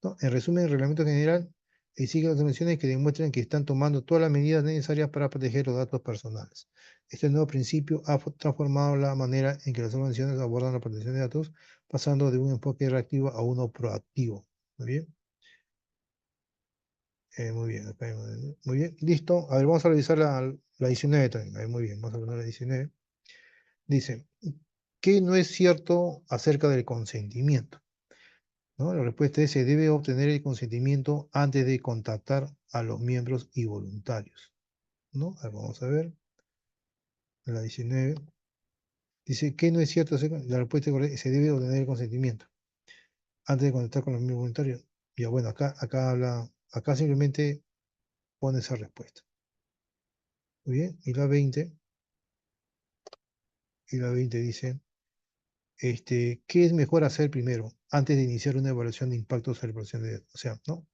¿No? En resumen, el reglamento general exige a las organizaciones que demuestren que están tomando todas las medidas necesarias para proteger los datos personales. Este nuevo principio ha transformado la manera en que las organizaciones abordan la protección de datos, pasando de un enfoque reactivo a uno proactivo. ¿Muy bien? Muy bien, acá muy bien, listo. A ver, vamos a revisar la 19 también. A ver, muy bien, vamos a ver la 19. Dice, ¿qué no es cierto acerca del consentimiento? ¿No? La respuesta es, se debe obtener el consentimiento antes de contactar a los miembros y voluntarios. ¿No? A ver, vamos a ver, la 19. Dice, ¿qué no es cierto acerca? La respuesta correcta es, se debe obtener el consentimiento antes de contactar con los miembros voluntarios. Ya, bueno, acá simplemente pone esa respuesta. Muy bien, y la 20 dice, ¿qué es mejor hacer primero antes de iniciar una evaluación de impactos sobre la protección de datos? O sea, ¿no?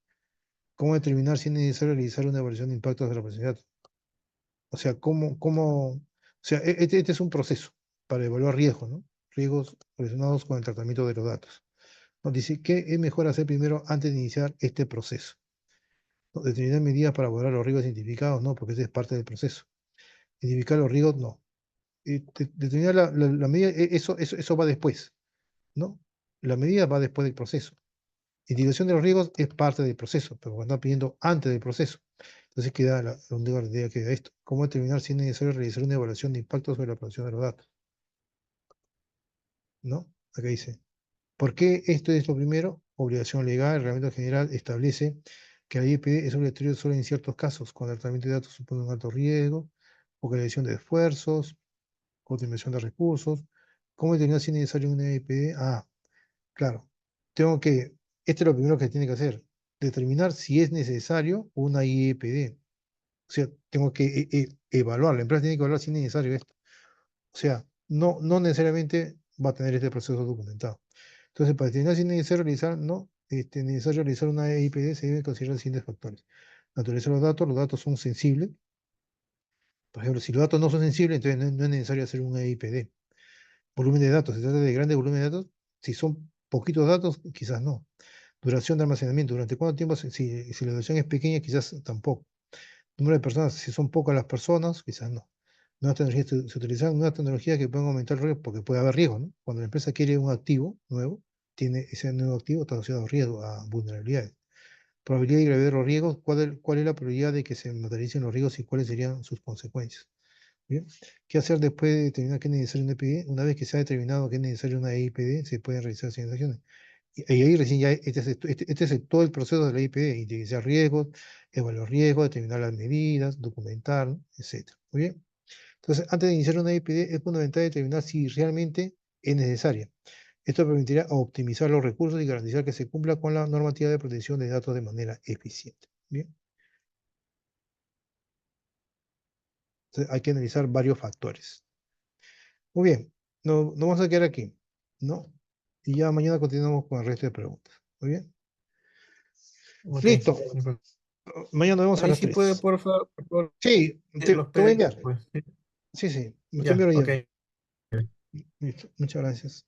¿Cómo determinar si es necesario realizar una evaluación de impactos de la protección de datos? O sea, o sea, este es un proceso para evaluar riesgos, ¿no? Riesgos relacionados con el tratamiento de los datos. Nos dice, ¿qué es mejor hacer primero antes de iniciar este proceso? ¿No? Determinar medidas para evaluar los riesgos identificados, no, porque ese es parte del proceso. Identificar los riesgos, no. Determinar la medida, eso va después, ¿no? La medida va después del proceso. Indicación de los riesgos es parte del proceso, pero cuando están pidiendo antes del proceso. Entonces queda la única idea queda esto. ¿Cómo determinar si es necesario realizar una evaluación de impacto sobre la protección de los datos? ¿No? Acá dice, ¿por qué esto es lo primero? Obligación legal, el reglamento general establece que la IEPD es obligatorio solo en ciertos casos, cuando el tratamiento de datos supone un alto riesgo, o que la dirección de esfuerzos, optimización de recursos. ¿Cómo determinar si es necesario una IEPD? Ah, claro, tengo que, esto es lo primero que tiene que hacer, determinar si es necesario una IEPD. O sea, tengo que evaluar, la empresa tiene que evaluar si es necesario esto. O sea, no necesariamente va a tener este proceso documentado. Entonces, para determinar si es necesario realizar, no, necesario realizar una IPD, se deben considerar los siguientes factores. Naturaleza de los datos son sensibles. Por ejemplo, si los datos no son sensibles, entonces no es necesario hacer una IPD. Volumen de datos, se trata de grandes volúmenes de datos. Si son poquitos datos, quizás no. Duración de almacenamiento, ¿durante cuánto tiempo? Si la duración es pequeña, quizás tampoco. Número de personas, si son pocas las personas, quizás no. Nuevas tecnologías, se utilizan nuevas tecnologías que pueden aumentar el riesgo, porque puede haber riesgo, ¿no? Cuando la empresa quiere un activo nuevo, tiene ese nuevo activo está asociado a riesgo, a vulnerabilidades. Probabilidad y gravedad de los riesgos, ¿cuál es la probabilidad de que se materialicen los riesgos y cuáles serían sus consecuencias? ¿Bien? ¿Qué hacer después de determinar que es necesario una EPD? Una vez que se ha determinado que es necesario una EIPD, se pueden realizar siguientes acciones. Y ahí recién ya, este es todo el proceso de la IPD, identificar riesgos, evaluar riesgos, determinar las medidas, documentar, etcétera. Muy bien. Entonces, antes de iniciar una IPD, es fundamental determinar si realmente es necesaria. Esto permitirá optimizar los recursos y garantizar que se cumpla con la normativa de protección de datos de manera eficiente. Bien. Entonces, hay que analizar varios factores. Muy bien. Nos vamos a quedar aquí, ¿no? Y ya mañana continuamos con el resto de preguntas. Muy bien. Ok. Listo. Mañana nos vemos a Ahí las sí puede, 3. por favor, Sí, te, los te voy a PDF, enviar. pues. Sí. Sí, sí, me estoy Ya, enviando ok. ya. Listo, muchas gracias.